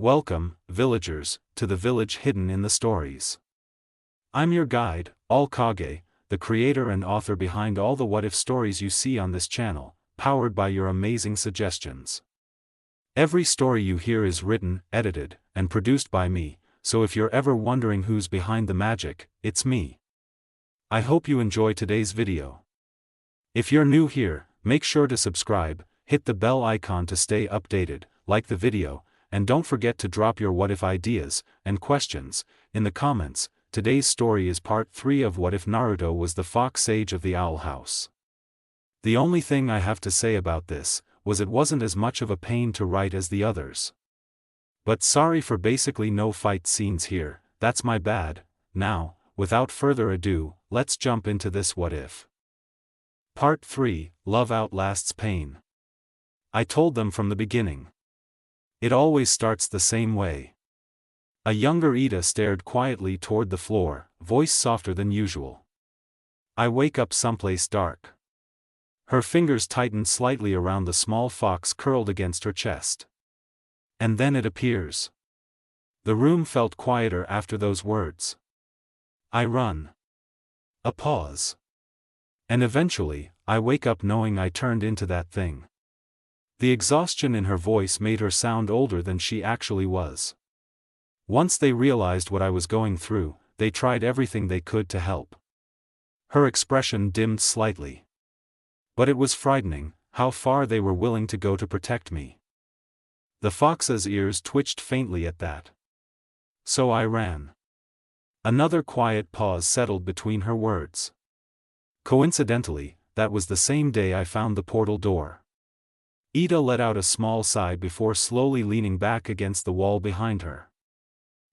Welcome, villagers, to the village hidden in the stories. I'm your guide, All Kage, the creator and author behind all the what-if stories you see on this channel, powered by your amazing suggestions. Every story you hear is written, edited, and produced by me, so if you're ever wondering who's behind the magic, it's me. I hope you enjoy today's video. If you're new here, make sure to subscribe, hit the bell icon to stay updated, like the video, and don't forget to drop your what-if ideas and questions in the comments. Today's story is part 3 of What If Naruto Was the Fox Sage of the Owl House. The only thing I have to say about this was it wasn't as much of a pain to write as the others. But sorry for basically no fight scenes here, that's my bad. Now, without further ado, let's jump into this what if. Part 3, Love Outlasts Pain. I told them from the beginning. It always starts the same way. A younger Ida stared quietly toward the floor, voice softer than usual. I wake up someplace dark. Her fingers tightened slightly around the small fox curled against her chest. And then it appears. The room felt quieter after those words. I run. A pause. And eventually, I wake up knowing I turned into that thing. The exhaustion in her voice made her sound older than she actually was. Once they realized what I was going through, they tried everything they could to help. Her expression dimmed slightly. But it was frightening, how far they were willing to go to protect me. The fox's ears twitched faintly at that. So I ran. Another quiet pause settled between her words. Coincidentally, that was the same day I found the portal door. Ida let out a small sigh before slowly leaning back against the wall behind her.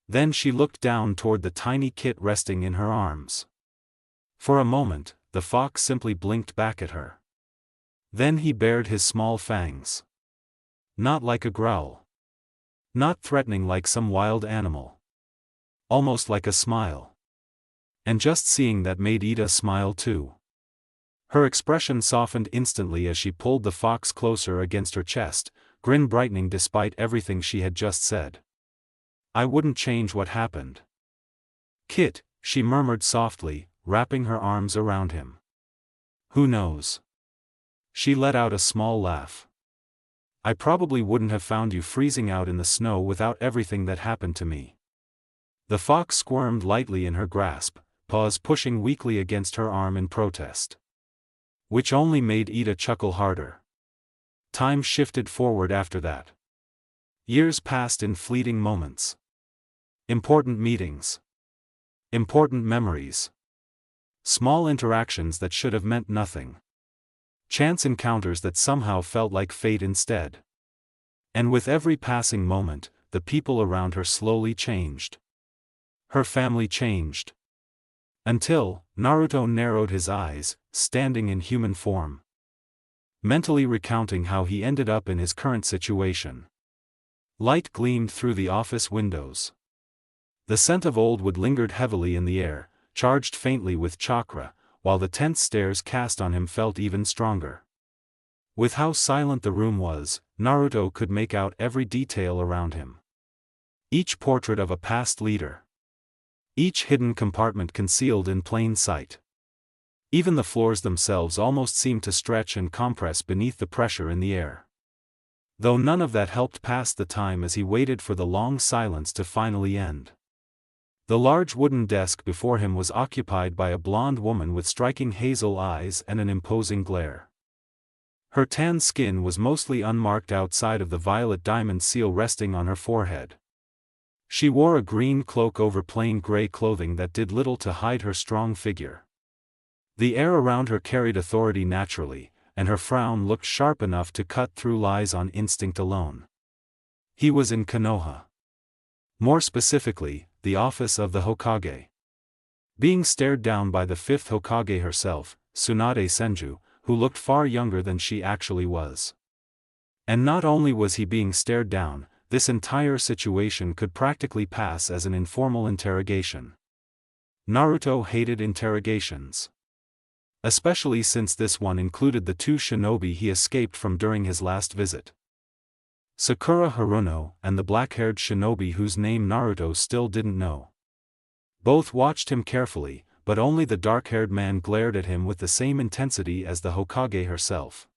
Then she looked down toward the tiny kit resting in her arms. For a moment, the fox simply blinked back at her. Then he bared his small fangs. Not like a growl. Not threatening like some wild animal. Almost like a smile. And just seeing that made Ida smile too. Her expression softened instantly as she pulled the fox closer against her chest, grin brightening despite everything she had just said. I wouldn't change what happened. Kit, she murmured softly, wrapping her arms around him. Who knows? She let out a small laugh. I probably wouldn't have found you freezing out in the snow without everything that happened to me. The fox squirmed lightly in her grasp, paws pushing weakly against her arm in protest. Which only made Ida chuckle harder. Time shifted forward after that. Years passed in fleeting moments. Important meetings. Important memories. Small interactions that should have meant nothing. Chance encounters that somehow felt like fate instead. And with every passing moment, the people around her slowly changed. Her family changed. Until, Naruto narrowed his eyes, standing in human form. Mentally recounting how he ended up in his current situation. Light gleamed through the office windows. The scent of old wood lingered heavily in the air, charged faintly with chakra, while the tense stares cast on him felt even stronger. With how silent the room was, Naruto could make out every detail around him. Each portrait of a past leader. Each hidden compartment concealed in plain sight. Even the floors themselves almost seemed to stretch and compress beneath the pressure in the air. Though none of that helped pass the time as he waited for the long silence to finally end. The large wooden desk before him was occupied by a blonde woman with striking hazel eyes and an imposing glare. Her tan skin was mostly unmarked outside of the violet diamond seal resting on her forehead. She wore a green cloak over plain gray clothing that did little to hide her strong figure. The air around her carried authority naturally, and her frown looked sharp enough to cut through lies on instinct alone. He was in Konoha. More specifically, the office of the Hokage. Being stared down by the fifth Hokage herself, Tsunade Senju, who looked far younger than she actually was. And not only was he being stared down, this entire situation could practically pass as an informal interrogation. Naruto hated interrogations. especially since this one included the two shinobi he escaped from during his last visit. Sakura Haruno and the black-haired shinobi whose name Naruto still didn't know. Both watched him carefully, but only the dark-haired man glared at him with the same intensity as the Hokage herself.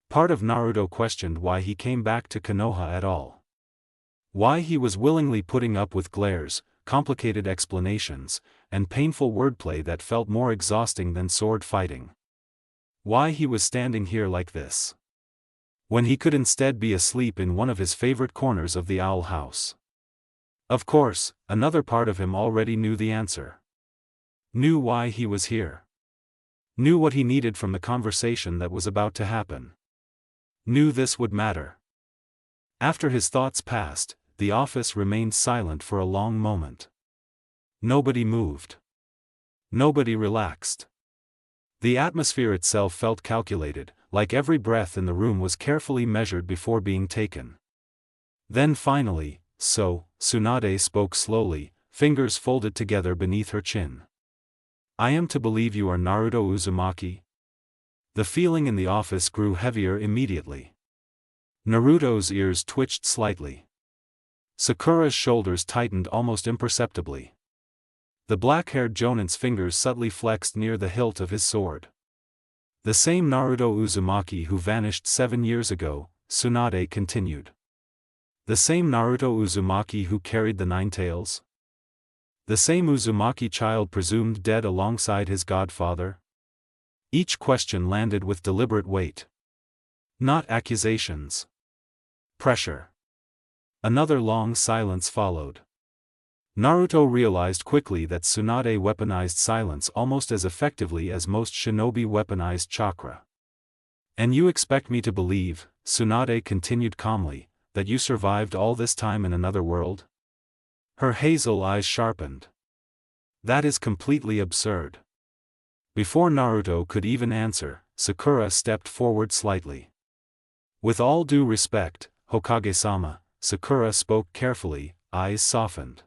Part of Naruto questioned why he came back to Konoha at all. Why he was willingly putting up with glares, complicated explanations, and painful wordplay that felt more exhausting than sword fighting. Why he was standing here like this, when he could instead be asleep in one of his favorite corners of the Owl House. Of course, another part of him already knew the answer. Knew why he was here. Knew what he needed from the conversation that was about to happen. Knew this would matter. After his thoughts passed, the office remained silent for a long moment. Nobody moved. Nobody relaxed. The atmosphere itself felt calculated, like every breath in the room was carefully measured before being taken. Then finally, Tsunade spoke slowly, fingers folded together beneath her chin. "I am to believe you are Naruto Uzumaki?" The feeling in the office grew heavier immediately. Naruto's ears twitched slightly. Sakura's shoulders tightened almost imperceptibly. The black-haired Jonin's fingers subtly flexed near the hilt of his sword. "The same Naruto Uzumaki who vanished 7 years ago," Tsunade continued. "The same Naruto Uzumaki who carried the 9 tails? The same Uzumaki child presumed dead alongside his godfather?" Each question landed with deliberate weight. Not accusations. Pressure. Another long silence followed. Naruto realized quickly that Tsunade weaponized silence almost as effectively as most shinobi weaponized chakra. "And you expect me to believe," Tsunade continued calmly, "that you survived all this time in another world?" Her hazel eyes sharpened. "That is completely absurd." Before Naruto could even answer, Sakura stepped forward slightly. "With all due respect, Hokage-sama," Sakura spoke carefully, eyes softened.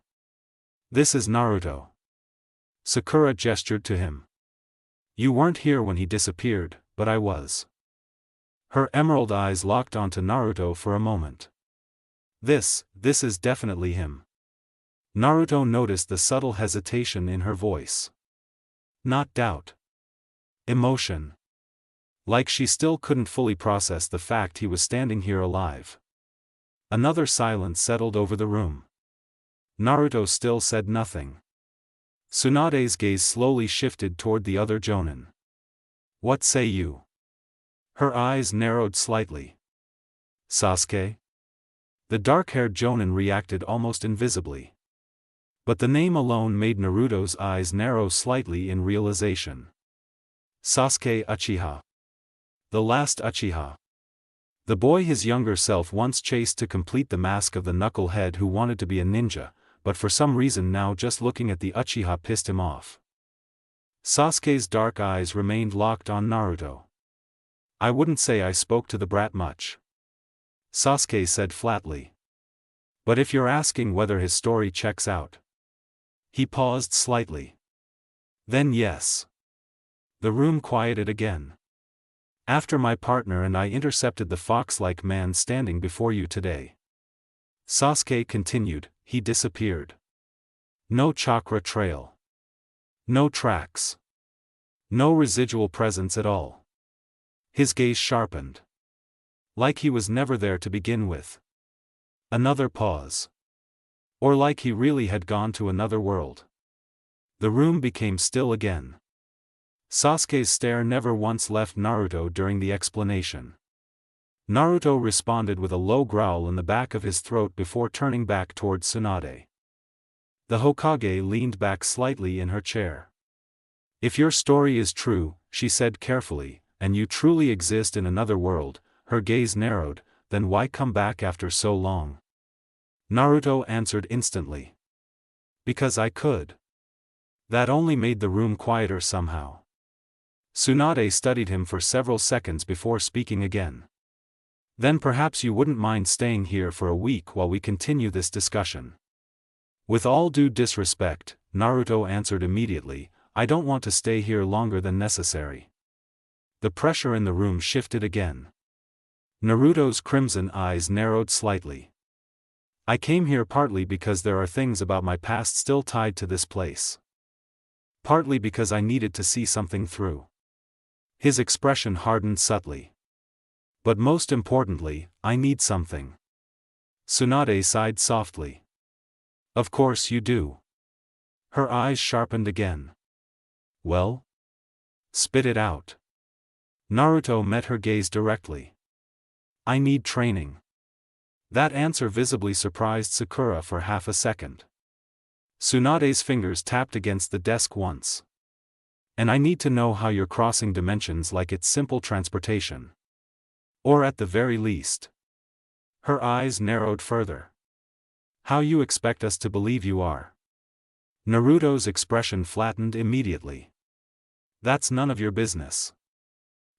"This is Naruto." Sakura gestured to him. "You weren't here when he disappeared, but I was." Her emerald eyes locked onto Naruto for a moment. This is definitely him." Naruto noticed the subtle hesitation in her voice. Not doubt. Emotion. Like she still couldn't fully process the fact he was standing here alive. Another silence settled over the room. Naruto still said nothing. Tsunade's gaze slowly shifted toward the other Jonin. "What say you?" Her eyes narrowed slightly. "Sasuke?" The dark-haired Jonin reacted almost invisibly. But the name alone made Naruto's eyes narrow slightly in realization. Sasuke Uchiha. The last Uchiha. The boy his younger self once chased to complete the mask of the knucklehead who wanted to be a ninja, but for some reason now just looking at the Uchiha pissed him off. Sasuke's dark eyes remained locked on Naruto. "I wouldn't say I spoke to the brat much," Sasuke said flatly. "But if you're asking whether his story checks out." He paused slightly. "Then yes." The room quieted again. "After my partner and I intercepted the fox-like man standing before you today," Sasuke continued, "he disappeared. No chakra trail. No tracks. No residual presence at all." His gaze sharpened. Like he was never there to begin with. Another pause. Or like he really had gone to another world. The room became still again. Sasuke's stare never once left Naruto during the explanation. Naruto responded with a low growl in the back of his throat before turning back toward Tsunade. The Hokage leaned back slightly in her chair. "If your story is true," she said carefully, "and you truly exist in another world," her gaze narrowed, "then why come back after so long?" Naruto answered instantly. "Because I could." That only made the room quieter somehow. Tsunade studied him for several seconds before speaking again. "Then perhaps you wouldn't mind staying here for a week while we continue this discussion." With all due disrespect, Naruto answered immediately, "I don't want to stay here longer than necessary." The pressure in the room shifted again. Naruto's crimson eyes narrowed slightly. I came here partly because there are things about my past still tied to this place. Partly because I needed to see something through. His expression hardened subtly. But most importantly, I need something. Tsunade sighed softly. Of course you do. Her eyes sharpened again. Well? Spit it out. Naruto met her gaze directly. I need training. That answer visibly surprised Sakura for half a second. Tsunade's fingers tapped against the desk once. And I need to know how you're crossing dimensions like it's simple transportation. Or at the very least. Her eyes narrowed further. How you expect us to believe you are. Naruto's expression flattened immediately. That's none of your business.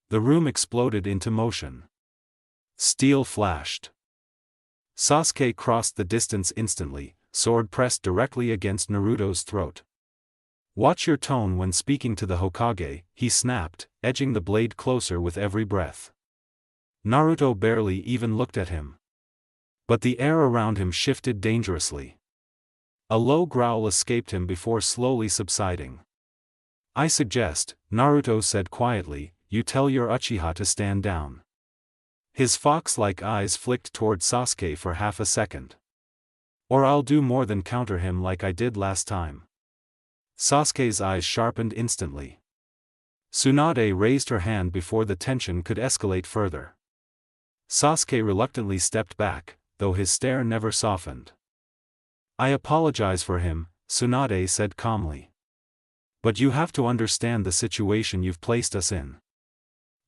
The room exploded into motion. Steel flashed. Sasuke crossed the distance instantly, sword pressed directly against Naruto's throat. Watch your tone when speaking to the Hokage, he snapped, edging the blade closer with every breath. Naruto barely even looked at him. But the air around him shifted dangerously. A low growl escaped him before slowly subsiding. I suggest, Naruto said quietly, you tell your Uchiha to stand down. His fox-like eyes flicked toward Sasuke for half a second. Or I'll do more than counter him like I did last time. Sasuke's eyes sharpened instantly. Tsunade raised her hand before the tension could escalate further. Sasuke reluctantly stepped back, though his stare never softened. I apologize for him, Tsunade said calmly. But you have to understand the situation you've placed us in.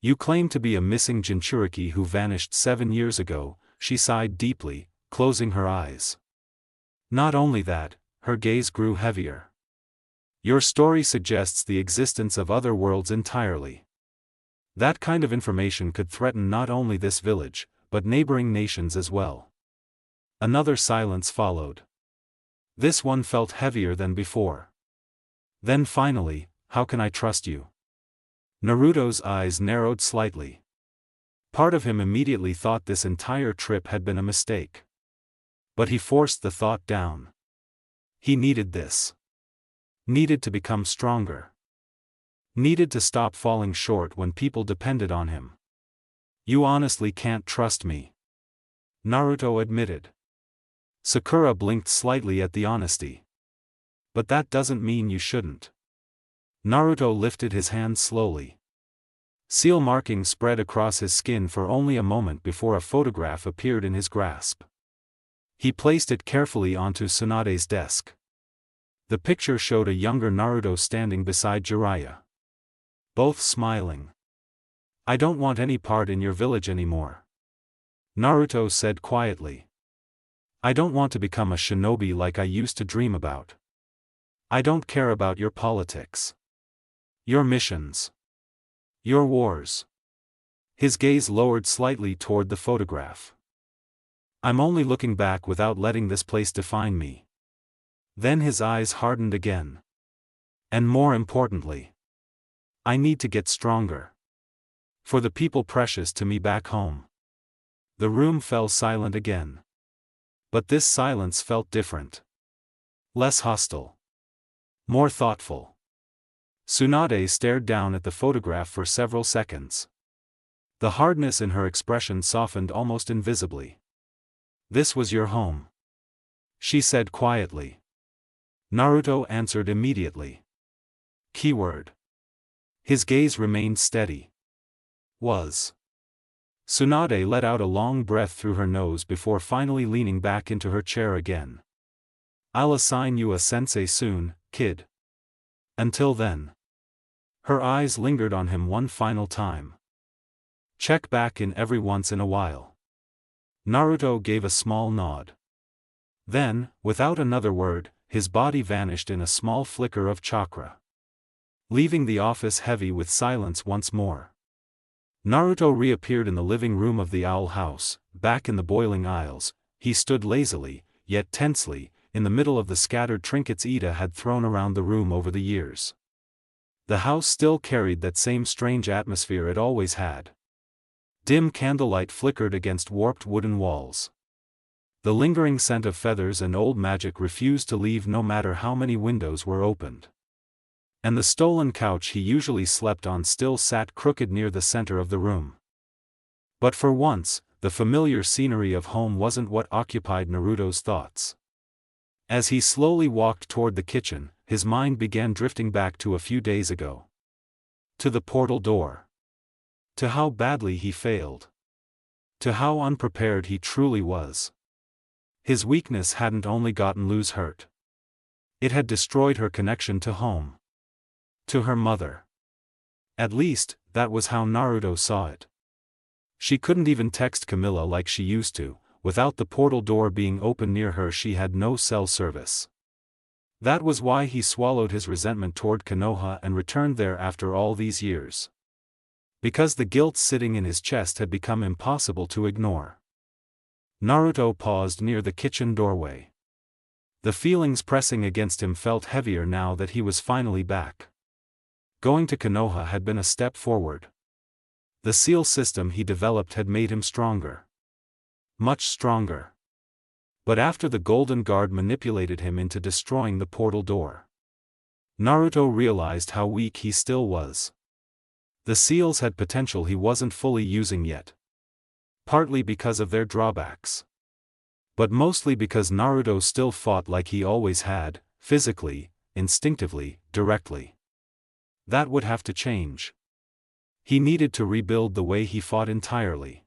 You claim to be a missing Jinchuriki who vanished 7 years ago, she sighed deeply, closing her eyes. Not only that, her gaze grew heavier. Your story suggests the existence of other worlds entirely. That kind of information could threaten not only this village, but neighboring nations as well. Another silence followed. This one felt heavier than before. Then finally, how can I trust you? Naruto's eyes narrowed slightly. Part of him immediately thought this entire trip had been a mistake. But he forced the thought down. He needed this. Needed to become stronger. Needed to stop falling short when people depended on him. You honestly can't trust me. Naruto admitted. Sakura blinked slightly at the honesty. But that doesn't mean you shouldn't. Naruto lifted his hand slowly. Seal markings spread across his skin for only a moment before a photograph appeared in his grasp. He placed it carefully onto Tsunade's desk. The picture showed a younger Naruto standing beside Jiraiya. Both smiling. I don't want any part in your village anymore. Naruto said quietly. I don't want to become a shinobi like I used to dream about. I don't care about your politics. Your missions. Your wars. His gaze lowered slightly toward the photograph. I'm only looking back without letting this place define me. Then his eyes hardened again. And more importantly, I need to get stronger. For the people precious to me back home. The room fell silent again. But this silence felt different. Less hostile. More thoughtful. Tsunade stared down at the photograph for several seconds. The hardness in her expression softened almost invisibly. This was your home. She said quietly. Naruto answered immediately. Keyword. His gaze remained steady. Was. Tsunade let out a long breath through her nose before finally leaning back into her chair again. I'll assign you a sensei soon, kid. Until then. Her eyes lingered on him one final time. Check back in every once in a while. Naruto gave a small nod. Then, without another word, his body vanished in a small flicker of chakra. Leaving the office heavy with silence once more. Naruto reappeared in the living room of the Owl House, back in the boiling aisles. He stood lazily, yet tensely, in the middle of the scattered trinkets Ida had thrown around the room over the years. The house still carried that same strange atmosphere it always had. Dim candlelight flickered against warped wooden walls. The lingering scent of feathers and old magic refused to leave no matter how many windows were opened. And the stolen couch he usually slept on still sat crooked near the center of the room. But for once, the familiar scenery of home wasn't what occupied Naruto's thoughts. As he slowly walked toward the kitchen, his mind began drifting back to a few days ago. To the portal door. To how badly he failed. To how unprepared he truly was. His weakness hadn't only gotten Luz hurt. It had destroyed her connection to home. To her mother. At least, that was how Naruto saw it. She couldn't even text Camilla like she used to. Without the portal door being open near her, she had no cell service. That was why he swallowed his resentment toward Konoha and returned there after all these years. Because the guilt sitting in his chest had become impossible to ignore. Naruto paused near the kitchen doorway. The feelings pressing against him felt heavier now that he was finally back. Going to Konoha had been a step forward. The seal system he developed had made him stronger. Much stronger. But after the Golden Guard manipulated him into destroying the portal door, Naruto realized how weak he still was. The seals had potential he wasn't fully using yet. Partly because of their drawbacks. But mostly because Naruto still fought like he always had, physically, instinctively, directly. That would have to change. He needed to rebuild the way he fought entirely.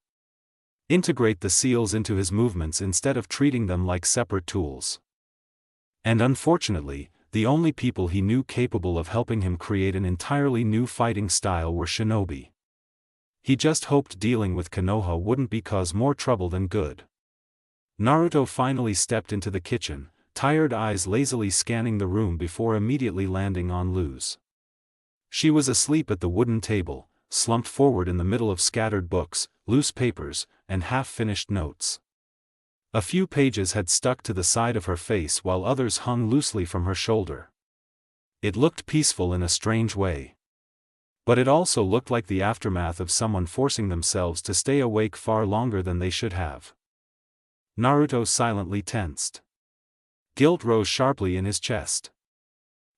Integrate the seals into his movements instead of treating them like separate tools. And unfortunately, the only people he knew capable of helping him create an entirely new fighting style were shinobi. He just hoped dealing with Konoha wouldn't cause more trouble than good. Naruto finally stepped into the kitchen, tired eyes lazily scanning the room before immediately landing on Luz. She was asleep at the wooden table, slumped forward in the middle of scattered books, loose papers, and half-finished notes. A few pages had stuck to the side of her face while others hung loosely from her shoulder. It looked peaceful in a strange way. But it also looked like the aftermath of someone forcing themselves to stay awake far longer than they should have. Naruto silently tensed. Guilt rose sharply in his chest.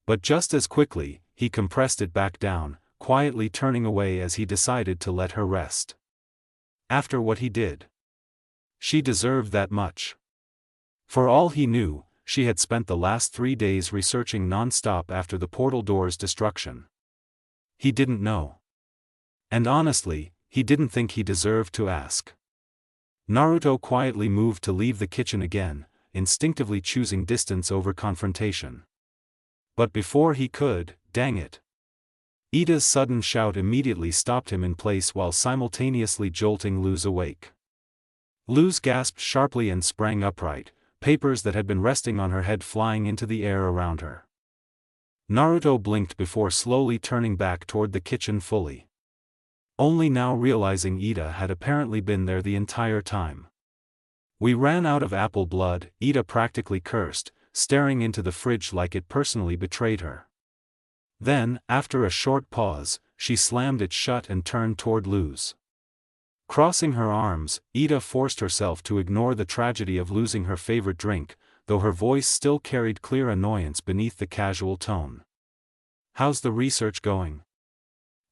But just as quickly, he compressed it back down, quietly turning away as he decided to let her rest. After what he did, she deserved that much. For all he knew, she had spent the last 3 days researching non-stop after the portal door's destruction. He didn't know. And honestly, he didn't think he deserved to ask. Naruto quietly moved to leave the kitchen again, instinctively choosing distance over confrontation. But before he could, dang it. Ida's sudden shout immediately stopped him in place while simultaneously jolting Luz awake. Luz gasped sharply and sprang upright, papers that had been resting on her head flying into the air around her. Naruto blinked before slowly turning back toward the kitchen fully. Only now realizing Ida had apparently been there the entire time. We ran out of apple blood, Ida practically cursed, staring into the fridge like it personally betrayed her. Then, after a short pause, she slammed it shut and turned toward Luz. Crossing her arms, Ida forced herself to ignore the tragedy of losing her favorite drink, though her voice still carried clear annoyance beneath the casual tone. "How's the research going?"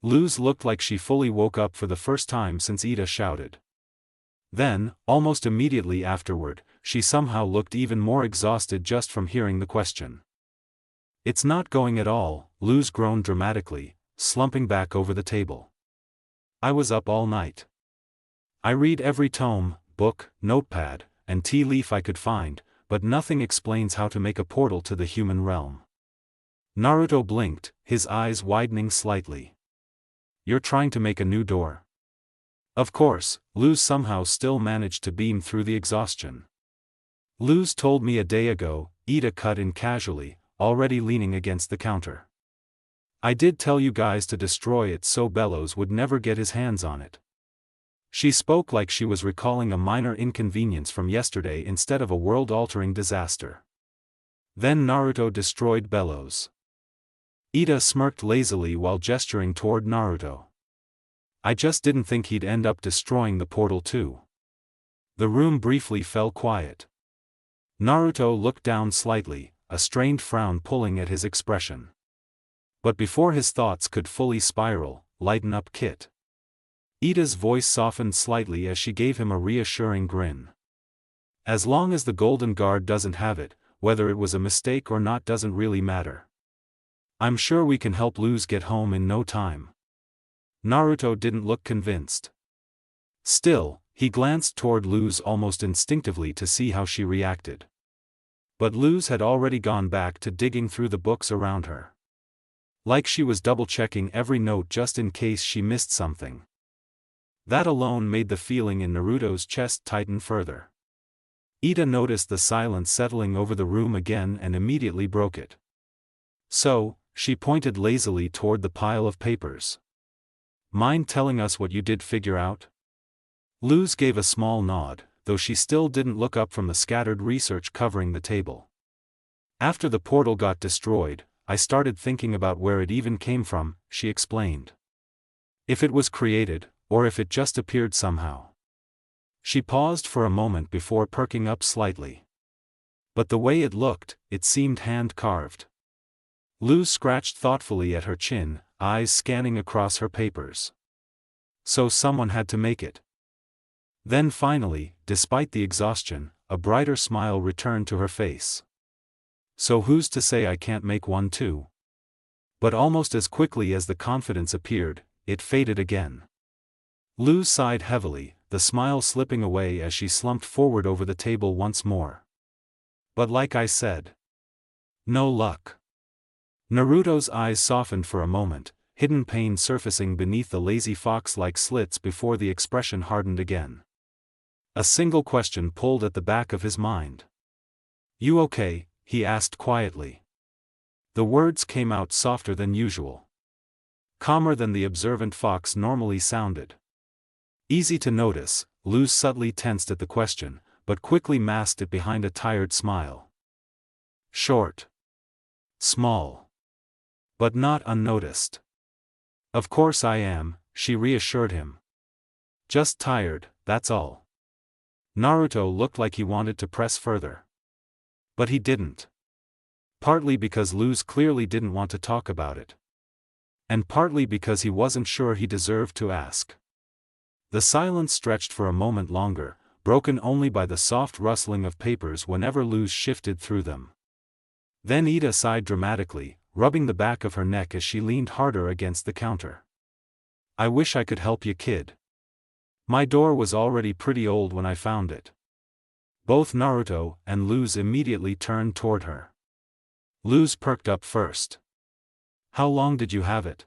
Luz looked like she fully woke up for the first time since Ida shouted. Then, almost immediately afterward, she somehow looked even more exhausted just from hearing the question. "It's not going at all," Luz groaned dramatically, slumping back over the table. "I was up all night. I read every tome, book, notepad, and tea leaf I could find, but nothing explains how to make a portal to the human realm." Naruto blinked, his eyes widening slightly. "You're trying to make a new door?" Of course, Luz somehow still managed to beam through the exhaustion. "Luz told me a day ago," Ida cut in casually, already leaning against the counter. "I did tell you guys to destroy it so Bellows would never get his hands on it." She spoke like she was recalling a minor inconvenience from yesterday instead of a world-altering disaster. "Then Naruto destroyed Bellows." Ida smirked lazily while gesturing toward Naruto. I just didn't think he'd end up destroying the portal too. The room briefly fell quiet. Naruto looked down slightly, a strained frown pulling at his expression. But before his thoughts could fully spiral, lighten up Kit. Ida's voice softened slightly as she gave him a reassuring grin. As long as the Golden Guard doesn't have it, whether it was a mistake or not doesn't really matter. I'm sure we can help Luz get home in no time. Naruto didn't look convinced. Still, he glanced toward Luz almost instinctively to see how she reacted. But Luz had already gone back to digging through the books around her. Like she was double-checking every note just in case she missed something. That alone made the feeling in Naruto's chest tighten further. Ida noticed the silence settling over the room again and immediately broke it. So, she pointed lazily toward the pile of papers. Mind telling us what you did figure out? Luz gave a small nod, though she still didn't look up from the scattered research covering the table. After the portal got destroyed, I started thinking about where it even came from, she explained. If it was created, or if it just appeared somehow. She paused for a moment before perking up slightly. But the way it looked, it seemed hand-carved. Luz scratched thoughtfully at her chin, eyes scanning across her papers. So someone had to make it. Then finally, despite the exhaustion, a brighter smile returned to her face. So who's to say I can't make one too? But almost as quickly as the confidence appeared, it faded again. Luz sighed heavily, the smile slipping away as she slumped forward over the table once more. But like I said, no luck. Naruto's eyes softened for a moment, hidden pain surfacing beneath the lazy fox-like slits before the expression hardened again. A single question pulled at the back of his mind. You okay? He asked quietly. The words came out softer than usual. Calmer than the observant fox normally sounded. Easy to notice, Luz subtly tensed at the question, but quickly masked it behind a tired smile. Short. Small. But not unnoticed. Of course I am, she reassured him. Just tired, that's all. Naruto looked like he wanted to press further. But he didn't. Partly because Luz clearly didn't want to talk about it. And partly because he wasn't sure he deserved to ask. The silence stretched for a moment longer, broken only by the soft rustling of papers whenever Luz shifted through them. Then Ida sighed dramatically, rubbing the back of her neck as she leaned harder against the counter. I wish I could help you, kid. My door was already pretty old when I found it. Both Naruto and Luz immediately turned toward her. Luz perked up first. How long did you have it?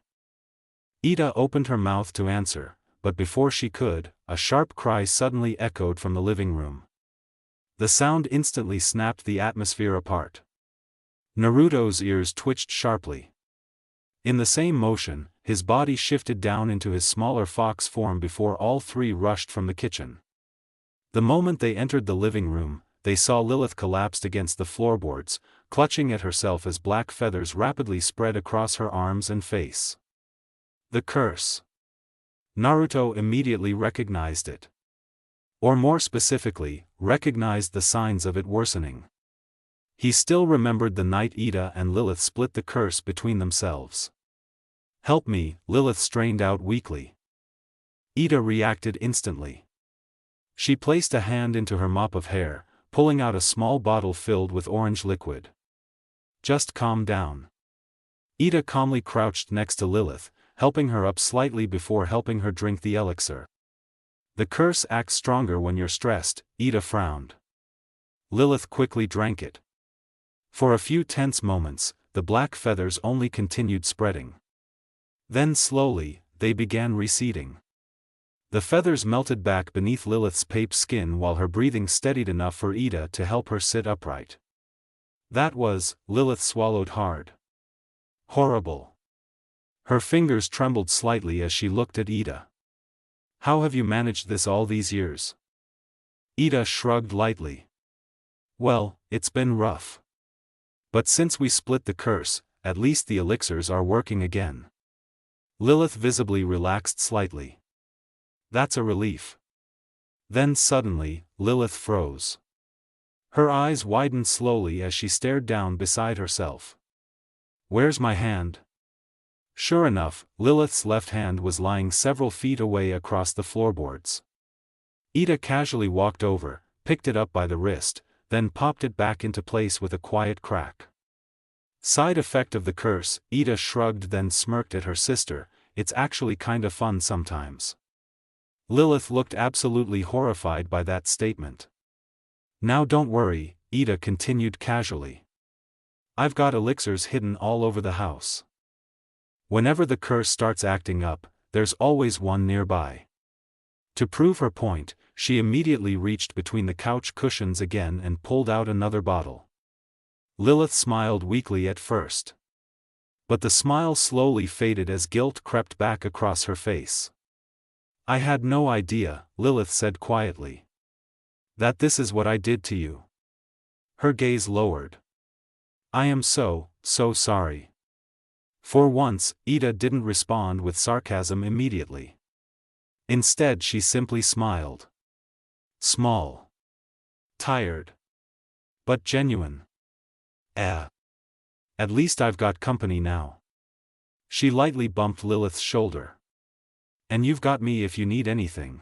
Ida opened her mouth to answer, but before she could, a sharp cry suddenly echoed from the living room. The sound instantly snapped the atmosphere apart. Naruto's ears twitched sharply. In the same motion, his body shifted down into his smaller fox form before all three rushed from the kitchen. The moment they entered the living room, they saw Lilith collapsed against the floorboards, clutching at herself as black feathers rapidly spread across her arms and face. The curse. Naruto immediately recognized it. Or more specifically, recognized the signs of it worsening. He still remembered the night Ida and Lilith split the curse between themselves. Help me, Lilith strained out weakly. Ida reacted instantly. She placed a hand into her mop of hair, pulling out a small bottle filled with orange liquid. Just calm down. Ida calmly crouched next to Lilith, helping her up slightly before helping her drink the elixir. The curse acts stronger when you're stressed, Ida frowned. Lilith quickly drank it. For a few tense moments, the black feathers only continued spreading. Then slowly, they began receding. The feathers melted back beneath Lilith's pape skin while her breathing steadied enough for Ida to help her sit upright. That was, Lilith swallowed hard. Horrible. Her fingers trembled slightly as she looked at Ida. How have you managed this all these years? Ida shrugged lightly. Well, it's been rough. But since we split the curse, at least the elixirs are working again. Lilith visibly relaxed slightly. That's a relief. Then suddenly, Lilith froze. Her eyes widened slowly as she stared down beside herself. Where's my hand? Sure enough, Lilith's left hand was lying several feet away across the floorboards. Ida casually walked over, picked it up by the wrist, then popped it back into place with a quiet crack. Side effect of the curse, Ida shrugged then smirked at her sister, it's actually kinda fun sometimes. Lilith looked absolutely horrified by that statement. Now don't worry, Ida continued casually. I've got elixirs hidden all over the house. Whenever the curse starts acting up, there's always one nearby. To prove her point, she immediately reached between the couch cushions again and pulled out another bottle. Lilith smiled weakly at first. But the smile slowly faded as guilt crept back across her face. I had no idea, Lilith said quietly. That this is what I did to you. Her gaze lowered. I am so sorry. For once, Ida didn't respond with sarcasm immediately. Instead she simply smiled. Small. Tired. But genuine. At least I've got company now. She lightly bumped Lilith's shoulder. And you've got me if you need anything.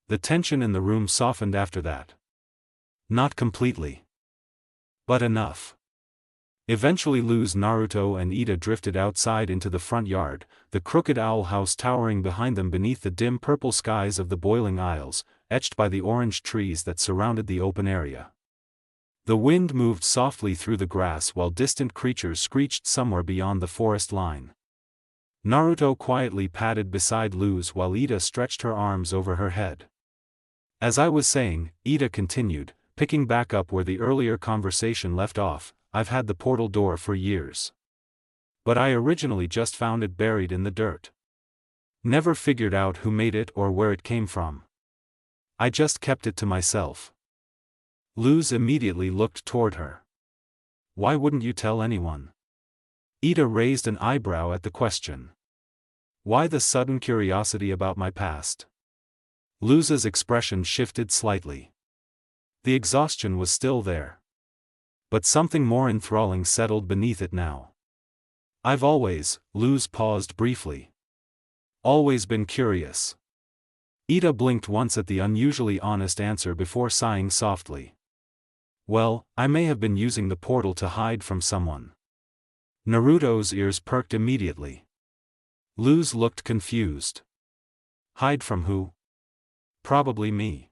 The tension in the room softened after that. Not completely. But enough. Eventually Luz, Naruto and Ida drifted outside into the front yard, the crooked owl house towering behind them beneath the dim purple skies of the boiling aisles, etched by the orange trees that surrounded the open area. The wind moved softly through the grass while distant creatures screeched somewhere beyond the forest line. Naruto quietly padded beside Luz while Ida stretched her arms over her head. As I was saying, Ida continued, picking back up where the earlier conversation left off, I've had the portal door for years. But I originally just found it buried in the dirt. Never figured out who made it or where it came from. I just kept it to myself. Luz immediately looked toward her. Why wouldn't you tell anyone? Ida raised an eyebrow at the question. Why the sudden curiosity about my past? Luz's expression shifted slightly. The exhaustion was still there. But something more enthralling settled beneath it now. I've always, Luz paused briefly. Always been curious. Ida blinked once at the unusually honest answer before sighing softly. Well, I may have been using the portal to hide from someone. Naruto's ears perked immediately. Luz looked confused. Hide from who? Probably me.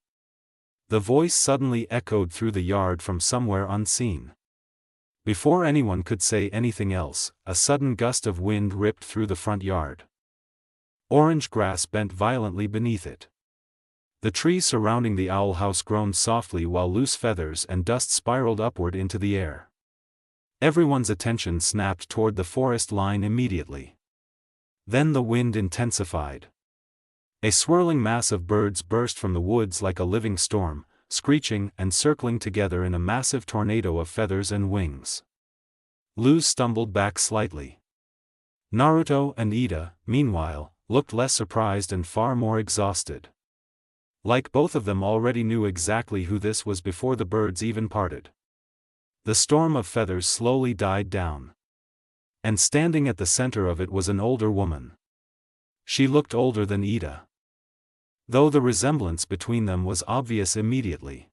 The voice suddenly echoed through the yard from somewhere unseen. Before anyone could say anything else, a sudden gust of wind ripped through the front yard. Orange grass bent violently beneath it. The trees surrounding the owl house groaned softly while loose feathers and dust spiraled upward into the air. Everyone's attention snapped toward the forest line immediately. Then the wind intensified. A swirling mass of birds burst from the woods like a living storm, screeching and circling together in a massive tornado of feathers and wings. Luz stumbled back slightly. Naruto and Ida, meanwhile, looked less surprised and far more exhausted. Like both of them already knew exactly who this was before the birds even parted. The storm of feathers slowly died down. And standing at the center of it was an older woman. She looked older than Ida. Though the resemblance between them was obvious immediately.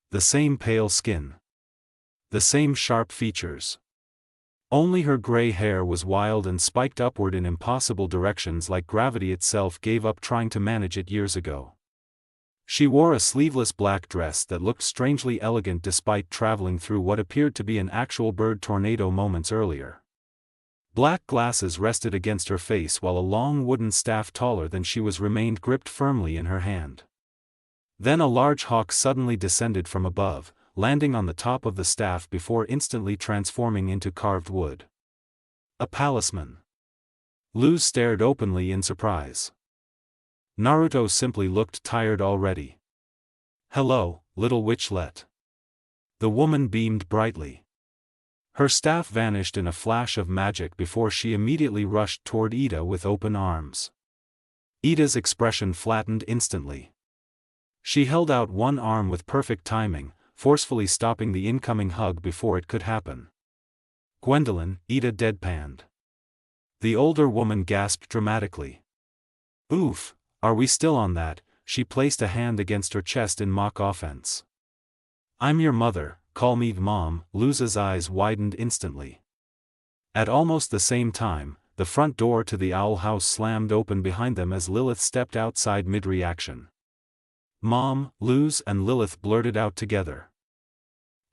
The same pale skin. The same sharp features. Only her gray hair was wild and spiked upward in impossible directions like gravity itself gave up trying to manage it years ago. She wore a sleeveless black dress that looked strangely elegant despite traveling through what appeared to be an actual bird tornado moments earlier. Black glasses rested against her face while a long wooden staff taller than she was remained gripped firmly in her hand. Then a large hawk suddenly descended from above, landing on the top of the staff before instantly transforming into carved wood. A palisman. Luz stared openly in surprise. Naruto simply looked tired already. Hello, little witchlet. The woman beamed brightly. Her staff vanished in a flash of magic before she immediately rushed toward Ida with open arms. Ida's expression flattened instantly. She held out one arm with perfect timing, forcefully stopping the incoming hug before it could happen. "Gwendolyn," Ida deadpanned. The older woman gasped dramatically. "Oof, are we still on that?" She placed a hand against her chest in mock offense. "I'm your mother, call me Mom." Luz's eyes widened instantly. At almost the same time, the front door to the owl house slammed open behind them as Lilith stepped outside mid-reaction. "Mom," Luz and Lilith blurted out together.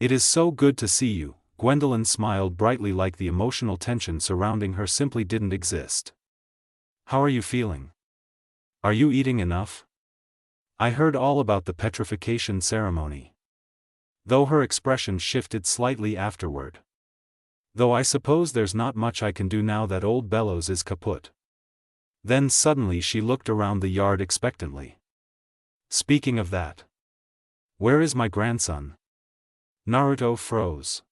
"It is so good to see you." Gwendolyn smiled brightly like the emotional tension surrounding her simply didn't exist. "How are you feeling? Are you eating enough? I heard all about the petrification ceremony." Though her expression shifted slightly afterward. "Though I suppose there's not much I can do now that old Bellows is kaput." Then suddenly she looked around the yard expectantly. "Speaking of that, where is my grandson?" Naruto froze.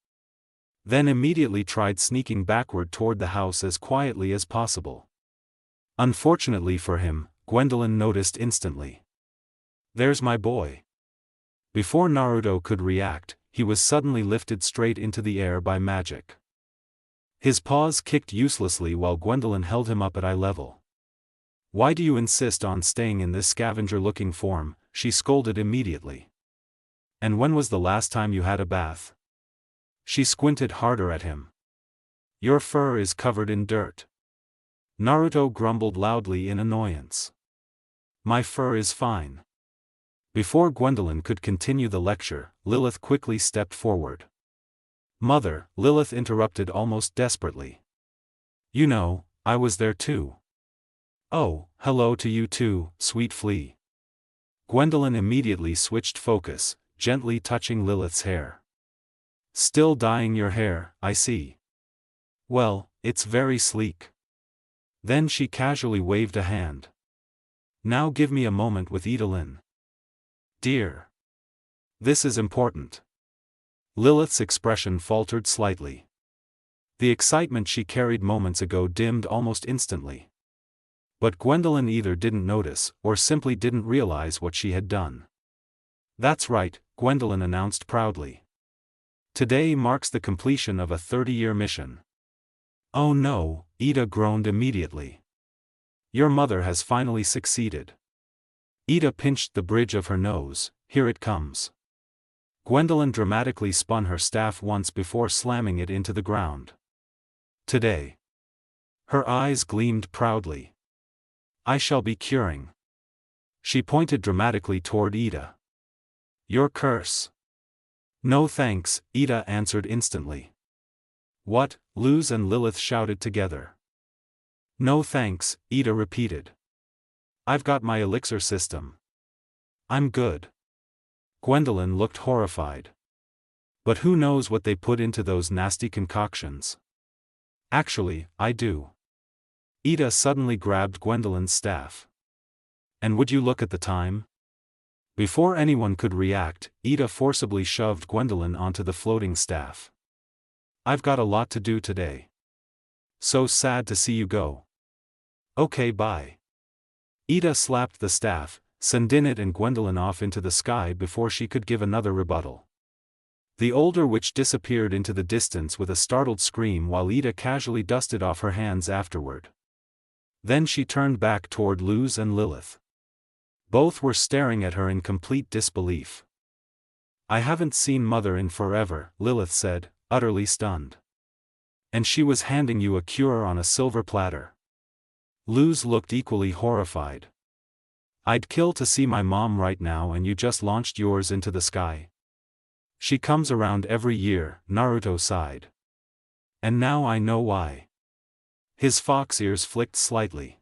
Then immediately tried sneaking backward toward the house as quietly as possible. Unfortunately for him, Gwendolyn noticed instantly. "There's my boy." Before Naruto could react, he was suddenly lifted straight into the air by magic. His paws kicked uselessly while Gwendolyn held him up at eye level. "Why do you insist on staying in this scavenger-looking form?" she scolded immediately. "And when was the last time you had a bath?" She squinted harder at him. "Your fur is covered in dirt." Naruto grumbled loudly in annoyance. "My fur is fine." Before Gwendolyn could continue the lecture, Lilith quickly stepped forward. "Mother," Lilith interrupted almost desperately. "You know, I was there too." "Oh, hello to you too, sweet flea." Gwendolyn immediately switched focus, gently touching Lilith's hair. "Still dyeing your hair, I see. Well, it's very sleek." Then she casually waved a hand. "Now give me a moment with Idalin." "Dear. This is important." Lilith's expression faltered slightly. The excitement she carried moments ago dimmed almost instantly. But Gwendolyn either didn't notice, or simply didn't realize what she had done. "That's right," Gwendolyn announced proudly. "Today marks the completion of a 30-year mission." "Oh no," Ida groaned immediately. "Your mother has finally succeeded." Ida pinched the bridge of her nose. "Here it comes." Gwendolyn dramatically spun her staff once before slamming it into the ground. "Today." Her eyes gleamed proudly. "I shall be curing." She pointed dramatically toward Ida. "Your curse." "No thanks," Ida answered instantly. "What?" Luz and Lilith shouted together. "No thanks," Ida repeated. "I've got my elixir system. I'm good." Gwendolyn looked horrified. "But who knows what they put into those nasty concoctions?" "Actually, I do." Ida suddenly grabbed Gwendolyn's staff. "And would you look at the time?" Before anyone could react, Ida forcibly shoved Gwendolyn onto the floating staff. "I've got a lot to do today. So sad to see you go." "Okay, bye." Ida slapped the staff, sending it and Gwendolyn off into the sky before she could give another rebuttal. The older witch disappeared into the distance with a startled scream while Ida casually dusted off her hands afterward. Then she turned back toward Luz and Lilith. Both were staring at her in complete disbelief. "I haven't seen Mother in forever," Lilith said, utterly stunned. "And she was handing you a cure on a silver platter." Luz looked equally horrified. "I'd kill to see my mom right now and you just launched yours into the sky." "She comes around every year," Naruto sighed. "And now I know why." His fox ears flicked slightly.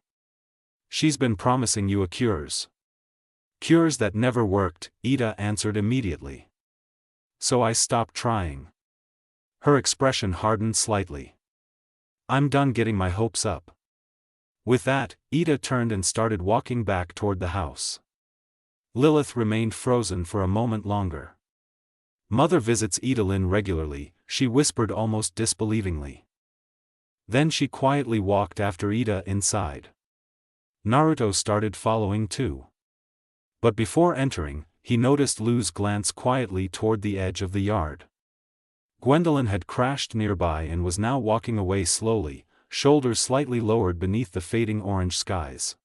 "She's been promising you a cures." "Cures that never worked," Ida answered immediately. "So I stopped trying." Her expression hardened slightly. "I'm done getting my hopes up." With that, Ida turned and started walking back toward the house. Lilith remained frozen for a moment longer. "Mother visits Idalin regularly," she whispered almost disbelievingly. Then she quietly walked after Ida inside. Naruto started following too. But before entering, he noticed Lu's glance quietly toward the edge of the yard. Gwendolyn had crashed nearby and was now walking away slowly, shoulders slightly lowered beneath the fading orange skies.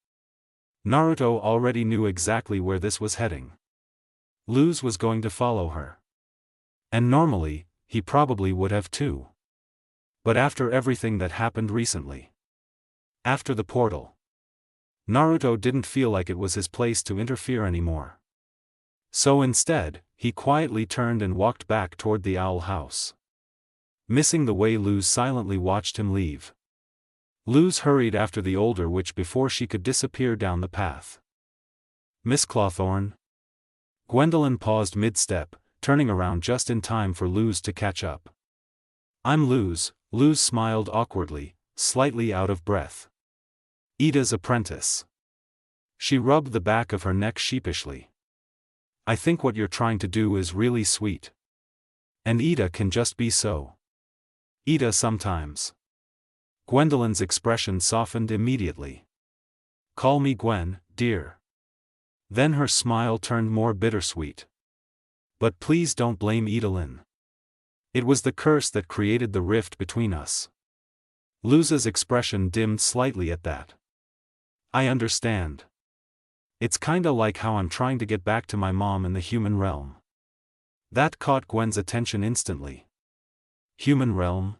Naruto already knew exactly where this was heading. Luz was going to follow her. And normally, he probably would have too. But after everything that happened recently. After the portal. Naruto didn't feel like it was his place to interfere anymore. So instead, he quietly turned and walked back toward the owl house. Missing the way Luz silently watched him leave. Luz hurried after the older witch before she could disappear down the path. Miss Clawthorne? Gwendolyn paused mid-step, turning around just in time for Luz to catch up. I'm Luz. Luz smiled awkwardly, slightly out of breath. Ida's apprentice. She rubbed the back of her neck sheepishly. I think what you're trying to do is really sweet. And Ida can just be so. Ida sometimes. Gwendolyn's expression softened immediately. Call me Gwen, dear. Then her smile turned more bittersweet. But please don't blame Idalin. It was the curse that created the rift between us. Luz's expression dimmed slightly at that. I understand. It's kinda like how I'm trying to get back to my mom in the human realm. That caught Gwen's attention instantly. Human realm?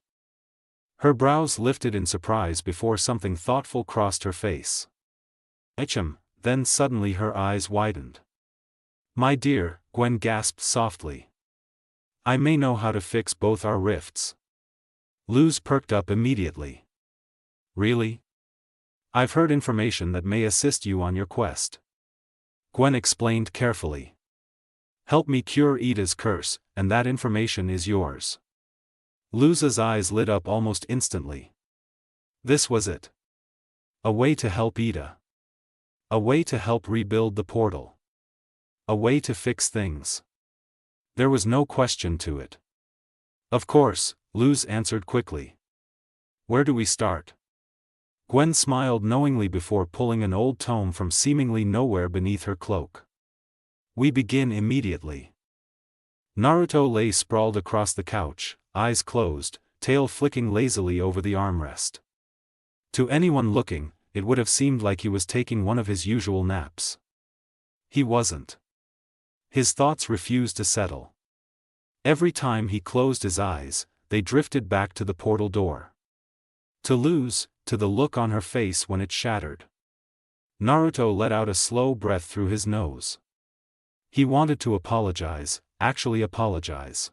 Her brows lifted in surprise before something thoughtful crossed her face. Echem, then suddenly her eyes widened. My dear, Gwen gasped softly. I may know how to fix both our rifts. Luz perked up immediately. Really? I've heard information that may assist you on your quest. Gwen explained carefully. Help me cure Ida's curse, and that information is yours. Luz's eyes lit up almost instantly. This was it. A way to help Ida. A way to help rebuild the portal. A way to fix things. There was no question to it. Of course, Luz answered quickly. Where do we start? Gwen smiled knowingly before pulling an old tome from seemingly nowhere beneath her cloak. We begin immediately. Naruto lay sprawled across the couch, eyes closed, tail flicking lazily over the armrest. To anyone looking, it would have seemed like he was taking one of his usual naps. He wasn't. His thoughts refused to settle. Every time he closed his eyes, they drifted back to the portal door. To Luz, to the look on her face when it shattered. Naruto let out a slow breath through his nose. He wanted to apologize, actually apologize.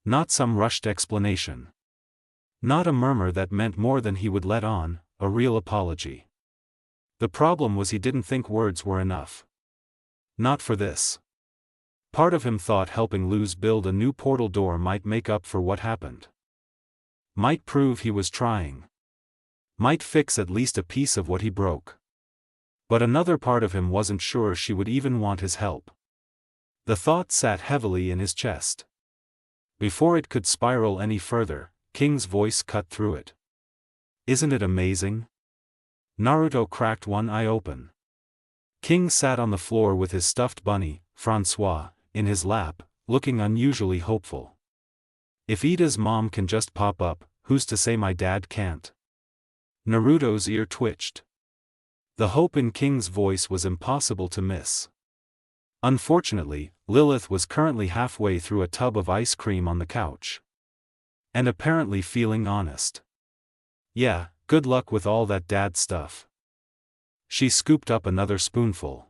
Not some rushed explanation. Not a murmur that meant more than he would let on, a real apology. The problem was he didn't think words were enough. Not for this. Part of him thought helping Luz build a new portal door might make up for what happened. Might prove he was trying. Might fix at least a piece of what he broke. But another part of him wasn't sure she would even want his help. The thought sat heavily in his chest. Before it could spiral any further, King's voice cut through it. Isn't it amazing? Naruto cracked one eye open. King sat on the floor with his stuffed bunny, Francois, in his lap, looking unusually hopeful. If Ida's mom can just pop up, who's to say my dad can't? Naruto's ear twitched. The hope in King's voice was impossible to miss. Unfortunately, Lilith was currently halfway through a tub of ice cream on the couch. And apparently feeling honest. Yeah, good luck with all that dad stuff. She scooped up another spoonful.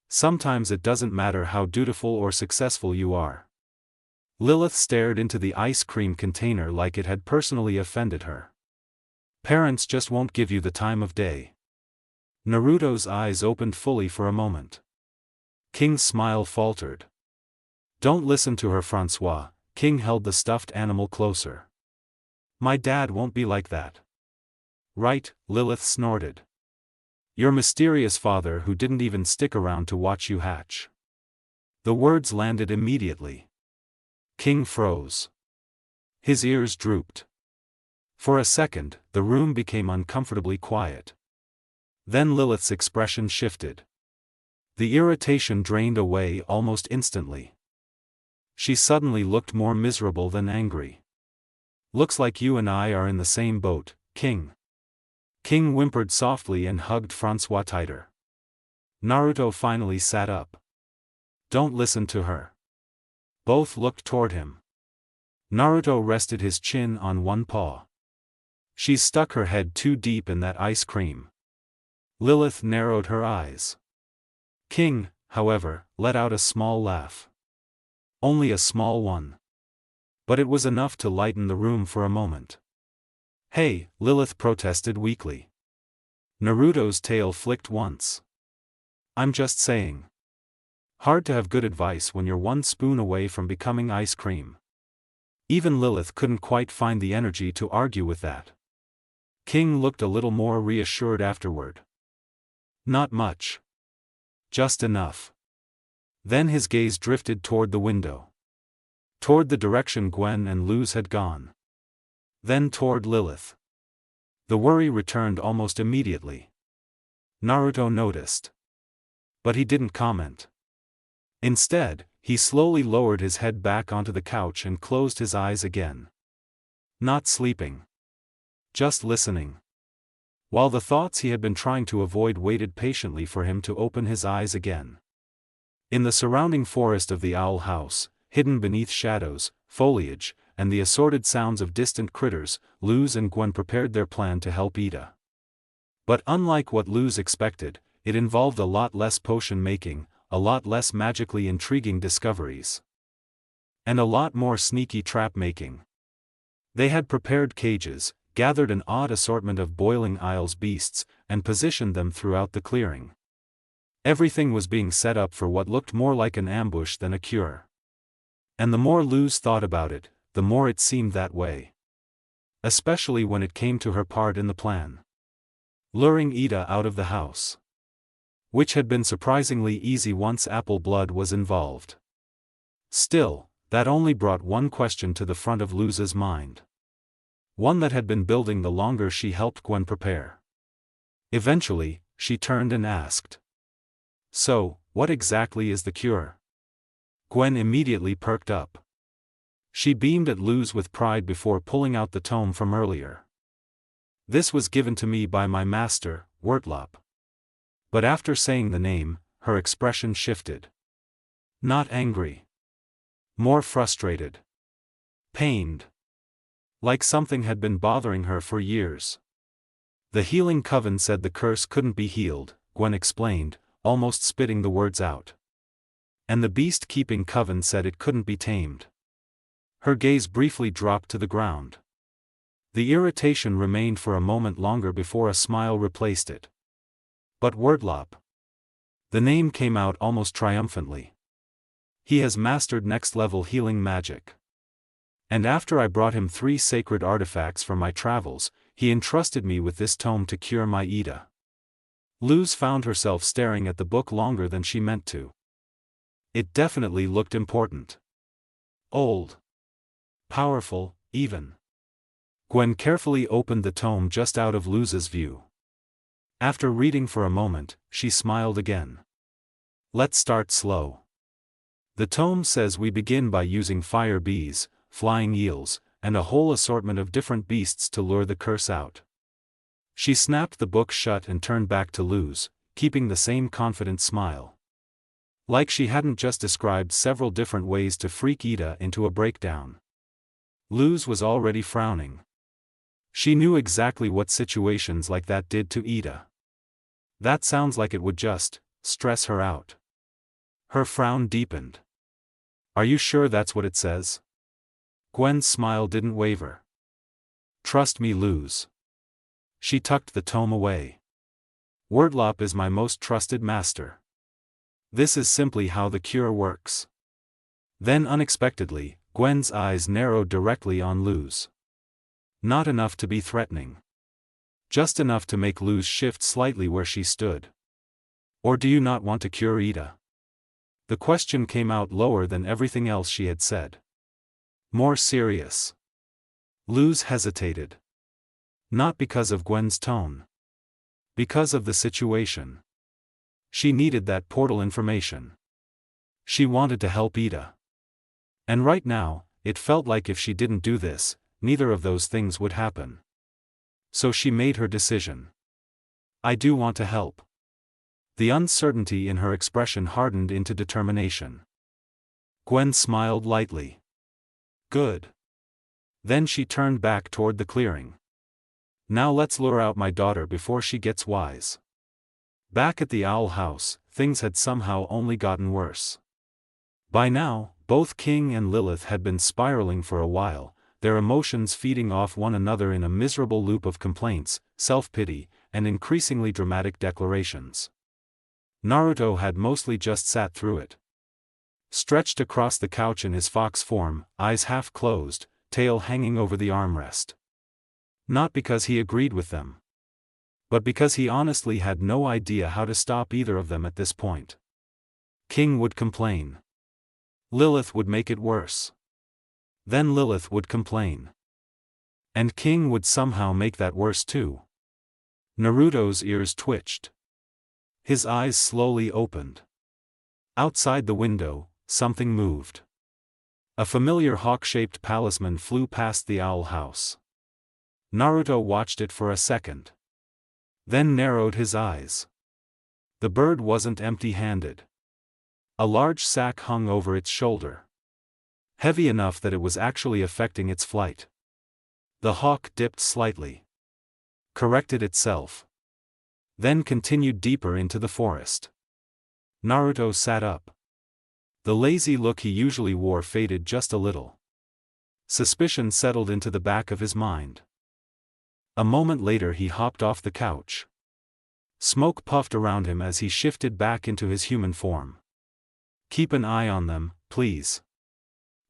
Sometimes it doesn't matter how dutiful or successful you are. Lilith stared into the ice cream container like it had personally offended her. Parents just won't give you the time of day. Naruto's eyes opened fully for a moment. King's smile faltered. Don't listen to her, Francois. King held the stuffed animal closer. My dad won't be like that. Right, Lilith snorted. Your mysterious father who didn't even stick around to watch you hatch. The words landed immediately. King froze. His ears drooped. For a second, the room became uncomfortably quiet. Then Lilith's expression shifted. The irritation drained away almost instantly. She suddenly looked more miserable than angry. "Looks like you and I are in the same boat, King." King whimpered softly and hugged Francois tighter. Naruto finally sat up. "Don't listen to her." Both looked toward him. Naruto rested his chin on one paw. "She's stuck her head too deep in that ice cream." Lilith narrowed her eyes. King, however, let out a small laugh. Only a small one. But it was enough to lighten the room for a moment. "Hey," Lilith protested weakly. Naruto's tail flicked once. "I'm just saying. Hard to have good advice when you're one spoon away from becoming ice cream." Even Lilith couldn't quite find the energy to argue with that. King looked a little more reassured afterward. "Not much. Just enough." Then his gaze drifted toward the window. Toward the direction Gwen and Luz had gone. Then toward Lilith. The worry returned almost immediately. Naruto noticed. But he didn't comment. Instead, he slowly lowered his head back onto the couch and closed his eyes again. Not sleeping. Just listening. While the thoughts he had been trying to avoid waited patiently for him to open his eyes again. In the surrounding forest of the owl house, hidden beneath shadows, foliage, and the assorted sounds of distant critters, Luz and Gwen prepared their plan to help Ida. But unlike what Luz expected, it involved a lot less potion making, a lot less magically intriguing discoveries. And a lot more sneaky trap making. They had prepared cages, gathered an odd assortment of boiling Isles beasts, and positioned them throughout the clearing. Everything was being set up for what looked more like an ambush than a cure. And the more Luz thought about it, the more it seemed that way. Especially when it came to her part in the plan. Luring Ida out of the house. Which had been surprisingly easy once Apple blood was involved. Still, that only brought one question to the front of Luz's mind. One that had been building the longer she helped Gwen prepare. Eventually, she turned and asked. "So, what exactly is the cure?" Gwen immediately perked up. She beamed at Luz with pride before pulling out the tome from earlier. "This was given to me by my master, Wertlop." But after saying the name, her expression shifted. Not angry. More frustrated. Pained. Like something had been bothering her for years. "The healing coven said the curse couldn't be healed," Gwen explained, almost spitting the words out. "And the beast-keeping coven said it couldn't be tamed." Her gaze briefly dropped to the ground. The irritation remained for a moment longer before a smile replaced it. "But Wertlop." The name came out almost triumphantly. "He has mastered next-level healing magic. And after I brought him 3 sacred artifacts from my travels, he entrusted me with this tome to cure my Ida." Luz found herself staring at the book longer than she meant to. It definitely looked important. Old. Powerful, even. Gwen carefully opened the tome just out of Luz's view. After reading for a moment, she smiled again. "Let's start slow. The tome says we begin by using fire bees, flying eels, and a whole assortment of different beasts to lure the curse out." She snapped the book shut and turned back to Luz, keeping the same confident smile. Like she hadn't just described several different ways to freak Ida into a breakdown. Luz was already frowning. She knew exactly what situations like that did to Ida. That sounds like it would just stress her out. Her frown deepened. "Are you sure that's what it says?" Gwen's smile didn't waver. "Trust me, Luz." She tucked the tome away. "Wertlop is my most trusted master. This is simply how the cure works." Then unexpectedly, Gwen's eyes narrowed directly on Luz. Not enough to be threatening. Just enough to make Luz shift slightly where she stood. "Or do you not want to cure Ida?" The question came out lower than everything else she had said. More serious. Luz hesitated. Not because of Gwen's tone. Because of the situation. She needed that portal information. She wanted to help Ida. And right now, it felt like if she didn't do this, neither of those things would happen. So she made her decision. I do want to help. The uncertainty in her expression hardened into determination. Gwen smiled lightly. Good. Then she turned back toward the clearing. Now let's lure out my daughter before she gets wise. Back at the owl house, things had somehow only gotten worse. By now, both King and Lilith had been spiraling for a while, their emotions feeding off one another in a miserable loop of complaints, self-pity, and increasingly dramatic declarations. Naruto had mostly just sat through it. Stretched across the couch in his fox form, eyes half closed, tail hanging over the armrest. Not because he agreed with them, but because he honestly had no idea how to stop either of them at this point. King would complain. Lilith would make it worse. Then Lilith would complain. And King would somehow make that worse too. Naruto's ears twitched. His eyes slowly opened. Outside the window, something moved. A familiar hawk-shaped palisman flew past the owl house. Naruto watched it for a second. Then narrowed his eyes. The bird wasn't empty-handed. A large sack hung over its shoulder. Heavy enough that it was actually affecting its flight. The hawk dipped slightly. Corrected itself. Then continued deeper into the forest. Naruto sat up. The lazy look he usually wore faded just a little. Suspicion settled into the back of his mind. A moment later he hopped off the couch. Smoke puffed around him as he shifted back into his human form. Keep an eye on them, please.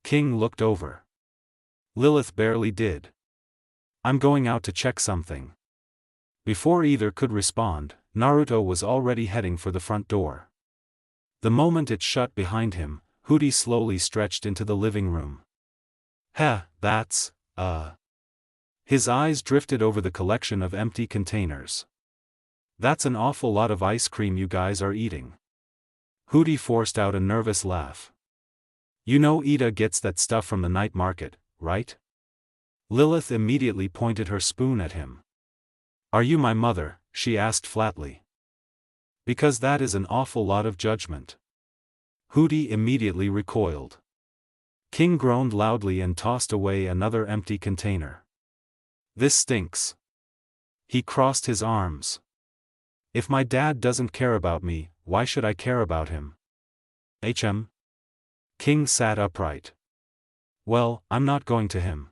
King looked over. Lilith barely did. I'm going out to check something. Before either could respond, Naruto was already heading for the front door. The moment it shut behind him, Hooty slowly stretched into the living room. That's. His eyes drifted over the collection of empty containers. That's an awful lot of ice cream you guys are eating. Hooty forced out a nervous laugh. You know Ida gets that stuff from the night market, right? Lilith immediately pointed her spoon at him. Are you my mother? She asked flatly. Because that is an awful lot of judgment. Hooty immediately recoiled. King groaned loudly and tossed away another empty container. This stinks. He crossed his arms. If my dad doesn't care about me, why should I care about him? King sat upright. Well, I'm not going to him.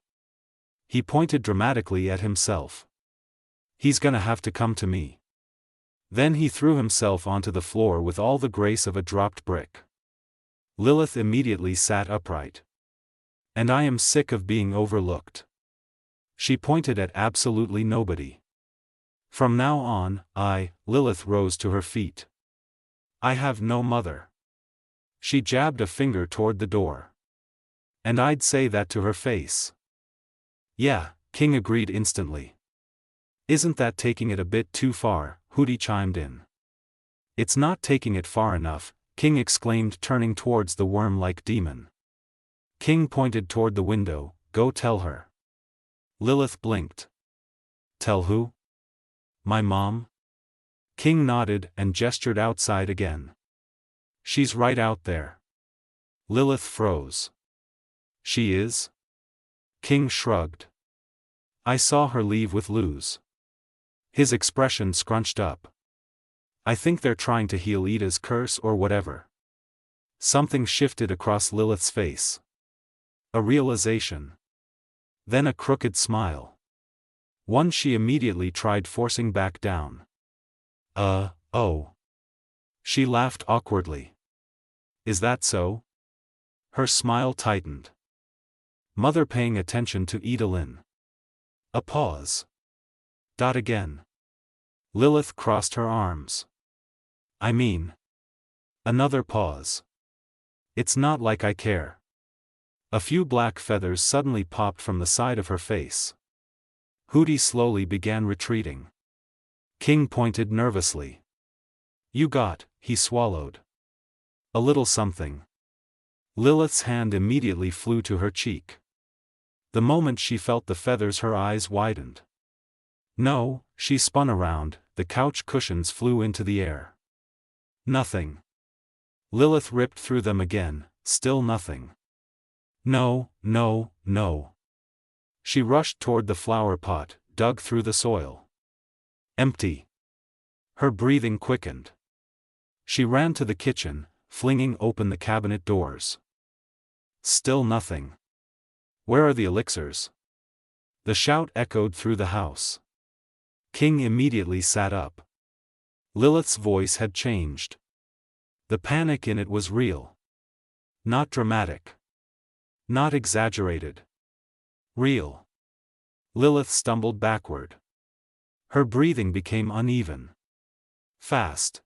He pointed dramatically at himself. He's gonna have to come to me. Then he threw himself onto the floor with all the grace of a dropped brick. Lilith immediately sat upright. And I am sick of being overlooked. She pointed at absolutely nobody. From now on, Lilith rose to her feet. I have no mother. She jabbed a finger toward the door. And I'd say that to her face. Yeah, King agreed instantly. Isn't that taking it a bit too far? Hooty chimed in. It's not taking it far enough, King exclaimed, turning towards the worm-like demon. King pointed toward the window. Go tell her. Lilith blinked. Tell who? My mom? King nodded and gestured outside again. She's right out there. Lilith froze. She is? King shrugged. I saw her leave with Luz. His expression scrunched up. I think they're trying to heal Ida's curse or whatever. Something shifted across Lilith's face. A realization. Then a crooked smile. One she immediately tried forcing back down. Oh. She laughed awkwardly. Is that so? Her smile tightened. Mother paying attention to Idalin. A pause. Again. Lilith crossed her arms. I mean. Another pause. It's not like I care. A few black feathers suddenly popped from the side of her face. Hooty slowly began retreating. King pointed nervously. You got, he swallowed. A little something. Lilith's hand immediately flew to her cheek. The moment she felt the feathers, her eyes widened. No, she spun around, the couch cushions flew into the air. Nothing. Lilith ripped through them again, still nothing. No, no, no. She rushed toward the flower pot, dug through the soil. Empty. Her breathing quickened. She ran to the kitchen, flinging open the cabinet doors. Still nothing. Where are the elixirs? The shout echoed through the house. King immediately sat up. Lilith's voice had changed. The panic in it was real. Not dramatic. Not exaggerated. Real. Lilith stumbled backward. Her breathing became uneven. Fast.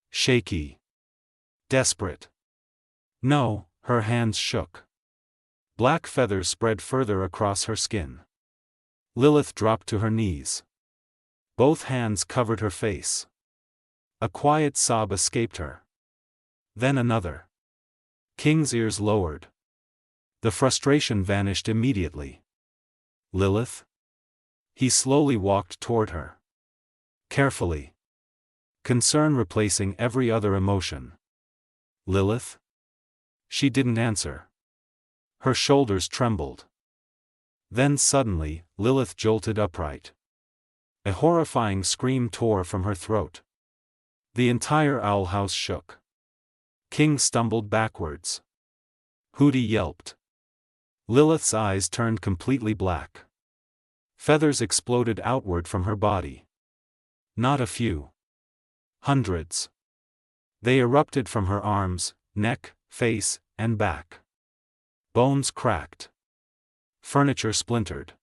Shaky. Desperate. No, her hands shook. Black feathers spread further across her skin. Lilith dropped to her knees. Both hands covered her face. A quiet sob escaped her. Then another. King's ears lowered. The frustration vanished immediately. Lilith? He slowly walked toward her. Carefully. Concern replacing every other emotion. Lilith? She didn't answer. Her shoulders trembled. Then suddenly, Lilith jolted upright. A horrifying scream tore from her throat. The entire owl house shook. King stumbled backwards. Hooty yelped. Lilith's eyes turned completely black. Feathers exploded outward from her body. Not a few. Hundreds. They erupted from her arms, neck, face, and back. Bones cracked. Furniture splintered.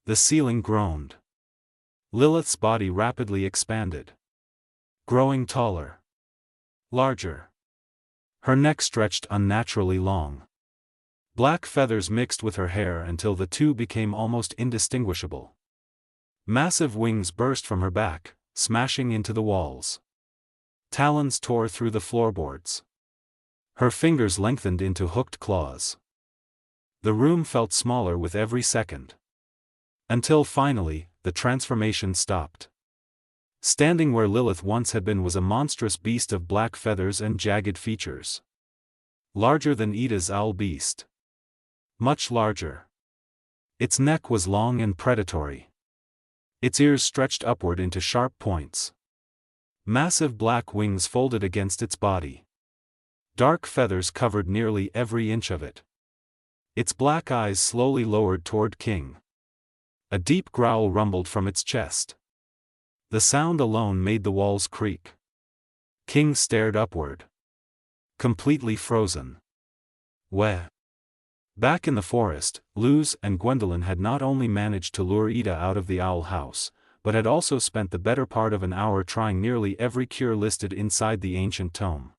The ceiling groaned. Lilith's body rapidly expanded. Growing taller. Larger. Her neck stretched unnaturally long. Black feathers mixed with her hair until the two became almost indistinguishable. Massive wings burst from her back, smashing into the walls. Talons tore through the floorboards. Her fingers lengthened into hooked claws. The room felt smaller with every second. Until finally, the transformation stopped. Standing where Lilith once had been was a monstrous beast of black feathers and jagged features. Larger than Ida's owl beast. Much larger. Its neck was long and predatory. Its ears stretched upward into sharp points. Massive black wings folded against its body. Dark feathers covered nearly every inch of it. Its black eyes slowly lowered toward King. A deep growl rumbled from its chest. The sound alone made the walls creak. King stared upward. Completely frozen. Where? Back in the forest, Luz and Gwendolyn had not only managed to lure Ida out of the owl house, but had also spent the better part of an hour trying nearly every cure listed inside the ancient tome.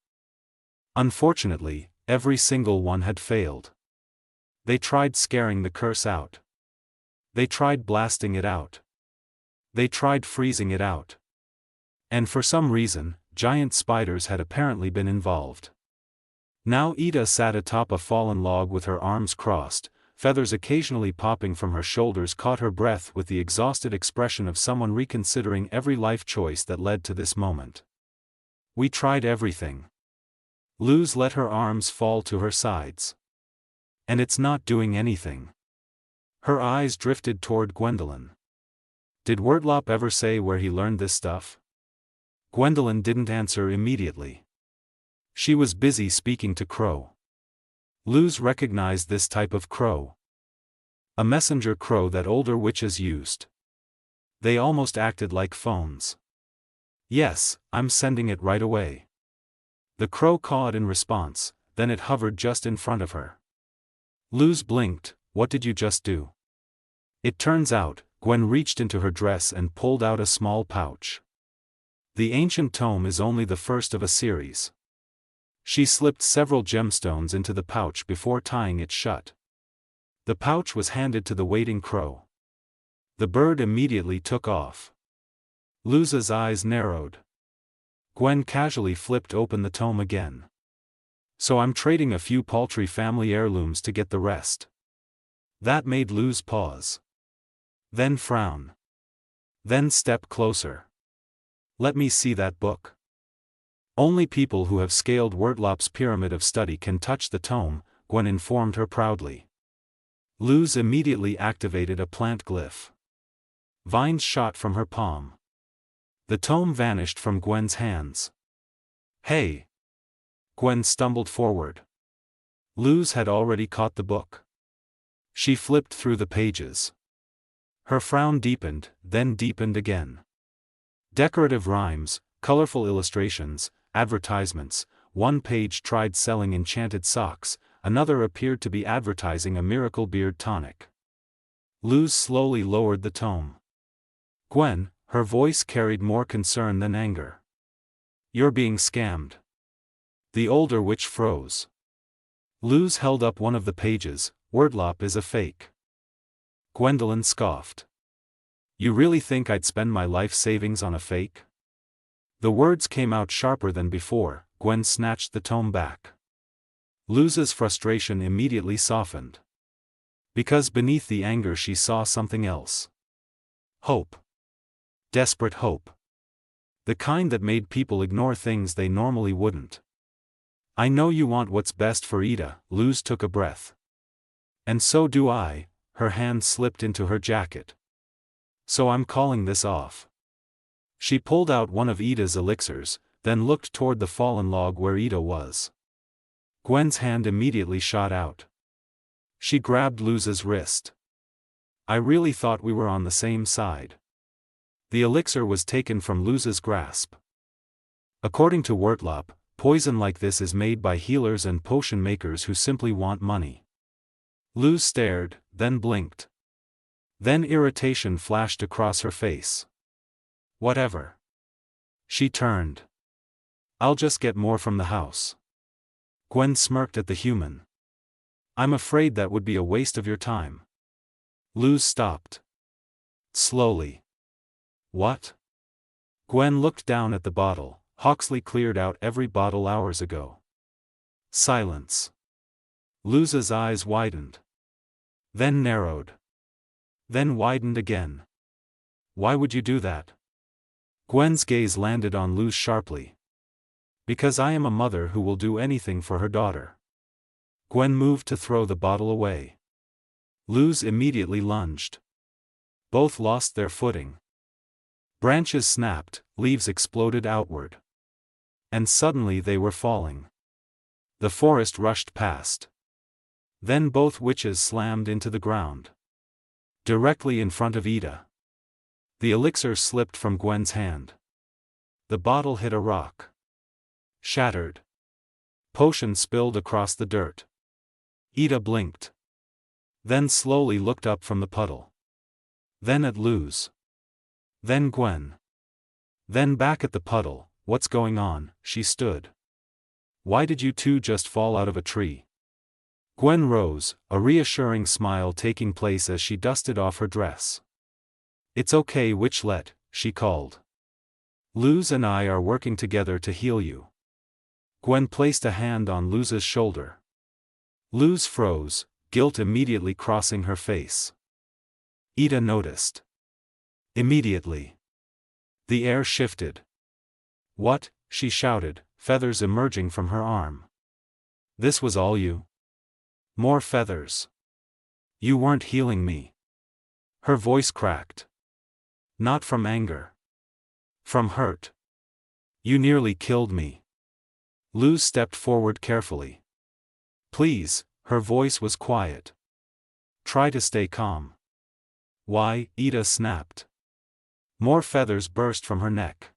Unfortunately, every single one had failed. They tried scaring the curse out. They tried blasting it out. They tried freezing it out. And for some reason, giant spiders had apparently been involved. Now Ida sat atop a fallen log with her arms crossed, feathers occasionally popping from her shoulders caught her breath with the exhausted expression of someone reconsidering every life choice that led to this moment. We tried everything. Luz let her arms fall to her sides. And it's not doing anything. Her eyes drifted toward Gwendolyn. Did Wertlop ever say where he learned this stuff? Gwendolyn didn't answer immediately. She was busy speaking to Crow. Luz recognized this type of crow. A messenger crow that older witches used. They almost acted like phones. Yes, I'm sending it right away. The crow cawed in response, then it hovered just in front of her. Luz blinked. What did you just do? It turns out, Gwen reached into her dress and pulled out a small pouch. The ancient tome is only the first of a series. She slipped several gemstones into the pouch before tying it shut. The pouch was handed to the waiting crow. The bird immediately took off. Luz's eyes narrowed. Gwen casually flipped open the tome again. So I'm trading a few paltry family heirlooms to get the rest. That made Luz pause. Then frown. Then step closer. Let me see that book. Only people who have scaled Wertlop's pyramid of study can touch the tome, Gwen informed her proudly. Luz immediately activated a plant glyph. Vines shot from her palm. The tome vanished from Gwen's hands. Hey! Gwen stumbled forward. Luz had already caught the book. She flipped through the pages. Her frown deepened, then deepened again. Decorative rhymes, colorful illustrations, advertisements. One page tried selling enchanted socks, another appeared to be advertising a miracle beard tonic. Luz slowly lowered the tome. Gwen, her voice carried more concern than anger. You're being scammed. The older witch froze. Luz held up one of the pages. Wertlop is a fake. Gwendolyn scoffed. You really think I'd spend my life savings on a fake? The words came out sharper than before. Gwen snatched the tome back. Luz's frustration immediately softened. Because beneath the anger she saw something else. Hope. Desperate hope. The kind that made people ignore things they normally wouldn't. I know you want what's best for Ida. Luz took a breath. And so do I. Her hand slipped into her jacket. So I'm calling this off. She pulled out one of Ida's elixirs, then looked toward the fallen log where Ida was. Gwen's hand immediately shot out. She grabbed Luz's wrist. I really thought we were on the same side. The elixir was taken from Luz's grasp. According to Wertlop, poison like this is made by healers and potion makers who simply want money. Luz stared, then blinked. Then irritation flashed across her face. Whatever. She turned. I'll just get more from the house. Gwen smirked at the human. I'm afraid that would be a waste of your time. Luz stopped. Slowly. What? Gwen looked down at the bottle. Hawksley cleared out every bottle hours ago. Silence. Luz's eyes widened. Then narrowed. Then widened again. Why would you do that? Gwen's gaze landed on Luz sharply. Because I am a mother who will do anything for her daughter. Gwen moved to throw the bottle away. Luz immediately lunged. Both lost their footing. Branches snapped, leaves exploded outward. And suddenly they were falling. The forest rushed past. Then both witches slammed into the ground. Directly in front of Ida. The elixir slipped from Gwen's hand. The bottle hit a rock. Shattered. Potion spilled across the dirt. Ida blinked. Then slowly looked up from the puddle. Then at Luz. Then Gwen. Then back at the puddle. What's going on? She stood. Why did you two just fall out of a tree? Gwen rose, a reassuring smile taking place as she dusted off her dress. It's okay, Witchlet, she called. Luz and I are working together to heal you. Gwen placed a hand on Luz's shoulder. Luz froze, guilt immediately crossing her face. Ida noticed. Immediately. The air shifted. What? She shouted, feathers emerging from her arm. This was all you? More feathers. You weren't healing me. Her voice cracked. Not from anger. From hurt. You nearly killed me. Luz stepped forward carefully. Please, her voice was quiet. Try to stay calm. Why? Ida snapped. More feathers burst from her neck.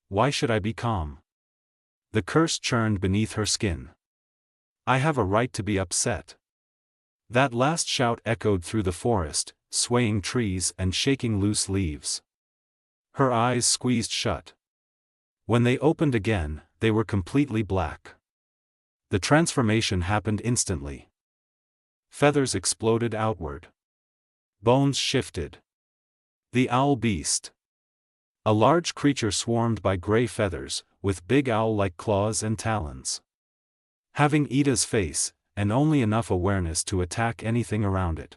Why should I be calm? The curse churned beneath her skin. I have a right to be upset. That last shout echoed through the forest, swaying trees and shaking loose leaves. Her eyes squeezed shut. When they opened again, they were completely black. The transformation happened instantly. Feathers exploded outward. Bones shifted. The owl beast. A large creature swarmed by gray feathers, with big owl-like claws and talons. Having Ida's face, and only enough awareness to attack anything around it.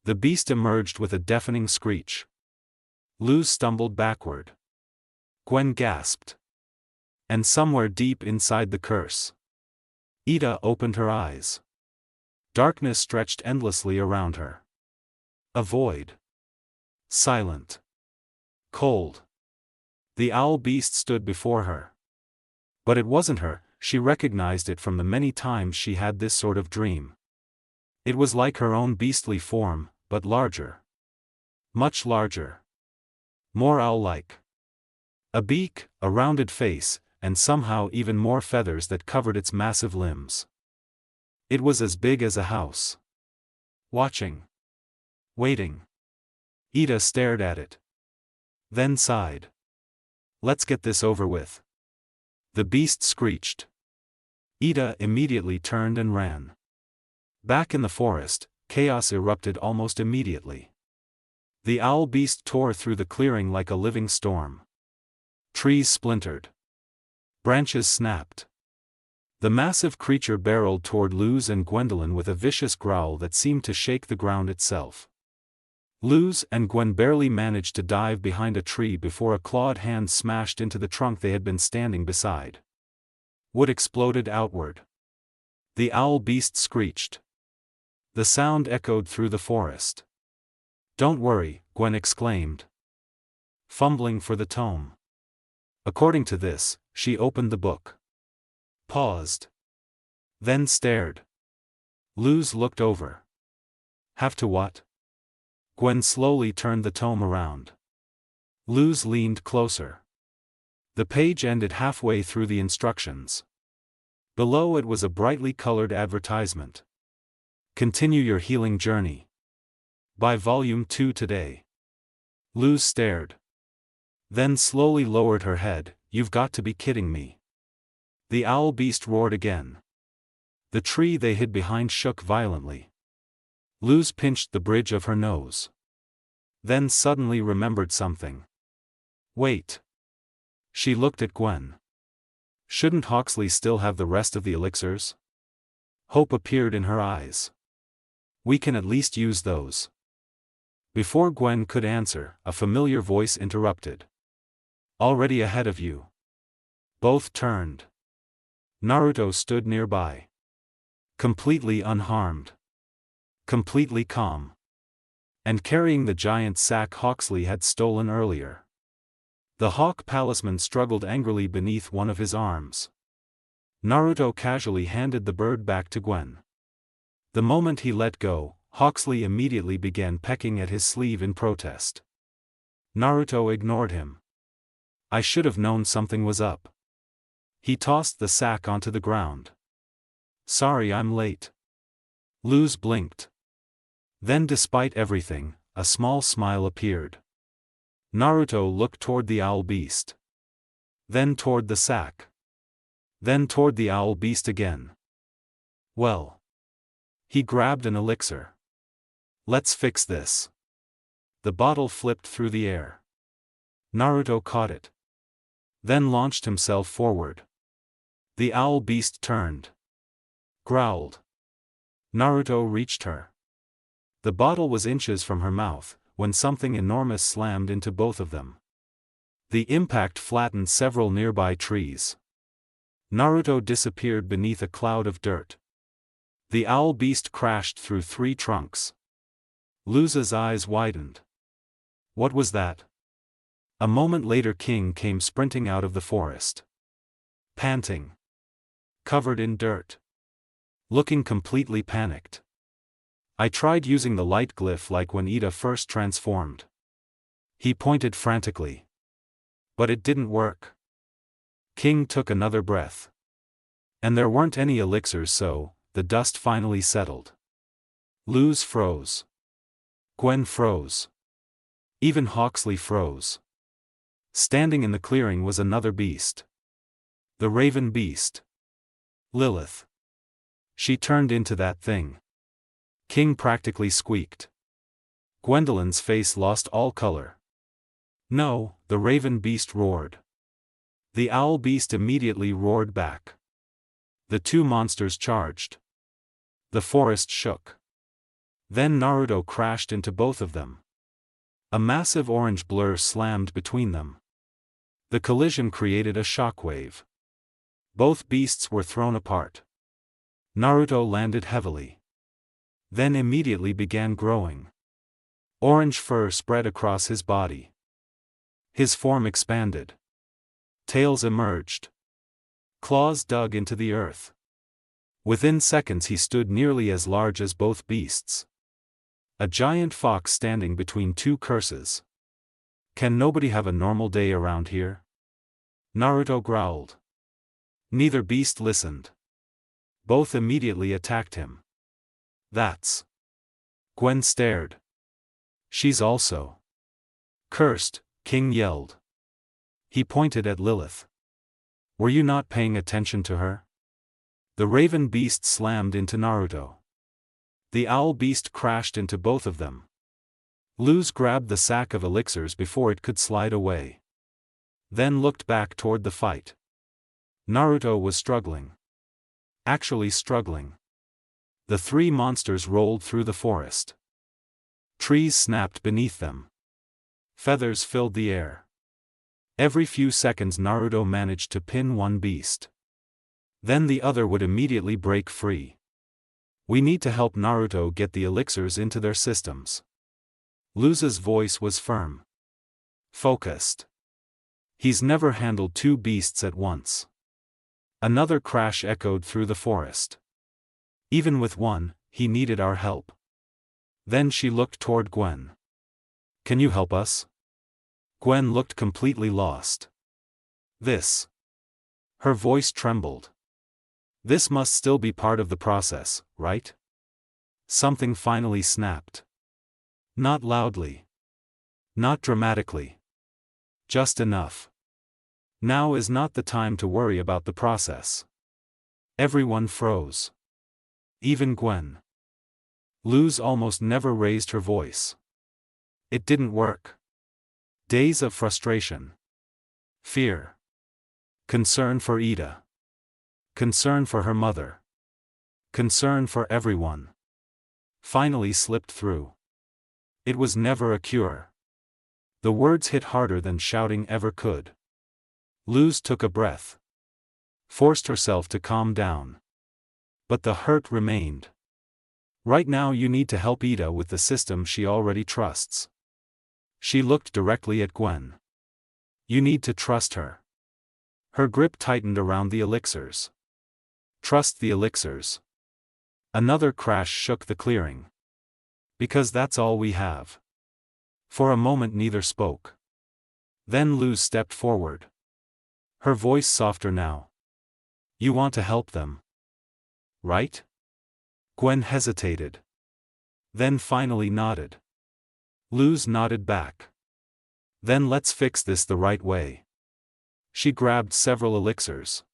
The beast emerged with a deafening screech. Luz stumbled backward. Gwen gasped. And somewhere deep inside the curse, Ida opened her eyes. Darkness stretched endlessly around her. A void. Silent. Cold. The owl beast stood before her. But it wasn't her, she recognized it from the many times she had this sort of dream. It was like her own beastly form, but larger. Much larger. More owl-like. A beak, a rounded face, and somehow even more feathers that covered its massive limbs. It was as big as a house. Watching. Waiting. Ida stared at it. Then sighed. Let's get this over with. The beast screeched. Ida immediately turned and ran. Back in the forest, chaos erupted almost immediately. The owl beast tore through the clearing like a living storm. Trees splintered. Branches snapped. The massive creature barreled toward Luz and Gwendolyn with a vicious growl that seemed to shake the ground itself. Luz and Gwen barely managed to dive behind a tree before a clawed hand smashed into the trunk they had been standing beside. Wood exploded outward. The owl beast screeched. The sound echoed through the forest. "Don't worry," Gwen exclaimed, fumbling for the tome. According to this, she opened the book. Paused. Then stared. Luz looked over. "Have to what?" Gwen slowly turned the tome around. Luz leaned closer. The page ended halfway through the instructions. Below it was a brightly colored advertisement. "Continue your healing journey. Buy Volume 2 today." Luz stared. Then slowly lowered her head. "You've got to be kidding me." The owl beast roared again. The tree they hid behind shook violently. Luz pinched the bridge of her nose. Then suddenly remembered something. Wait. She looked at Gwen. Shouldn't Hawksley still have the rest of the elixirs? Hope appeared in her eyes. "We can at least use those." Before Gwen could answer, a familiar voice interrupted. "Already ahead of you." Both turned. Naruto stood nearby. Completely unharmed. Completely calm. And carrying the giant sack Hawksley had stolen earlier. The hawk palisman struggled angrily beneath one of his arms. Naruto casually handed the bird back to Gwen. The moment he let go, Hawksley immediately began pecking at his sleeve in protest. Naruto ignored him. "I should have known something was up." He tossed the sack onto the ground. "Sorry I'm late." Luz blinked. Then despite everything, a small smile appeared. Naruto looked toward the owl beast. Then toward the sack. Then toward the owl beast again. Well. He grabbed an elixir. "Let's fix this." The bottle flipped through the air. Naruto caught it. Then launched himself forward. The owl beast turned. Growled. Naruto reached her. The bottle was inches from her mouth, when something enormous slammed into both of them. The impact flattened several nearby trees. Naruto disappeared beneath a cloud of dirt. The owl beast crashed through 3 trunks. Luz's eyes widened. What was that? A moment later King came sprinting out of the forest. Panting. Covered in dirt. Looking completely panicked. "I tried using the light glyph like when Ida first transformed." He pointed frantically. "But it didn't work." King took another breath. And there weren't any elixirs, so the dust finally settled. Luz froze. Gwen froze. Even Hawksley froze. Standing in the clearing was another beast. The Raven Beast. Lilith. She turned into that thing. King practically squeaked. Gwendolyn's face lost all color. "No, the raven beast roared. The owl beast immediately roared back. The two monsters charged. The forest shook. Then Naruto crashed into both of them. A massive orange blur slammed between them. The collision created a shockwave. Both beasts were thrown apart. Naruto landed heavily. Then immediately began growing. Orange fur spread across his body. His form expanded. Tails emerged. Claws dug into the earth. Within seconds he stood nearly as large as both beasts. A giant fox standing between two curses. Can nobody have a normal day around here? Naruto growled. Neither beast listened. Both immediately attacked him. That's. Gwen stared. She's also. Cursed, King yelled. He pointed at Lilith. Were you not paying attention to her? The raven beast slammed into Naruto. The owl beast crashed into both of them. Luz grabbed the sack of elixirs before it could slide away. Then looked back toward the fight. Naruto was struggling. Actually struggling. The three monsters rolled through the forest. Trees snapped beneath them. Feathers filled the air. Every few seconds Naruto managed to pin one beast. Then the other would immediately break free. We need to help Naruto get the elixirs into their systems. Luz's voice was firm. Focused. He's never handled two beasts at once. Another crash echoed through the forest. Even with one, he needed our help. Then she looked toward Gwen. Can you help us? Gwen looked completely lost. This. Her voice trembled. This must still be part of the process, right? Something finally snapped. Not loudly. Not dramatically. Just enough. Now is not the time to worry about the process. Everyone froze. Even Gwen. Luz almost never raised her voice. It didn't work. Days of frustration. Fear. Concern for Ida. Concern for her mother. Concern for everyone. Finally slipped through. It was never a cure. The words hit harder than shouting ever could. Luz took a breath. Forced herself to calm down. But the hurt remained. Right now you need to help Ida with the system she already trusts. She looked directly at Gwen. You need to trust her. Her grip tightened around the elixirs. Trust the elixirs. Another crash shook the clearing. Because that's all we have. For a moment neither spoke. Then Luz stepped forward. Her voice softer now. You want to help them. Right? Gwen hesitated. Then finally nodded. Luz nodded back. Then let's fix this the right way. She grabbed several elixirs.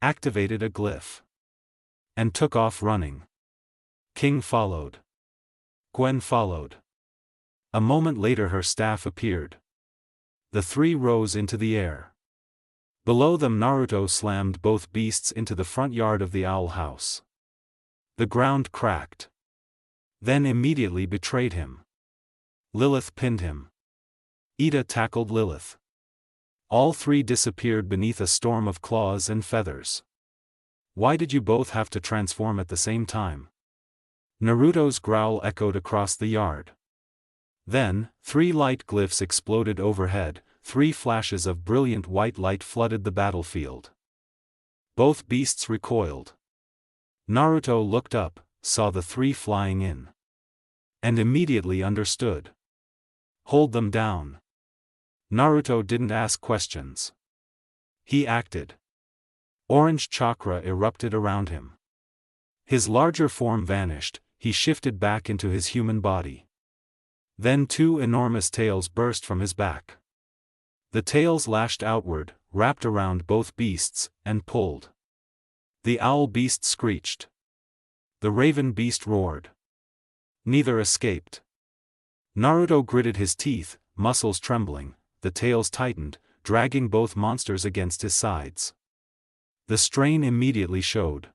Activated a glyph. And took off running. King followed. Gwen followed. A moment later her staff appeared. The three rose into the air. Below them Naruto slammed both beasts into the front yard of the owl house. The ground cracked. Then immediately betrayed him. Lilith pinned him. Ida tackled Lilith. All three disappeared beneath a storm of claws and feathers. Why did you both have to transform at the same time? Naruto's growl echoed across the yard. Then, three light glyphs exploded overhead, three flashes of brilliant white light flooded the battlefield. Both beasts recoiled. Naruto looked up, saw the three flying in. And immediately understood. Hold them down. Naruto didn't ask questions. He acted. Orange chakra erupted around him. His larger form vanished, he shifted back into his human body. Then two enormous tails burst from his back. The tails lashed outward, wrapped around both beasts, and pulled. The owl beast screeched. The raven beast roared. Neither escaped. Naruto gritted his teeth, muscles trembling, the tails tightened, dragging both monsters against his sides. The strain immediately showed.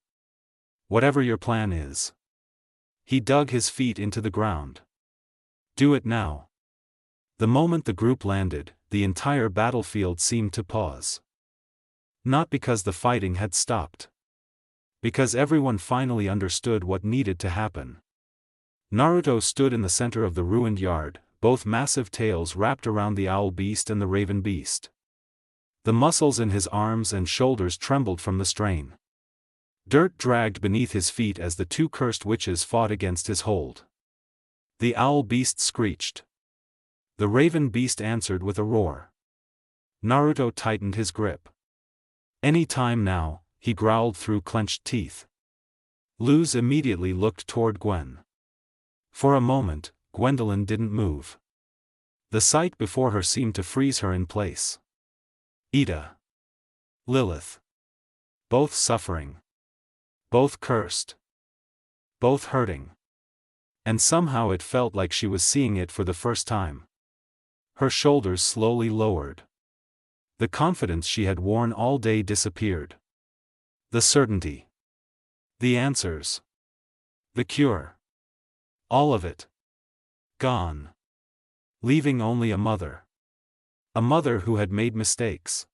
Whatever your plan is. He dug his feet into the ground. Do it now. The moment the group landed, the entire battlefield seemed to pause. Not because the fighting had stopped. Because everyone finally understood what needed to happen. Naruto stood in the center of the ruined yard, both massive tails wrapped around the owl beast and the raven beast. The muscles in his arms and shoulders trembled from the strain. Dirt dragged beneath his feet as the two cursed witches fought against his hold. The owl beast screeched. The raven beast answered with a roar. Naruto tightened his grip. Any time now, he growled through clenched teeth. Luz immediately looked toward Gwen. For a moment, Gwendolyn didn't move. The sight before her seemed to freeze her in place. Ida. Lilith. Both suffering. Both cursed. Both hurting. And somehow it felt like she was seeing it for the first time. Her shoulders slowly lowered. The confidence she had worn all day disappeared. The certainty. The answers. The cure. All of it. Gone. Leaving only a mother. A mother who had made mistakes.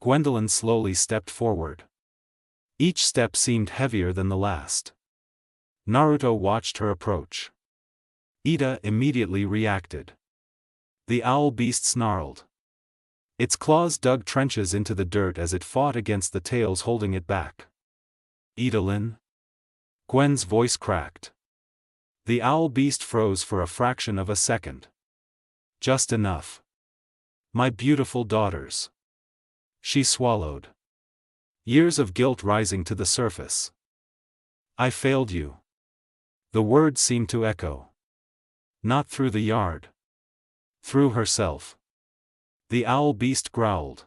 Gwendolyn slowly stepped forward. Each step seemed heavier than the last. Naruto watched her approach. Ida immediately reacted. The owl beast snarled. Its claws dug trenches into the dirt as it fought against the tails holding it back. Idalin? Gwen's voice cracked. The owl beast froze for a fraction of a second. Just enough. My beautiful daughters. She swallowed. Years of guilt rising to the surface. I failed you. The words seemed to echo. Not through the yard. Through herself. The owl beast growled.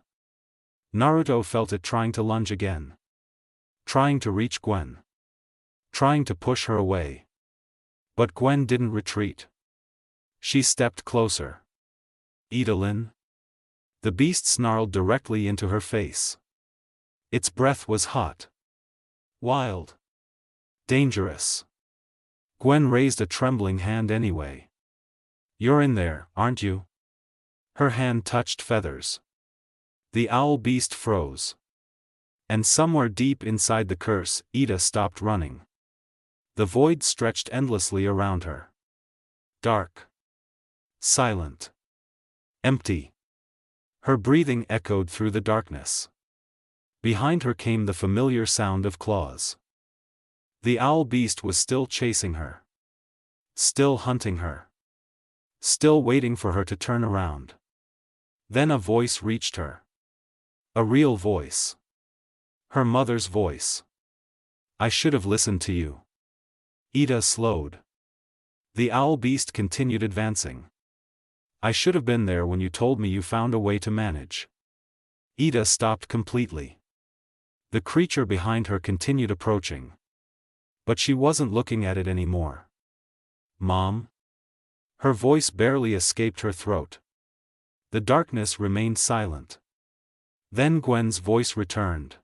Naruto felt it trying to lunge again. Trying to reach Gwen. Trying to push her away. But Gwen didn't retreat. She stepped closer. Idalin? The beast snarled directly into her face. Its breath was hot. Wild. Dangerous. Gwen raised a trembling hand anyway. You're in there, aren't you? Her hand touched feathers. The owl beast froze. And somewhere deep inside the curse, Ida stopped running. The void stretched endlessly around her. Dark. Silent. Empty. Her breathing echoed through the darkness. Behind her came the familiar sound of claws. The owl beast was still chasing her. Still hunting her. Still waiting for her to turn around. Then a voice reached her. A real voice. Her mother's voice. I should have listened to you. Ida slowed. The owl beast continued advancing. I should have been there when you told me you found a way to manage. Ida stopped completely. The creature behind her continued approaching. But she wasn't looking at it anymore. Mom? Her voice barely escaped her throat. The darkness remained silent. Then Gwen's voice returned.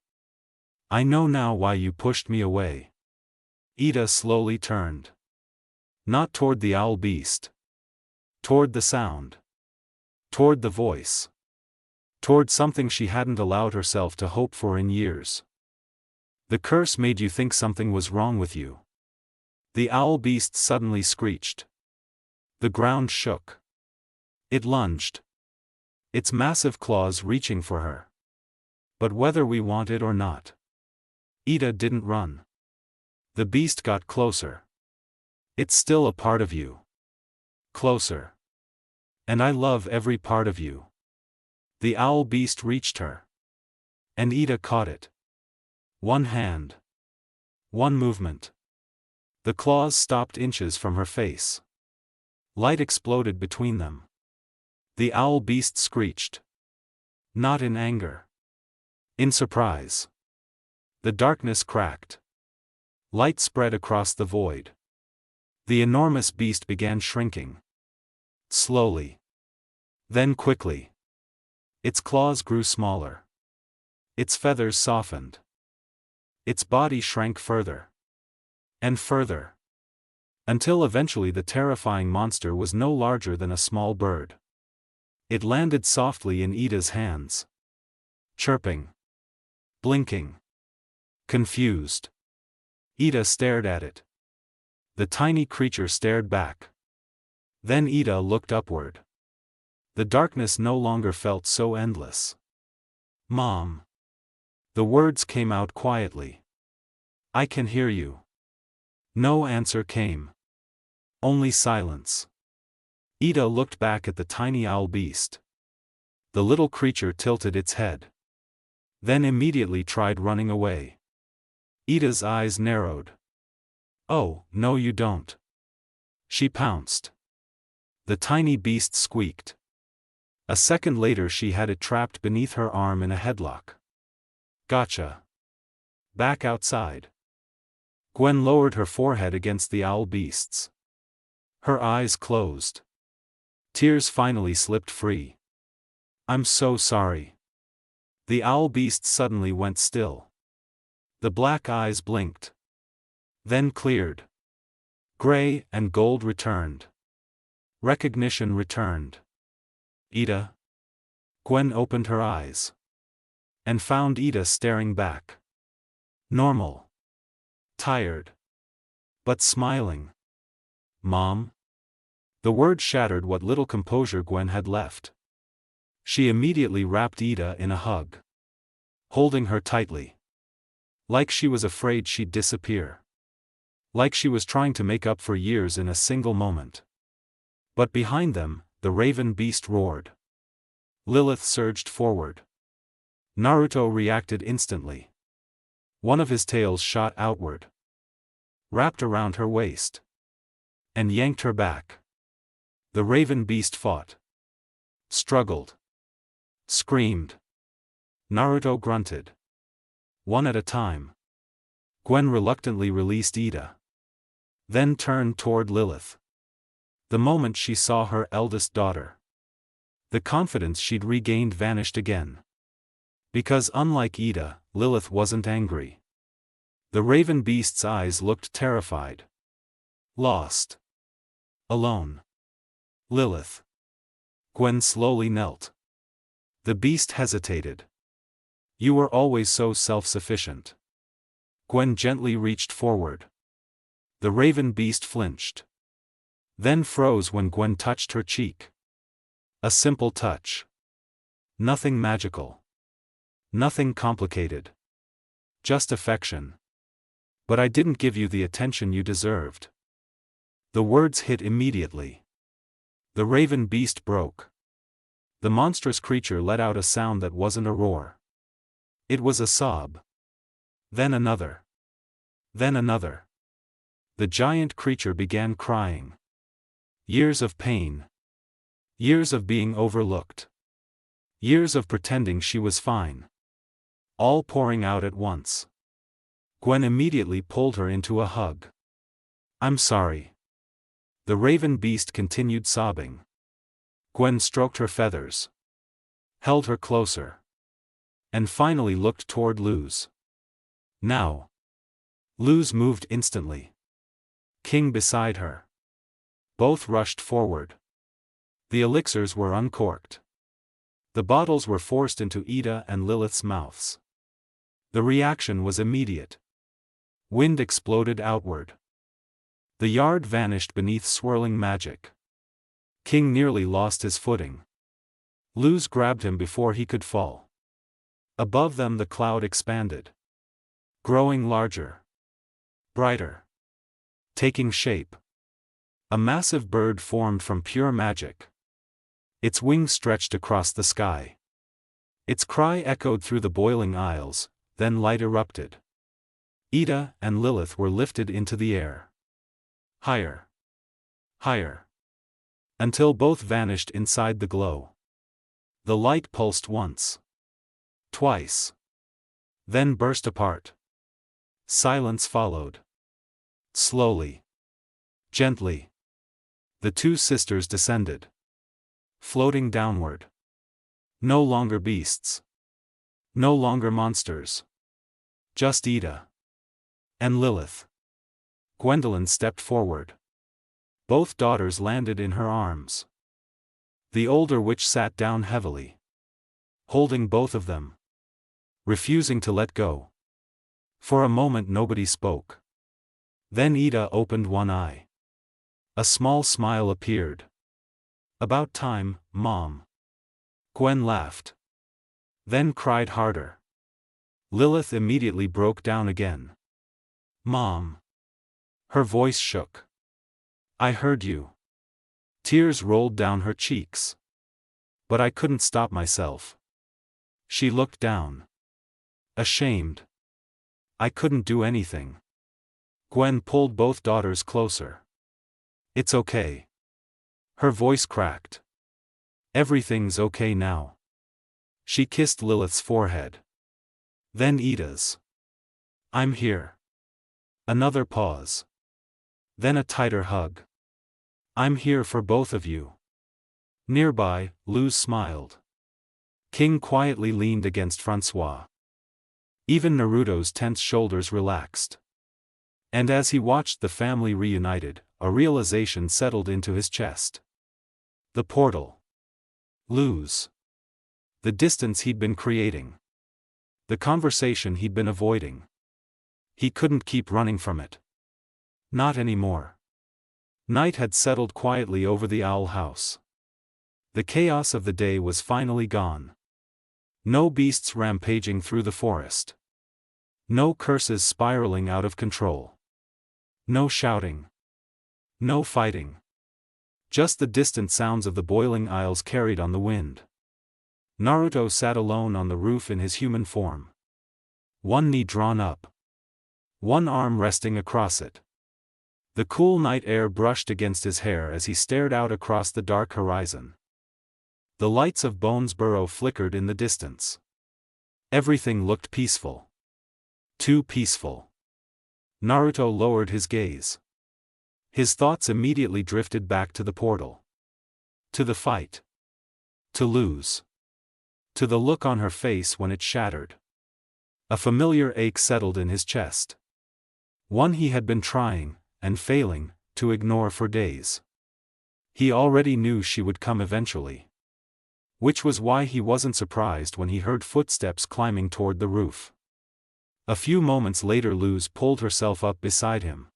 I know now why you pushed me away. Ida slowly turned. Not toward the owl beast. Toward the sound. Toward the voice. Toward something she hadn't allowed herself to hope for in years. The curse made you think something was wrong with you. The owl beast suddenly screeched. The ground shook. It lunged. Its massive claws reaching for her. But whether we want it or not. Ida didn't run. The beast got closer. It's still a part of you. Closer. And I love every part of you. The owl beast reached her. And Ida caught it. One hand. One movement. The claws stopped inches from her face. Light exploded between them. The owl beast screeched. Not in anger. In surprise. The darkness cracked. Light spread across the void. The enormous beast began shrinking. Slowly. Then quickly, its claws grew smaller. Its feathers softened. Its body shrank further. And further. Until eventually the terrifying monster was no larger than a small bird. It landed softly in Ida's hands. Chirping. Blinking. Confused. Ida stared at it. The tiny creature stared back. Then Ida looked upward. The darkness no longer felt so endless. "Mom." The words came out quietly. "I can hear you." No answer came. Only silence. Ida looked back at the tiny owl beast. The little creature tilted its head. Then immediately tried running away. Ida's eyes narrowed. "Oh, no you don't." She pounced. The tiny beast squeaked. A second later she had it trapped beneath her arm in a headlock. "Gotcha. Back outside." Gwen lowered her forehead against the owl beast's. Her eyes closed. Tears finally slipped free. "I'm so sorry." The owl beast suddenly went still. The black eyes blinked. Then cleared. Gray and gold returned. Recognition returned. "Ida?" Gwen opened her eyes. And found Ida staring back. Normal. Tired. But smiling. "Mom?" The word shattered what little composure Gwen had left. She immediately wrapped Ida in a hug. Holding her tightly. Like she was afraid she'd disappear. Like she was trying to make up for years in a single moment. But behind them, the raven beast roared. Lilith surged forward. Naruto reacted instantly. One of his tails shot outward. Wrapped around her waist. And yanked her back. The raven beast fought. Struggled. Screamed. Naruto grunted. One at a time. Gwen reluctantly released Ida. Then turned toward Lilith. The moment she saw her eldest daughter. The confidence she'd regained vanished again. Because unlike Ida, Lilith wasn't angry. The raven beast's eyes looked terrified. Lost. Alone. "Lilith." Gwen slowly knelt. The beast hesitated. "You were always so self-sufficient." Gwen gently reached forward. The raven beast flinched. Then froze when Gwen touched her cheek. A simple touch. Nothing magical. Nothing complicated. Just affection. "But I didn't give you the attention you deserved." The words hit immediately. The raven beast broke. The monstrous creature let out a sound that wasn't a roar. It was a sob. Then another. Then another. The giant creature began crying. Years of pain. Years of being overlooked. Years of pretending she was fine. All pouring out at once. Gwen immediately pulled her into a hug. "I'm sorry." The raven beast continued sobbing. Gwen stroked her feathers. Held her closer. And finally looked toward Luz. "Now." Luz moved instantly. King beside her. Both rushed forward. The elixirs were uncorked. The bottles were forced into Ida and Lilith's mouths. The reaction was immediate. Wind exploded outward. The yard vanished beneath swirling magic. King nearly lost his footing. Luz grabbed him before he could fall. Above them the cloud expanded. Growing larger. Brighter. Taking shape. A massive bird formed from pure magic. Its wings stretched across the sky. Its cry echoed through the boiling aisles, then light erupted. Ida and Lilith were lifted into the air. Higher. Higher. Until both vanished inside the glow. The light pulsed once. Twice. Then burst apart. Silence followed. Slowly. Gently. The two sisters descended. Floating downward. No longer beasts. No longer monsters. Just Ida. And Lilith. Gwendolyn stepped forward. Both daughters landed in her arms. The older witch sat down heavily, holding both of them, refusing to let go. For a moment nobody spoke. Then Ida opened one eye. A small smile appeared. "About time, Mom." Gwen laughed. Then cried harder. Lilith immediately broke down again. "Mom." Her voice shook. "I heard you." Tears rolled down her cheeks. But I couldn't stop myself. She looked down. Ashamed. I couldn't do anything. Gwen pulled both daughters closer. "It's okay." Her voice cracked. "Everything's okay now." She kissed Lilith's forehead. Then Ida's. "I'm here." Another pause. Then a tighter hug. "I'm here for both of you." Nearby, Luz smiled. King quietly leaned against Francois. Even Naruto's tense shoulders relaxed. And as he watched the family reunited, a realization settled into his chest. The portal. Luz. The distance he'd been creating. The conversation he'd been avoiding. He couldn't keep running from it. Not anymore. Night had settled quietly over the owl house. The chaos of the day was finally gone. No beasts rampaging through the forest. No curses spiraling out of control. No shouting. No fighting. Just the distant sounds of the boiling isles carried on the wind. Naruto sat alone on the roof in his human form. One knee drawn up. One arm resting across it. The cool night air brushed against his hair as he stared out across the dark horizon. The lights of Bonesborough flickered in the distance. Everything looked peaceful. Too peaceful. Naruto lowered his gaze. His thoughts immediately drifted back to the portal. To the fight. To Luz. To the look on her face when it shattered. A familiar ache settled in his chest. One he had been trying, and failing, to ignore for days. He already knew she would come eventually. Which was why he wasn't surprised when he heard footsteps climbing toward the roof. A few moments later Luz pulled herself up beside him.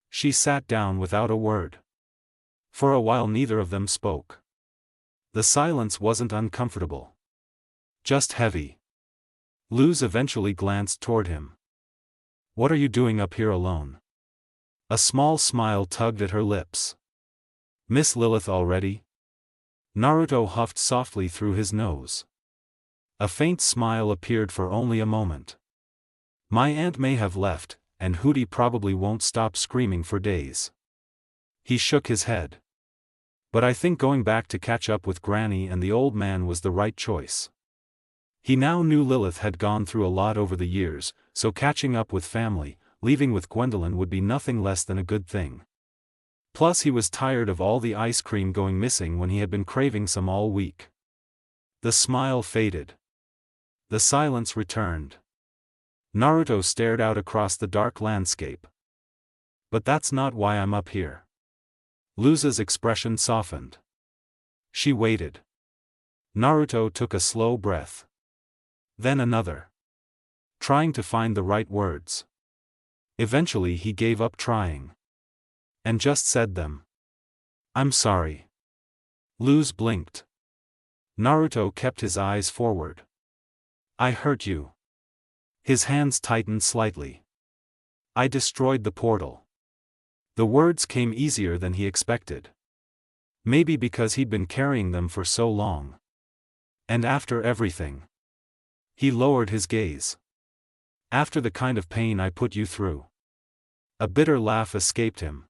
She sat down without a word. For a while neither of them spoke. The silence wasn't uncomfortable. Just heavy. Luz eventually glanced toward him. "What are you doing up here alone?" A small smile tugged at her lips. "Miss Lilith already?" Naruto huffed softly through his nose. A faint smile appeared for only a moment. "My aunt may have left, and Hootie probably won't stop screaming for days." He shook his head. "But I think going back to catch up with Granny and the old man was the right choice." He now knew Lilith had gone through a lot over the years, so catching up with family, leaving with Gwendolyn would be nothing less than a good thing. Plus he was tired of all the ice cream going missing when he had been craving some all week. The smile faded. The silence returned. Naruto stared out across the dark landscape. "But that's not why I'm up here." Luz's expression softened. She waited. Naruto took a slow breath. Then another. Trying to find the right words. Eventually he gave up trying. And just said them. "I'm sorry." Luz blinked. Naruto kept his eyes forward. "I hurt you." His hands tightened slightly. "I destroyed the portal." The words came easier than he expected. Maybe because he'd been carrying them for so long. And after everything. He lowered his gaze. "After the kind of pain I put you through." A bitter laugh escaped him.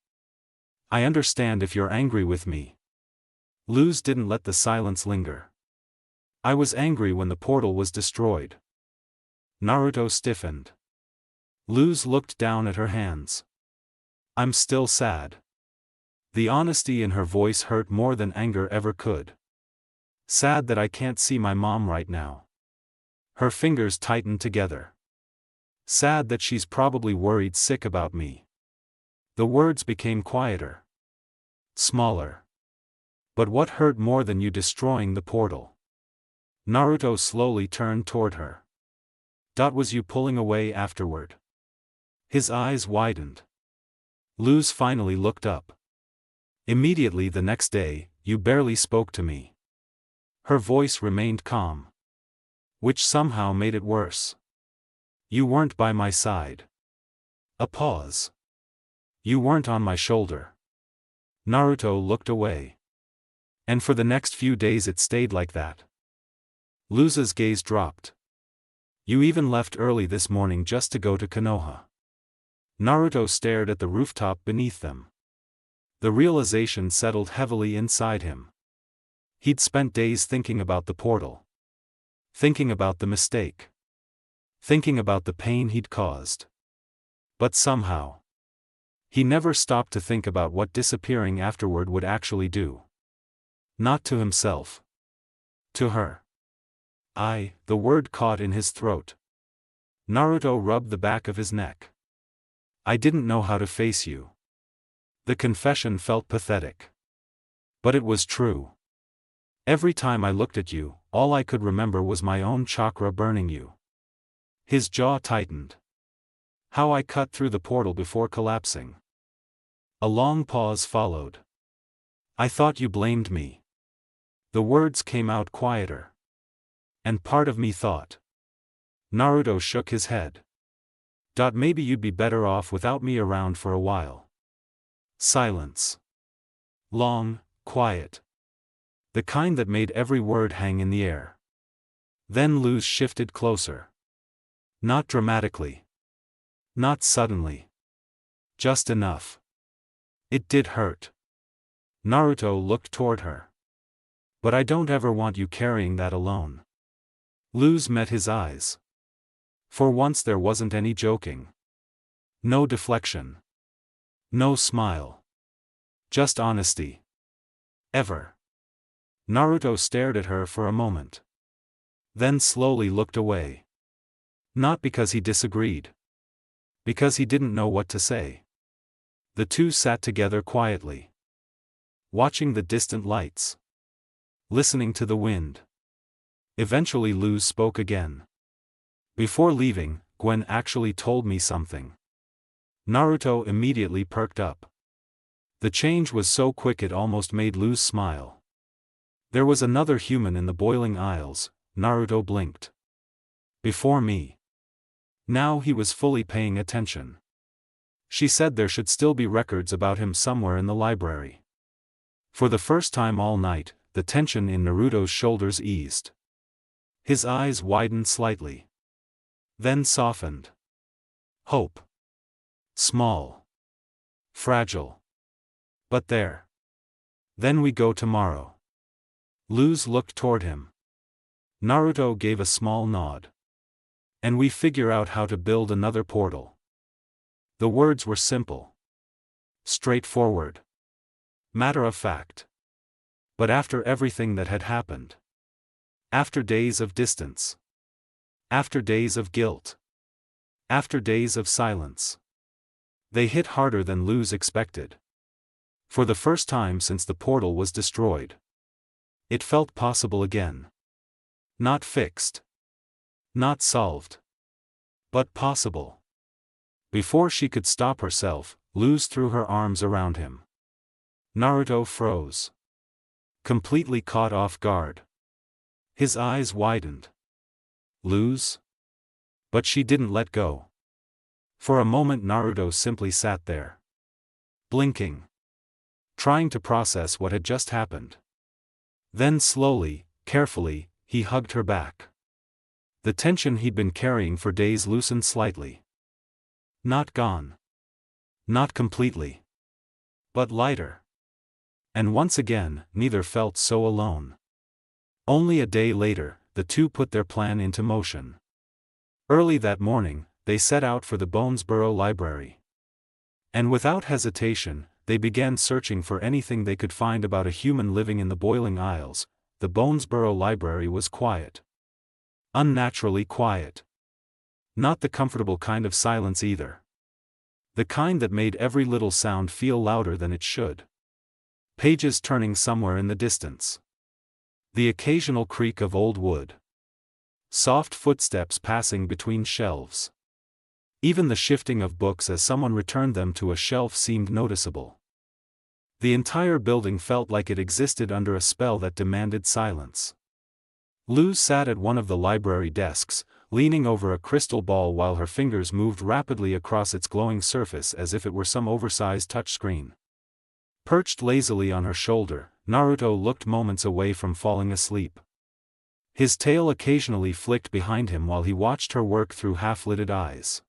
"I understand if you're angry with me." Luz didn't let the silence linger. "I was angry when the portal was destroyed." Naruto stiffened. Luz looked down at her hands. "I'm still sad." The honesty in her voice hurt more than anger ever could. Sad that I can't see my mom right now. Her fingers tightened together. Sad that she's probably worried sick about me. The words became quieter. Smaller. But what hurt more than you destroying the portal? Naruto slowly turned toward her. Was you pulling away afterward? His eyes widened. Luz finally looked up. Immediately the next day, you barely spoke to me. Her voice remained calm. Which somehow made it worse. You weren't by my side. A pause. You weren't on my shoulder. Naruto looked away. And for the next few days it stayed like that. Luz's gaze dropped. You even left early this morning just to go to Konoha. Naruto stared at the rooftop beneath them. The realization settled heavily inside him. He'd spent days thinking about the portal. Thinking about the mistake. Thinking about the pain he'd caused. But somehow, he never stopped to think about what disappearing afterward would actually do. Not to himself. To her. The word caught in his throat. Naruto rubbed the back of his neck. I didn't know how to face you. The confession felt pathetic. But it was true. Every time I looked at you, all I could remember was my own chakra burning you. His jaw tightened. How I cut through the portal before collapsing. A long pause followed. I thought you blamed me. The words came out quieter. And part of me thought. Naruto shook his head. Maybe you'd be better off without me around for a while. Silence. Long, quiet. The kind that made every word hang in the air. Then Luz shifted closer. Not dramatically. Not suddenly. Just enough. It did hurt. Naruto looked toward her. But I don't ever want you carrying that alone. Luz met his eyes. For once there wasn't any joking. No deflection. No smile. Just honesty. Ever. Naruto stared at her for a moment. Then slowly looked away. Not because he disagreed. Because he didn't know what to say. The two sat together quietly. Watching the distant lights. Listening to the wind. Eventually Luz spoke again. Before leaving, Gwen actually told me something. Naruto immediately perked up. The change was so quick it almost made Luz smile. There was another human in the boiling aisles. Naruto blinked. Before me. Now he was fully paying attention. She said there should still be records about him somewhere in the library. For the first time all night, the tension in Naruto's shoulders eased. His eyes widened slightly. Then softened. Hope. Small. Fragile. But there. Then we go tomorrow. Luz looked toward him. Naruto gave a small nod. And we figure out how to build another portal. The words were simple. Straightforward. Matter of fact. But after everything that had happened. After days of distance. After days of guilt. After days of silence. They hit harder than Luz expected. For the first time since the portal was destroyed. It felt possible again. Not fixed. Not solved. But possible. Before she could stop herself, Luz threw her arms around him. Naruto froze. Completely caught off guard. His eyes widened. Luz? But she didn't let go. For a moment Naruto simply sat there. Blinking. Trying to process what had just happened. Then slowly, carefully, he hugged her back. The tension he'd been carrying for days loosened slightly. Not gone. Not completely. But lighter. And once again, neither felt so alone. Only a day later, the two put their plan into motion. Early that morning, they set out for the Bonesborough Library. And without hesitation, they began searching for anything they could find about a human living in the Boiling Isles, the Bonesborough Library was quiet. Unnaturally quiet. Not the comfortable kind of silence either. The kind that made every little sound feel louder than it should. Pages turning somewhere in the distance. The occasional creak of old wood. Soft footsteps passing between shelves. Even the shifting of books as someone returned them to a shelf seemed noticeable. The entire building felt like it existed under a spell that demanded silence. Luz sat at one of the library desks, leaning over a crystal ball while her fingers moved rapidly across its glowing surface as if it were some oversized touchscreen. Perched lazily on her shoulder, Naruto looked moments away from falling asleep. His tail occasionally flicked behind him while he watched her work through half-lidded eyes.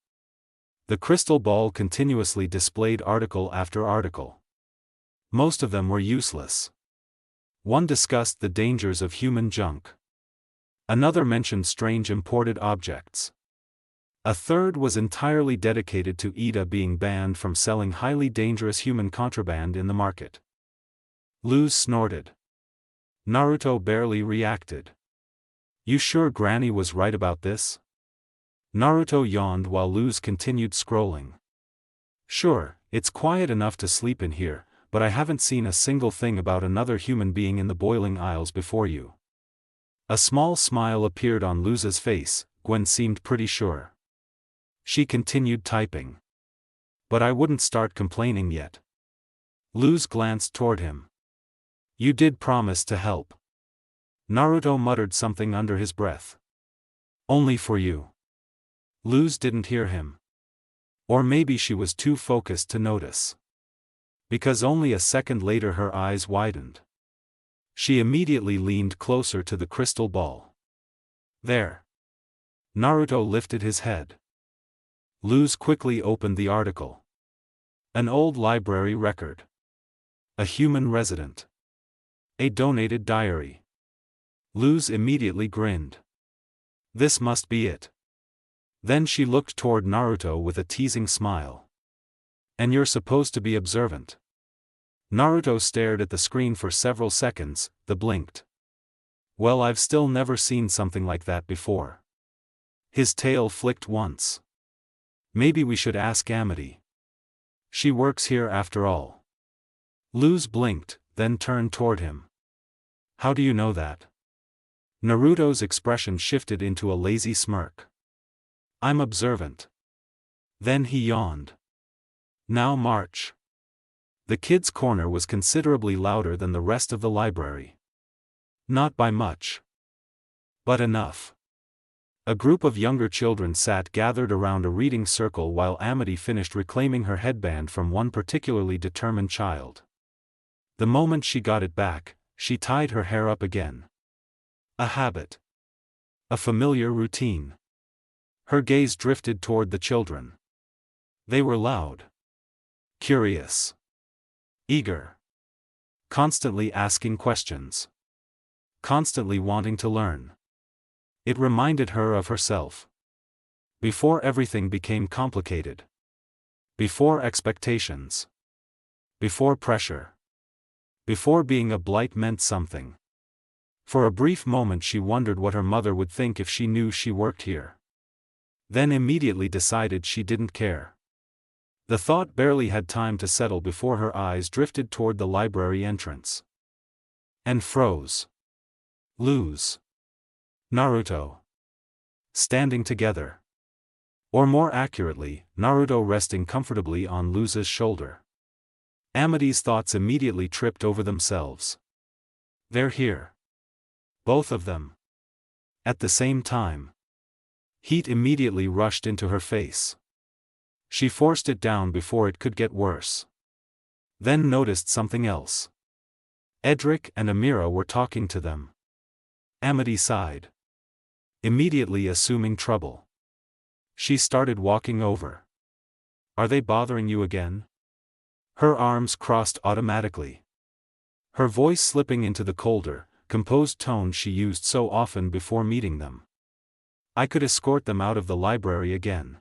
The crystal ball continuously displayed article after article. Most of them were useless. One discussed the dangers of human junk. Another mentioned strange imported objects. A third was entirely dedicated to Ida being banned from selling highly dangerous human contraband in the market. Luz snorted. Naruto barely reacted. You sure Granny was right about this? Naruto yawned while Luz continued scrolling. Sure, it's quiet enough to sleep in here, but I haven't seen a single thing about another human being in the boiling aisles before you. A small smile appeared on Luz's face. Gwen seemed pretty sure. She continued typing. But I wouldn't start complaining yet. Luz glanced toward him. You did promise to help. Naruto muttered something under his breath. Only for you. Luz didn't hear him. Or maybe she was too focused to notice. Because only a second later her eyes widened. She immediately leaned closer to the crystal ball. There. Naruto lifted his head. Luz quickly opened the article. An old library record. A human resident. A donated diary. Luz immediately grinned. This must be it. Then she looked toward Naruto with a teasing smile. And you're supposed to be observant. Naruto stared at the screen for several seconds, then blinked. Well, I've still never seen something like that before. His tail flicked once. Maybe we should ask Amity. She works here after all. Luz blinked, then turned toward him. How do you know that? Naruto's expression shifted into a lazy smirk. I'm observant. Then he yawned. Now march. The kids' corner was considerably louder than the rest of the library. Not by much. But enough. A group of younger children sat gathered around a reading circle while Amity finished reclaiming her headband from one particularly determined child. The moment she got it back, she tied her hair up again. A habit. A familiar routine. Her gaze drifted toward the children. They were loud. Curious. Eager. Constantly asking questions. Constantly wanting to learn. It reminded her of herself. Before everything became complicated. Before expectations. Before pressure. Before being a blight meant something. For a brief moment she wondered what her mother would think if she knew she worked here. Then immediately decided she didn't care. The thought barely had time to settle before her eyes drifted toward the library entrance. And froze. Luz. Naruto. Standing together. Or more accurately, Naruto resting comfortably on Luz's shoulder. Amity's thoughts immediately tripped over themselves. They're here. Both of them. At the same time. Heat immediately rushed into her face. She forced it down before it could get worse. Then noticed something else. Edric and Amira were talking to them. Amity sighed. Immediately assuming trouble. She started walking over. Are they bothering you again? Her arms crossed automatically. Her voice slipping into the colder, composed tone she used so often before meeting them. I could escort them out of the library again.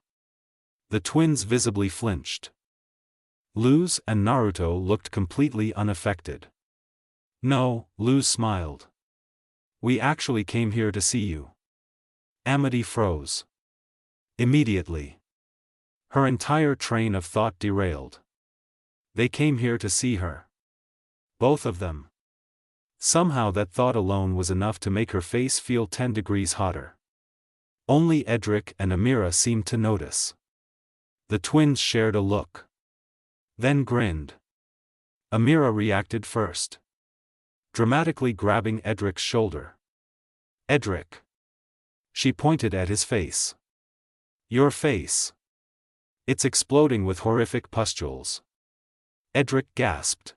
The twins visibly flinched. Luz and Naruto looked completely unaffected. No, Luz smiled. We actually came here to see you. Amity froze. Immediately. Her entire train of thought derailed. They came here to see her. Both of them. Somehow that thought alone was enough to make her face feel 10 degrees hotter. Only Edric and Amira seemed to notice. The twins shared a look. Then grinned. Amira reacted first. Dramatically grabbing Edric's shoulder. Edric. She pointed at his face. Your face. It's exploding with horrific pustules. Edric gasped.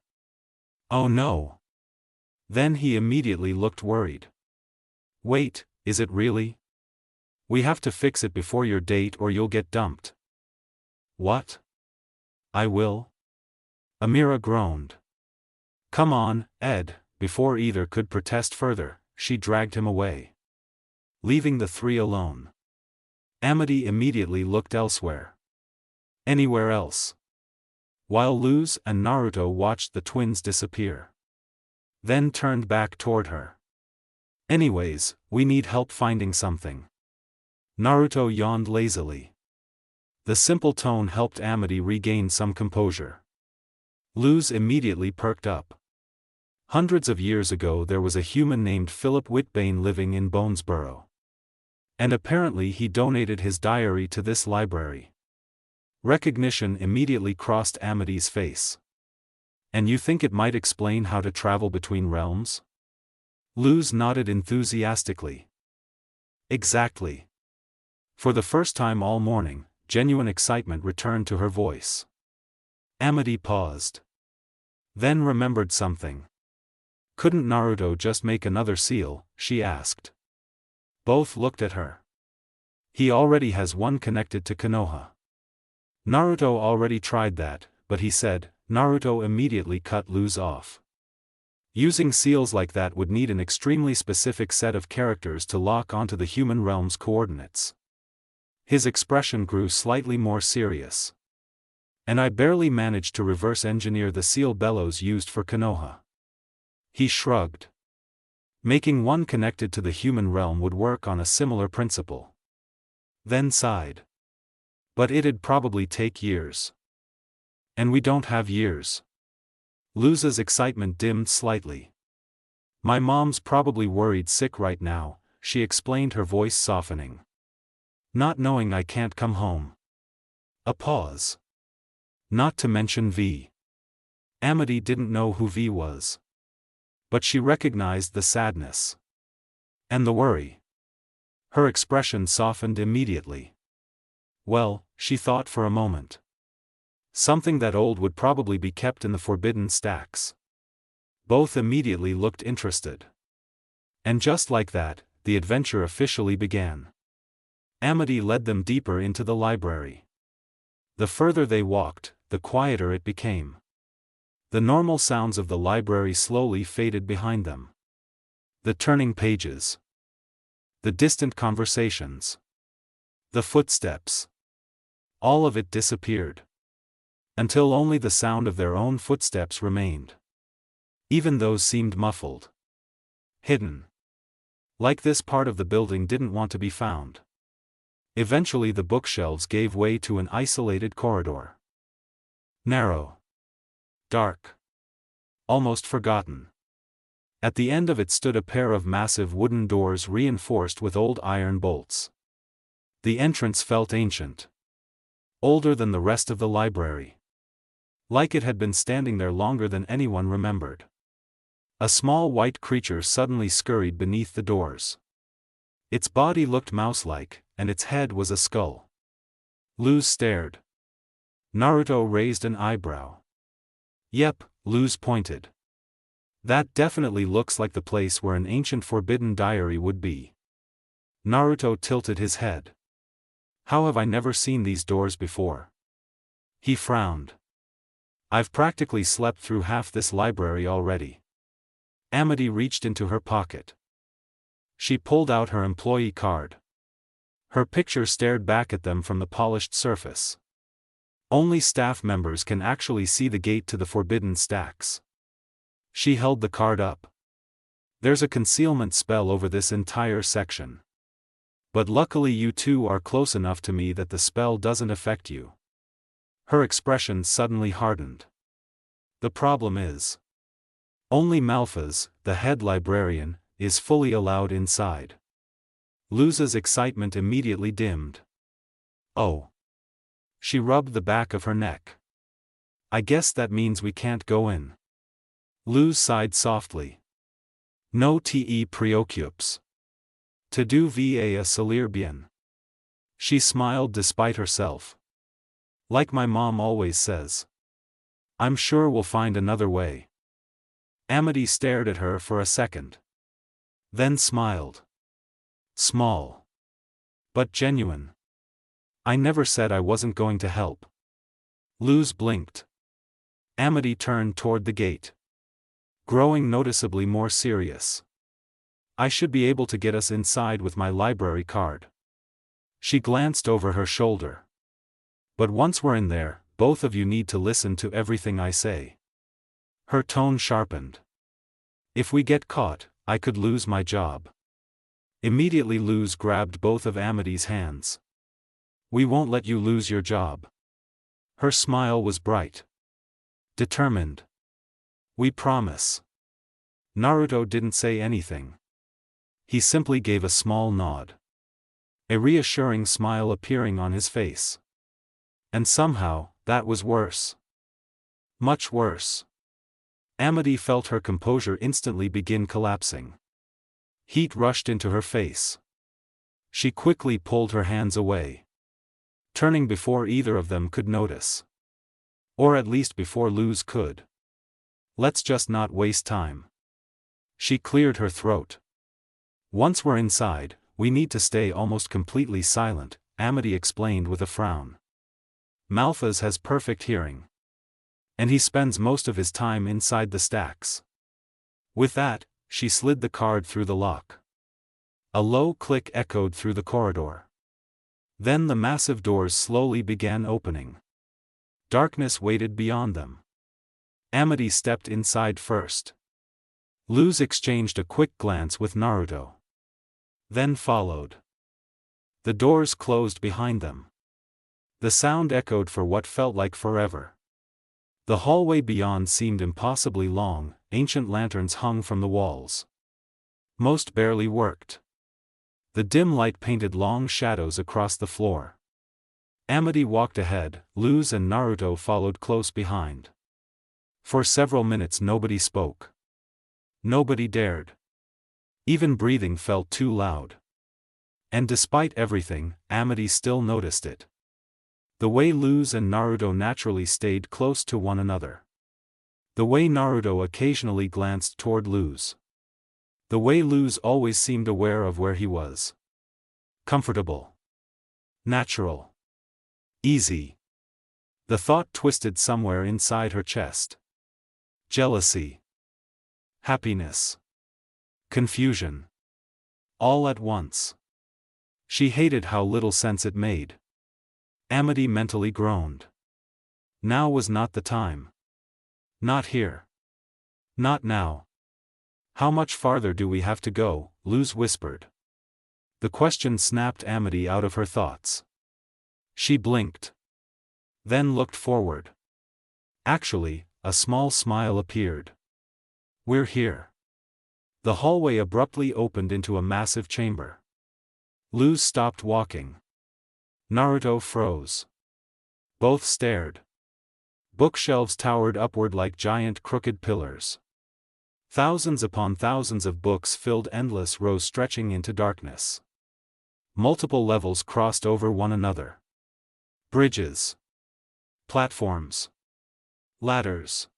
Oh no. Then he immediately looked worried. Wait, is it really? We have to fix it before your date or you'll get dumped. What? I will? Amira groaned. Come on, Ed. Before either could protest further, she dragged him away. Leaving the three alone. Amity immediately looked elsewhere. Anywhere else. While Luz and Naruto watched the twins disappear. Then turned back toward her. Anyways, we need help finding something. Naruto yawned lazily. The simple tone helped Amity regain some composure. Luz immediately perked up. Hundreds of years ago there was a human named Philip Whitbane living in Bonesborough. And apparently he donated his diary to this library. Recognition immediately crossed Amity's face. And you think it might explain how to travel between realms? Luz nodded enthusiastically. Exactly. For the first time all morning, genuine excitement returned to her voice. Amity paused. Then remembered something. Couldn't Naruto just make another seal, she asked. Both looked at her. He already has one connected to Konoha. Naruto already tried that, but he said. Naruto immediately cut Luz off. Using seals like that would need an extremely specific set of characters to lock onto the human realm's coordinates. His expression grew slightly more serious. And I barely managed to reverse engineer the seal bellows used for Konoha. He shrugged. Making one connected to the human realm would work on a similar principle. Then sighed. But it'd probably take years. And we don't have years. Luz's excitement dimmed slightly. My mom's probably worried sick right now, she explained, her voice softening. Not knowing I can't come home. A pause. Not to mention V. Amity didn't know who V was. But she recognized the sadness. And the worry. Her expression softened immediately. Well, she thought for a moment. Something that old would probably be kept in the forbidden stacks. Both immediately looked interested. And just like that, the adventure officially began. Amity led them deeper into the library. The further they walked, the quieter it became. The normal sounds of the library slowly faded behind them. The turning pages. The distant conversations. The footsteps. All of it disappeared. Until only the sound of their own footsteps remained. Even those seemed muffled. Hidden. Like this part of the building didn't want to be found. Eventually the bookshelves gave way to an isolated corridor. Narrow. Dark. Almost forgotten. At the end of it stood a pair of massive wooden doors reinforced with old iron bolts. The entrance felt ancient. Older than the rest of the library. Like it had been standing there longer than anyone remembered. A small white creature suddenly scurried beneath the doors. Its body looked mouse-like, and its head was a skull. Luz stared. Naruto raised an eyebrow. Yep, Luz pointed. That definitely looks like the place where an ancient forbidden diary would be. Naruto tilted his head. How have I never seen these doors before? He frowned. I've practically slept through half this library already. Amity reached into her pocket. She pulled out her employee card. Her picture stared back at them from the polished surface. Only staff members can actually see the gate to the forbidden stacks. She held the card up. There's a concealment spell over this entire section. But luckily you two are close enough to me that the spell doesn't affect you. Her expression suddenly hardened. The problem is, only Malphas, the head librarian, is fully allowed inside. Luz's excitement immediately dimmed. Oh. She rubbed the back of her neck. I guess that means we can't go in. Luz sighed softly. No te preoccupes. Te du va a salir bien. She smiled despite herself. Like my mom always says. I'm sure we'll find another way. Amity stared at her for a second. Then smiled. Small. But genuine. I never said I wasn't going to help. Luz blinked. Amity turned toward the gate. Growing noticeably more serious. I should be able to get us inside with my library card. She glanced over her shoulder. But once we're in there, both of you need to listen to everything I say. Her tone sharpened. If we get caught, I could lose my job. Immediately Luz grabbed both of Amity's hands. We won't let you lose your job. Her smile was bright. Determined. We promise. Naruto didn't say anything. He simply gave a small nod. A reassuring smile appearing on his face. And somehow, that was worse. Much worse. Amity felt her composure instantly begin collapsing. Heat rushed into her face. She quickly pulled her hands away. Turning before either of them could notice. Or at least before Luz could. Let's just not waste time. She cleared her throat. Once we're inside, we need to stay almost completely silent, Amity explained with a frown. Malphas has perfect hearing. And he spends most of his time inside the stacks. With that, she slid the card through the lock. A low click echoed through the corridor. Then the massive doors slowly began opening. Darkness waited beyond them. Amity stepped inside first. Luz exchanged a quick glance with Naruto. Then followed. The doors closed behind them. The sound echoed for what felt like forever. The hallway beyond seemed impossibly long, ancient lanterns hung from the walls. Most barely worked. The dim light painted long shadows across the floor. Amity walked ahead, Luz and Naruto followed close behind. For several minutes nobody spoke. Nobody dared. Even breathing felt too loud. And despite everything, Amity still noticed it. The way Luz and Naruto naturally stayed close to one another. The way Naruto occasionally glanced toward Luz. The way Luz always seemed aware of where he was. Comfortable. Natural. Easy. The thought twisted somewhere inside her chest. Jealousy. Happiness. Confusion. All at once. She hated how little sense it made. Amity mentally groaned. Now was not the time. Not here. Not now. How much farther do we have to go? Luz whispered. The question snapped Amity out of her thoughts. She blinked. Then looked forward. Actually, a small smile appeared. We're here. The hallway abruptly opened into a massive chamber. Luz stopped walking. Naruto froze. Both stared. Bookshelves towered upward like giant crooked pillars. Thousands upon thousands of books filled endless rows stretching into darkness. Multiple levels crossed over one another. Bridges. Platforms. Ladders.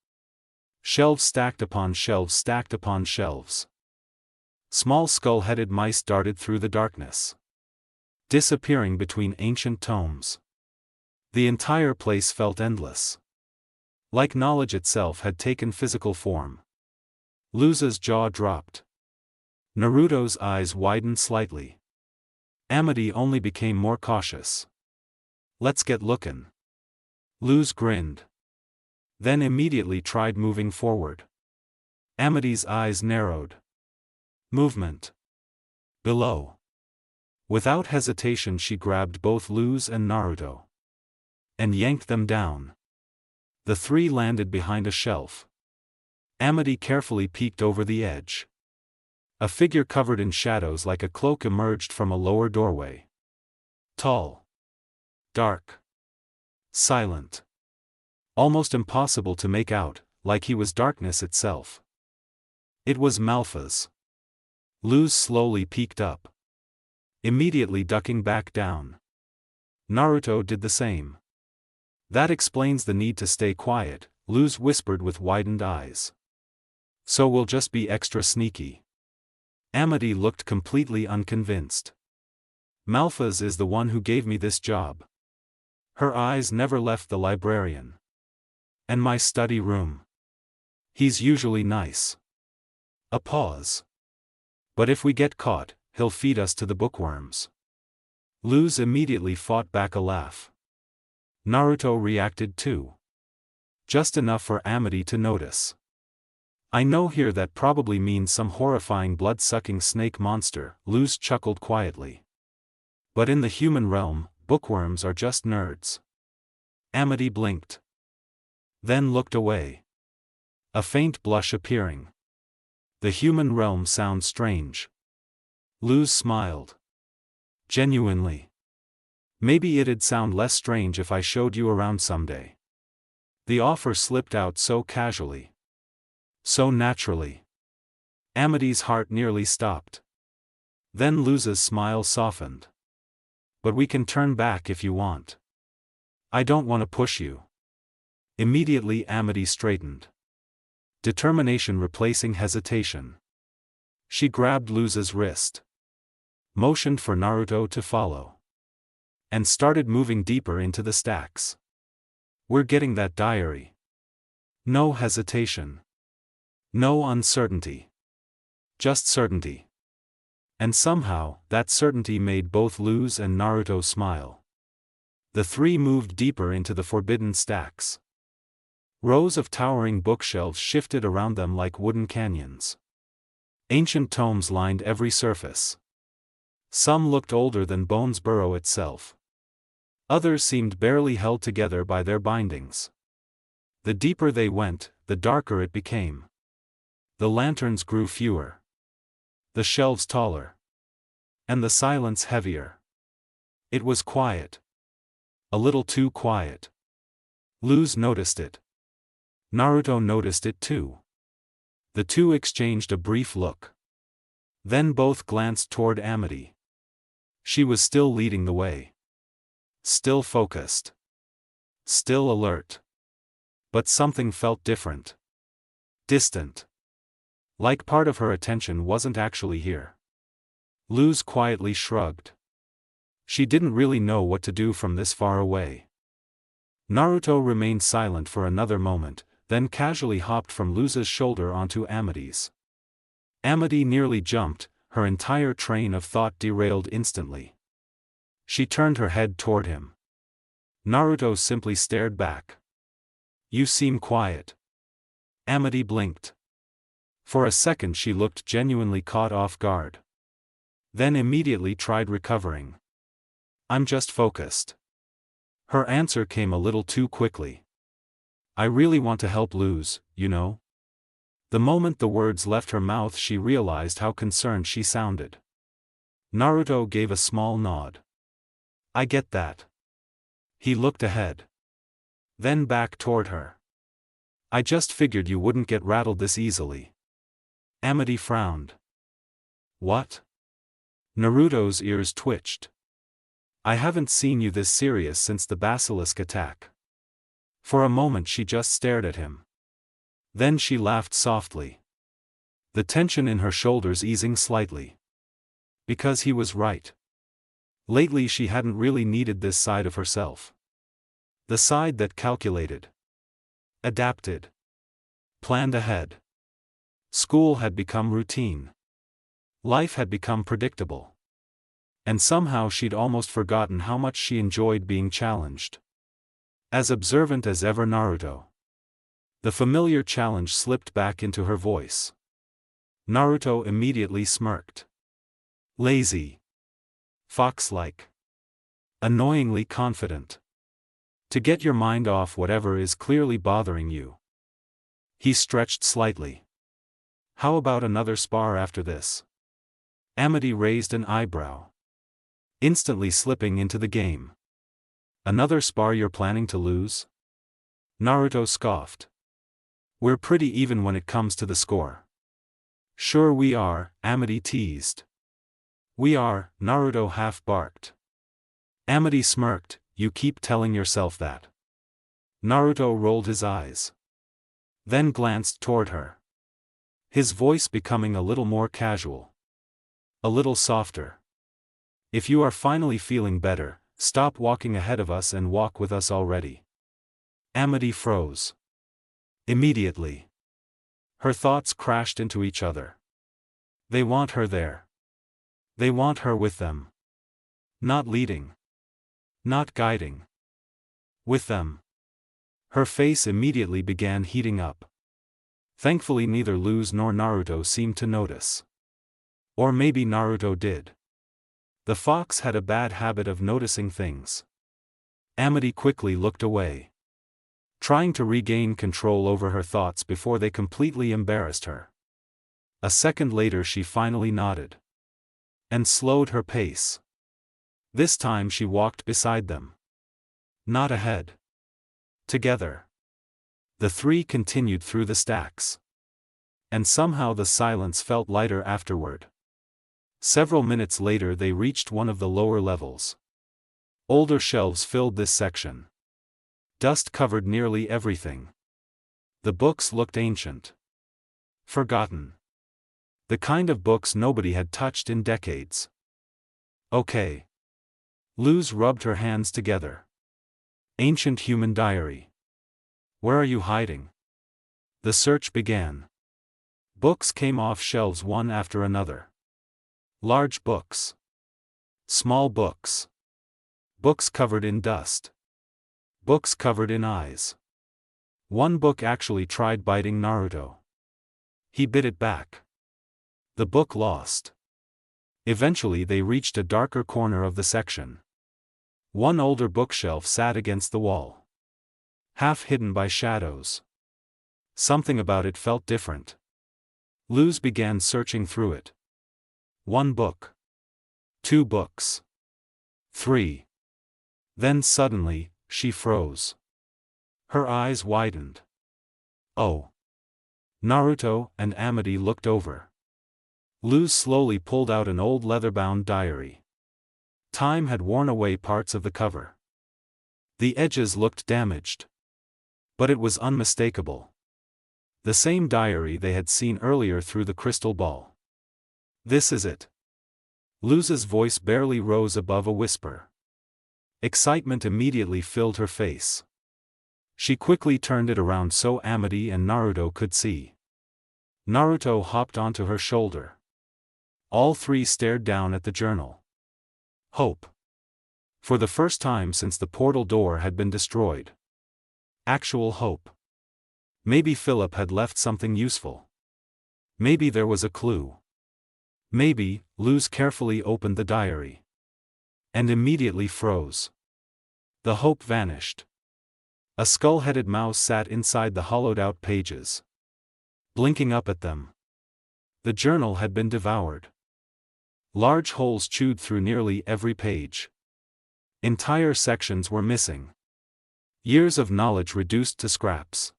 Shelves stacked upon shelves stacked upon shelves. Small skull-headed mice darted through the darkness, disappearing between ancient tomes. The entire place felt endless. Like knowledge itself had taken physical form. Luz's jaw dropped. Naruto's eyes widened slightly. Amity only became more cautious. Let's get lookin'. Luz grinned. Then immediately tried moving forward. Amity's eyes narrowed. Movement. Below. Without hesitation she grabbed both Luz and Naruto. And yanked them down. The three landed behind a shelf. Amity carefully peeked over the edge. A figure covered in shadows like a cloak emerged from a lower doorway. Tall. Dark. Silent. Almost impossible to make out, like he was darkness itself. It was Malphas. Luz slowly peeked up. Immediately ducking back down. Naruto did the same. That explains the need to stay quiet, Luz whispered with widened eyes. So we'll just be extra sneaky. Amity looked completely unconvinced. Malphas is the one who gave me this job. Her eyes never left the librarian. And my study room. He's usually nice. A pause. But if we get caught, he'll feed us to the bookworms. Luz immediately fought back a laugh. Naruto reacted too. Just enough for Amity to notice. I know here that probably means some horrifying blood-sucking snake monster, Luz chuckled quietly. But in the human realm, bookworms are just nerds. Amity blinked. Then looked away. A faint blush appearing. The human realm sounds strange. Luz smiled. Genuinely. Maybe it'd sound less strange if I showed you around someday. The offer slipped out so casually. So naturally. Amity's heart nearly stopped. Then Luz's smile softened. But we can turn back if you want. I don't want to push you. Immediately Amity straightened. Determination replacing hesitation. She grabbed Luz's wrist. Motioned for Naruto to follow. And started moving deeper into the stacks. We're getting that diary. No hesitation. No uncertainty. Just certainty. And somehow, that certainty made both Luz and Naruto smile. The three moved deeper into the forbidden stacks. Rows of towering bookshelves shifted around them like wooden canyons. Ancient tomes lined every surface. Some looked older than Bones Burrow itself. Others seemed barely held together by their bindings. The deeper they went, the darker it became. The lanterns grew fewer. The shelves taller. And the silence heavier. It was quiet. A little too quiet. Luz noticed it. Naruto noticed it too. The two exchanged a brief look. Then both glanced toward Amity. She was still leading the way. Still focused. Still alert. But something felt different. Distant. Like part of her attention wasn't actually here. Luz quietly shrugged. She didn't really know what to do from this far away. Naruto remained silent for another moment, then casually hopped from Luz's shoulder onto Amity's. Amity nearly jumped, her entire train of thought derailed instantly. She turned her head toward him. Naruto simply stared back. You seem quiet. Amity blinked. For a second she looked genuinely caught off guard. Then immediately tried recovering. I'm just focused. Her answer came a little too quickly. I really want to help Luz, you know? The moment the words left her mouth she realized how concerned she sounded. Naruto gave a small nod. I get that. He looked ahead. Then back toward her. I just figured you wouldn't get rattled this easily. Amity frowned. What? Naruto's ears twitched. I haven't seen you this serious since the basilisk attack. For a moment she just stared at him. Then she laughed softly. The tension in her shoulders easing slightly. Because he was right. Lately she hadn't really needed this side of herself. The side that calculated. Adapted. Planned ahead. School had become routine. Life had become predictable. And somehow she'd almost forgotten how much she enjoyed being challenged. As observant as ever Naruto. The familiar challenge slipped back into her voice. Naruto immediately smirked. Lazy. Fox-like. Annoyingly confident. To get your mind off whatever is clearly bothering you. He stretched slightly. How about another spar after this? Amity raised an eyebrow. Instantly slipping into the game. Another spar you're planning to lose? Naruto scoffed. We're pretty even when it comes to the score. Sure we are, Amity teased. We are, Naruto half-barked. Amity smirked, you keep telling yourself that. Naruto rolled his eyes. Then glanced toward her. His voice becoming a little more casual. A little softer. If you are finally feeling better, stop walking ahead of us and walk with us already. Amity froze. Immediately. Her thoughts crashed into each other. They want her there. They want her with them. Not leading. Not guiding. With them. Her face immediately began heating up. Thankfully neither Luz nor Naruto seemed to notice. Or maybe Naruto did. The fox had a bad habit of noticing things. Amity quickly looked away. Trying to regain control over her thoughts before they completely embarrassed her. A second later she finally nodded. And slowed her pace. This time she walked beside them. Not ahead. Together. The three continued through the stacks. And somehow the silence felt lighter afterward. Several minutes later they reached one of the lower levels. Older shelves filled this section. Dust covered nearly everything. The books looked ancient. Forgotten. The kind of books nobody had touched in decades. Okay. Luz rubbed her hands together. Ancient human diary. Where are you hiding? The search began. Books came off shelves one after another. Large books. Small books. Books covered in dust. Books covered in eyes. One book actually tried biting Naruto. He bit it back. The book lost. Eventually they reached a darker corner of the section. One older bookshelf sat against the wall. Half hidden by shadows. Something about it felt different. Luz began searching through it. One book. Two books. Three. Then suddenly, she froze. Her eyes widened. Oh. Naruto and Amity looked over. Luz slowly pulled out an old leather-bound diary. Time had worn away parts of the cover. The edges looked damaged. But it was unmistakable. The same diary they had seen earlier through the crystal ball. This is it. Luz's voice barely rose above a whisper. Excitement immediately filled her face. She quickly turned it around so Amity and Naruto could see. Naruto hopped onto her shoulder. All three stared down at the journal. Hope. For the first time since the portal door had been destroyed. Actual hope. Maybe Philip had left something useful. Maybe there was a clue. Maybe. Luz carefully opened the diary. And immediately froze. The hope vanished. A skull-headed mouse sat inside the hollowed-out pages. Blinking up at them. The journal had been devoured. Large holes chewed through nearly every page. Entire sections were missing. Years of knowledge reduced to scraps.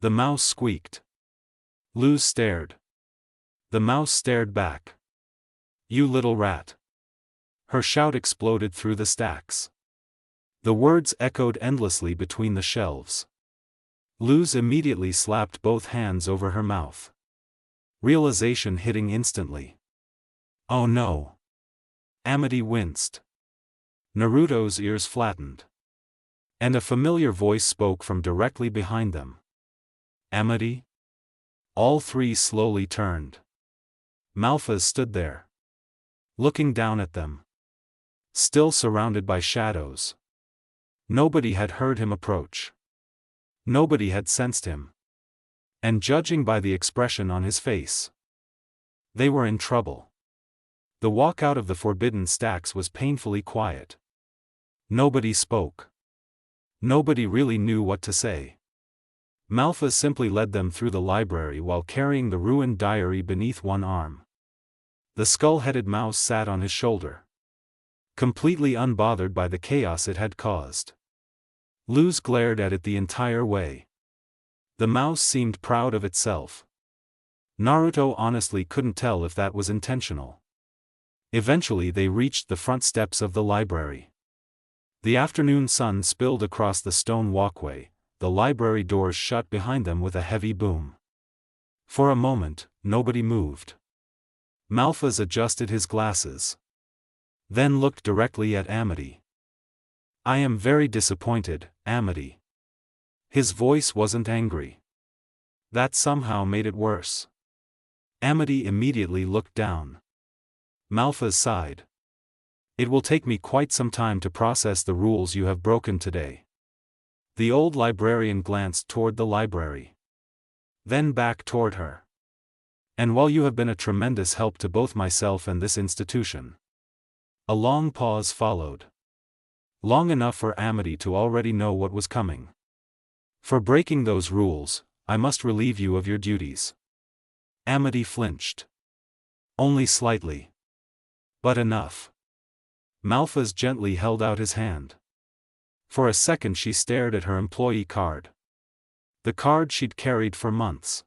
The mouse squeaked. Luz stared. The mouse stared back. You little rat. Her shout exploded through the stacks. The words echoed endlessly between the shelves. Luz immediately slapped both hands over her mouth. Realization hitting instantly. Oh no. Amity winced. Naruto's ears flattened. And a familiar voice spoke from directly behind them. Amity? All three slowly turned. Malphas stood there. Looking down at them. Still surrounded by shadows. Nobody had heard him approach. Nobody had sensed him. And judging by the expression on his face, They were in trouble. The walk out of the forbidden stacks was painfully quiet. Nobody spoke. Nobody really knew what to say. Malphas simply led them through the library while carrying the ruined diary beneath one arm. The skull-headed mouse sat on his shoulder, completely unbothered by the chaos it had caused. Luz glared at it the entire way. The mouse seemed proud of itself. Naruto honestly couldn't tell if that was intentional. Eventually they reached the front steps of the library. The afternoon sun spilled across the stone walkway, the library doors shut behind them with a heavy boom. For a moment, nobody moved. Malphas adjusted his glasses, then looked directly at Amity. "I am very disappointed, Amity." His voice wasn't angry. That somehow made it worse. Amity immediately looked down. Malphas sighed. "It will take me quite some time to process the rules you have broken today." The old librarian glanced toward the library, then back toward her. "And while you have been a tremendous help to both myself and this institution." A long pause followed. Long enough for Amity to already know what was coming. "For breaking those rules, I must relieve you of your duties." Amity flinched. Only slightly. But enough. Malphas gently held out his hand. For a second she stared at her employee card. The card she'd carried for months.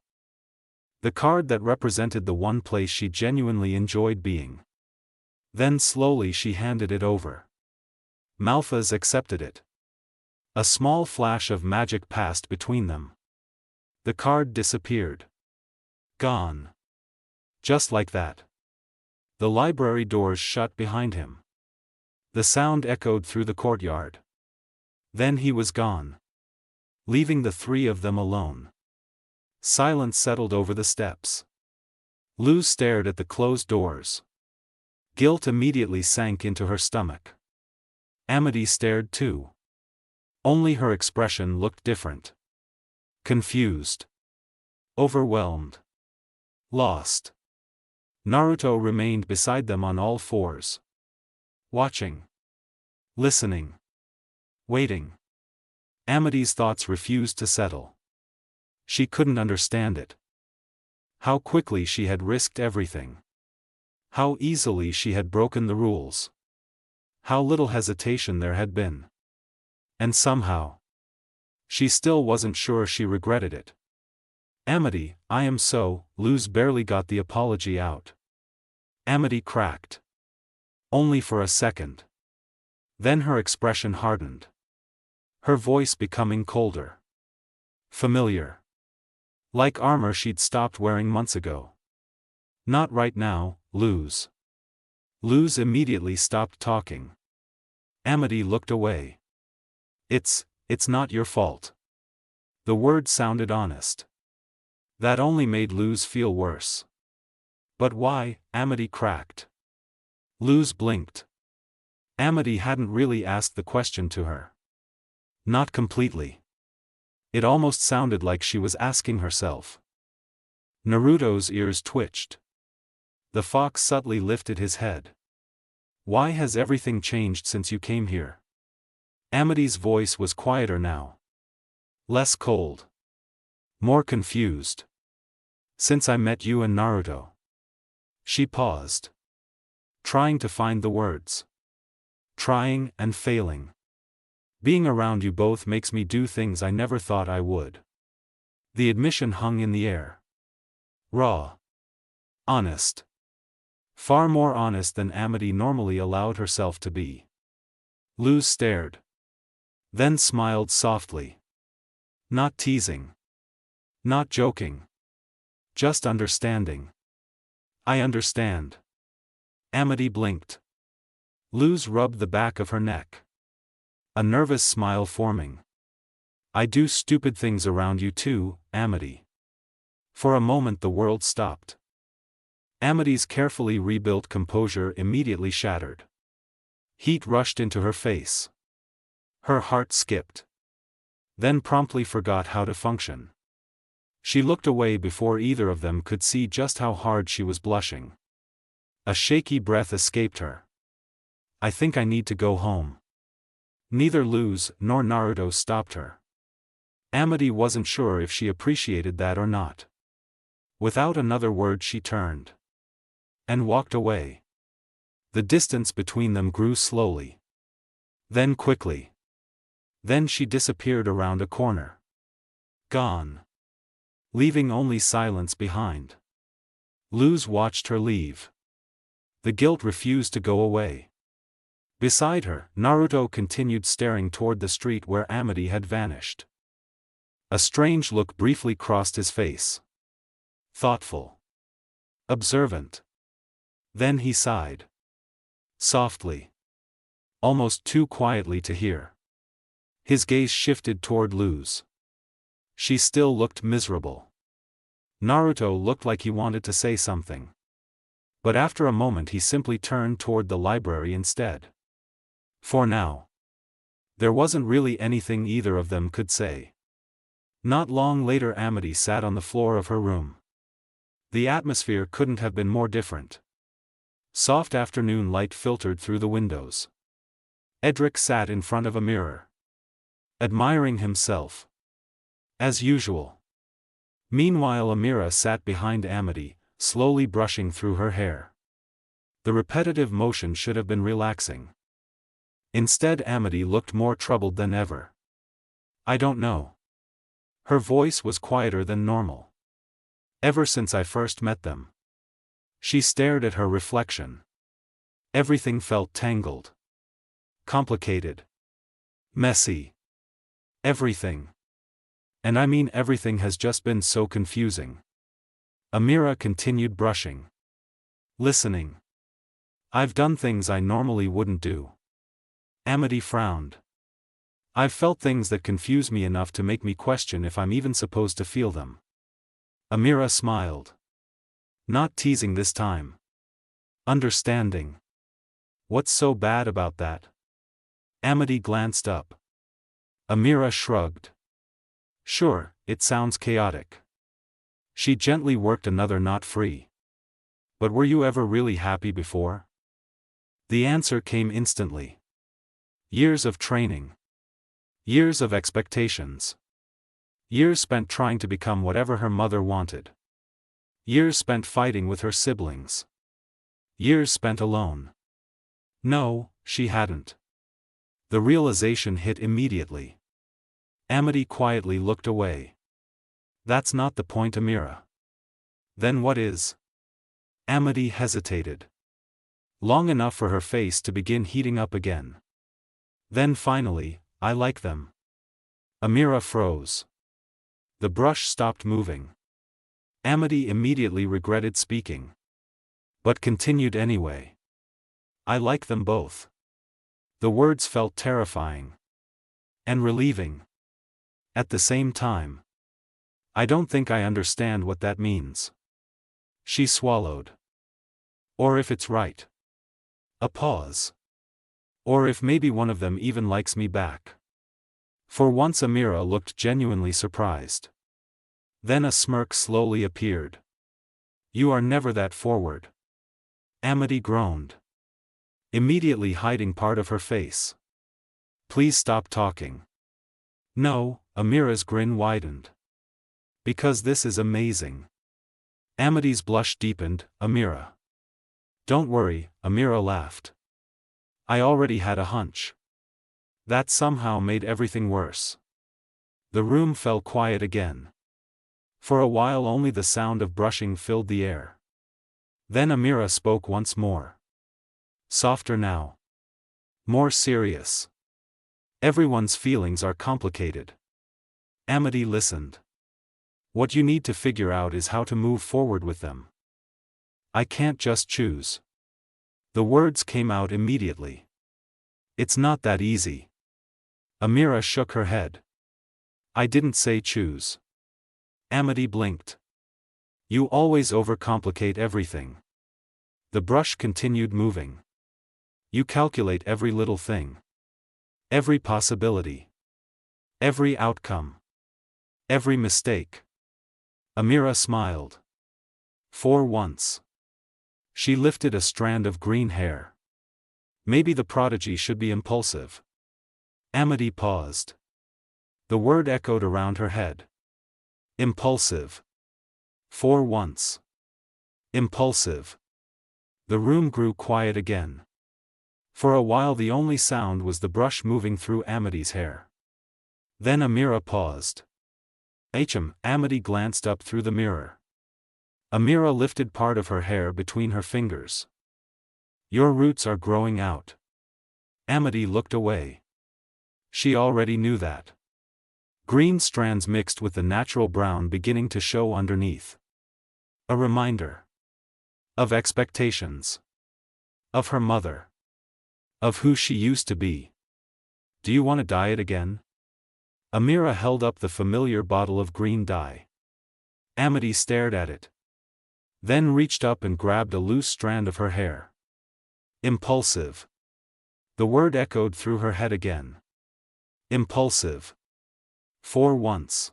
The card that represented the one place she genuinely enjoyed being. Then slowly she handed it over. Malphas accepted it. A small flash of magic passed between them. The card disappeared. Gone. Just like that. The library doors shut behind him. The sound echoed through the courtyard. Then he was gone, leaving the three of them alone. Silence settled over the steps. Luz stared at the closed doors. Guilt immediately sank into her stomach. Amity stared too. Only her expression looked different. Confused. Overwhelmed. Lost. Naruto remained beside them on all fours. Watching. Listening. Waiting. Amity's thoughts refused to settle. She couldn't understand it. How quickly she had risked everything. How easily she had broken the rules. How little hesitation there had been. And somehow, she still wasn't sure she regretted it. "Amity, I am so," Luz barely got the apology out. Amity cracked. Only for a second. Then her expression hardened. Her voice becoming colder. Familiar. Like armor she'd stopped wearing months ago. "Not right now, Luz." Luz immediately stopped talking. Amity looked away. It's not your fault." The word sounded honest. That only made Luz feel worse. "But why?" Amity cracked. Luz blinked. Amity hadn't really asked the question to her. Not completely. It almost sounded like she was asking herself. Naruto's ears twitched. The fox subtly lifted his head. "Why has everything changed since you came here?" Amity's voice was quieter now. Less cold. More confused. "Since I met you and Naruto." She paused. Trying to find the words. Trying and failing. "Being around you both makes me do things I never thought I would." The admission hung in the air. Raw. Honest. Far more honest than Amity normally allowed herself to be. Luz stared. Then smiled softly. Not teasing. Not joking. Just understanding. "I understand." Amity blinked. Luz rubbed the back of her neck. A nervous smile forming. "I do stupid things around you too, Amity." For a moment the world stopped. Amity's carefully rebuilt composure immediately shattered. Heat rushed into her face. Her heart skipped. Then promptly forgot how to function. She looked away before either of them could see just how hard she was blushing. A shaky breath escaped her. I think I need to go home. Neither Luz nor Naruto stopped her. Amity wasn't sure if she appreciated that or not. Without another word she turned and walked away. The distance between them grew slowly. Then quickly. Then she disappeared around a corner. Gone. Leaving only silence behind. Luz watched her leave. The guilt refused to go away. Beside her, Naruto continued staring toward the street where Amity had vanished. A strange look briefly crossed his face. Thoughtful. Observant. Then he sighed. Softly. Almost too quietly to hear. His gaze shifted toward Luz. She still looked miserable. Naruto looked like he wanted to say something. But after a moment he simply turned toward the library instead. For now. There wasn't really anything either of them could say. Not long later Amity sat on the floor of her room. The atmosphere couldn't have been more different. Soft afternoon light filtered through the windows. Edric sat in front of a mirror. Admiring himself. As usual. Meanwhile Amira sat behind Amity, slowly brushing through her hair. The repetitive motion should have been relaxing. Instead Amity looked more troubled than ever. I don't know. Her voice was quieter than normal. Ever since I first met them. She stared at her reflection. Everything felt tangled. Complicated. Messy. Everything. And I mean everything has just been so confusing. Amira continued brushing. Listening. I've done things I normally wouldn't do. Amity frowned. I've felt things that confuse me enough to make me question if I'm even supposed to feel them. Amira smiled. Not teasing this time. Understanding. What's so bad about that? Amity glanced up. Amira shrugged. Sure, it sounds chaotic. She gently worked another knot free. But were you ever really happy before? The answer came instantly. Years of training. Years of expectations. Years spent trying to become whatever her mother wanted. Years spent fighting with her siblings. Years spent alone. No, she hadn't. The realization hit immediately. Amity quietly looked away. That's not the point, Amira. Then what is? Amity hesitated. Long enough for her face to begin heating up again. Then finally, I like them. Amira froze. The brush stopped moving. Amity immediately regretted speaking. But continued anyway. I like them both. The words felt terrifying. And relieving. At the same time. I don't think I understand what that means. She swallowed. Or if it's right. A pause. Or if maybe one of them even likes me back. For once Amira looked genuinely surprised. Then a smirk slowly appeared. You are never that forward. Amity groaned. Immediately hiding part of her face. Please stop talking. No, Amira's grin widened. Because this is amazing. Amity's blush deepened. Amira. Don't worry, Amira laughed. I already had a hunch. That somehow made everything worse. The room fell quiet again. For a while only the sound of brushing filled the air. Then Amira spoke once more. Softer now. More serious. Everyone's feelings are complicated. Amity listened. What you need to figure out is how to move forward with them. I can't just choose. The words came out immediately. It's not that easy. Amira shook her head. I didn't say choose. Amity blinked. You always overcomplicate everything. The brush continued moving. You calculate every little thing. Every possibility. Every outcome. Every mistake. Amira smiled. For once. She lifted a strand of green hair. Maybe the prodigy should be impulsive. Amity paused. The word echoed around her head. Impulsive. For once. Impulsive. The room grew quiet again. For a while the only sound was the brush moving through Amity's hair. Then Amira paused. Amity glanced up through the mirror. Amira lifted part of her hair between her fingers. Your roots are growing out. Amity looked away. She already knew that. Green strands mixed with the natural brown beginning to show underneath. A reminder. Of expectations. Of her mother. Of who she used to be. Do you want to dye it again? Amira held up the familiar bottle of green dye. Amity stared at it. Then reached up and grabbed a loose strand of her hair. Impulsive. The word echoed through her head again. Impulsive. For once.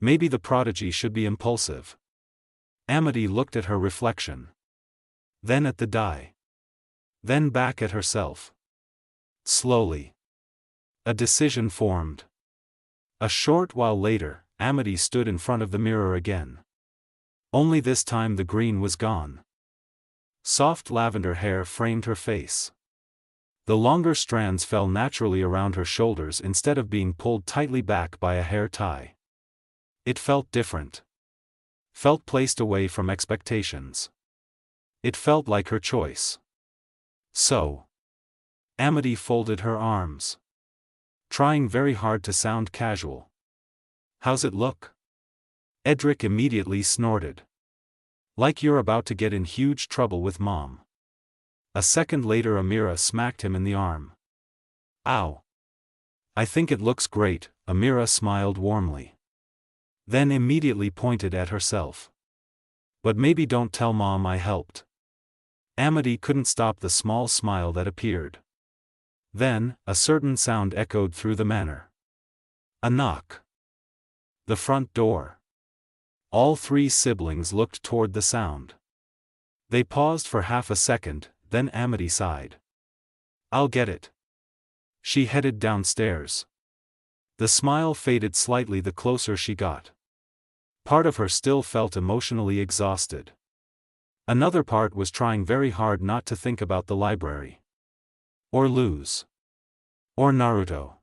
Maybe the prodigy should be impulsive. Amity looked at her reflection. Then at the dye. Then back at herself. Slowly. A decision formed. A short while later, Amity stood in front of the mirror again. Only this time the green was gone. Soft lavender hair framed her face. The longer strands fell naturally around her shoulders instead of being pulled tightly back by a hair tie. It felt different. Felt placed away from expectations. It felt like her choice. So. Amity folded her arms. Trying very hard to sound casual. How's it look? Edric immediately snorted. Like you're about to get in huge trouble with Mom. A second later Amira smacked him in the arm. Ow. I think it looks great, Amira smiled warmly. Then immediately pointed at herself. But maybe don't tell Mom I helped. Amity couldn't stop the small smile that appeared. Then, a certain sound echoed through the manor. A knock. The front door. All three siblings looked toward the sound. They paused for half a second, then Amity sighed. I'll get it. She headed downstairs. The smile faded slightly the closer she got. Part of her still felt emotionally exhausted. Another part was trying very hard not to think about the library. Or Luz. Or Naruto.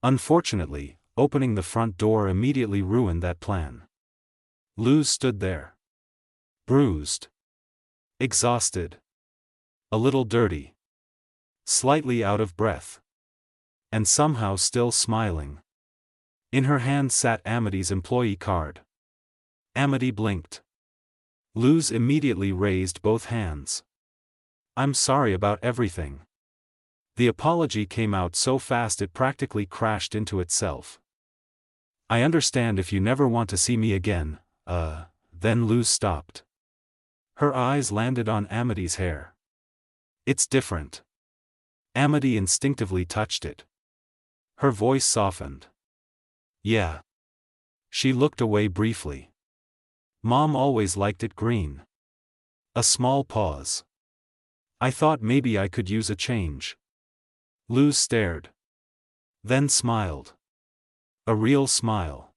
Unfortunately, opening the front door immediately ruined that plan. Luz stood there. Bruised. Exhausted. A little dirty. Slightly out of breath. And somehow still smiling. In her hand sat Amity's employee card. Amity blinked. Luz immediately raised both hands. I'm sorry about everything. The apology came out so fast it practically crashed into itself. I understand if you never want to see me again, then Luz stopped. Her eyes landed on Amity's hair. It's different. Amity instinctively touched it. Her voice softened. Yeah. She looked away briefly. Mom always liked it green. A small pause. I thought maybe I could use a change. Luz stared. Then smiled. A real smile.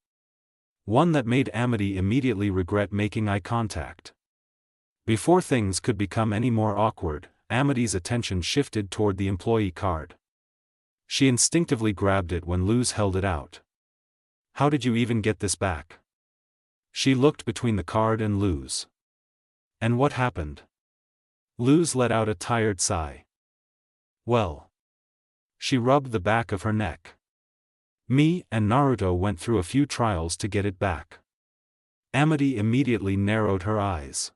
One that made Amity immediately regret making eye contact. Before things could become any more awkward, Amity's attention shifted toward the employee card. She instinctively grabbed it when Luz held it out. How did you even get this back? She looked between the card and Luz. And what happened? Luz let out a tired sigh. Well. She rubbed the back of her neck. Me and Naruto went through a few trials to get it back. Amity immediately narrowed her eyes.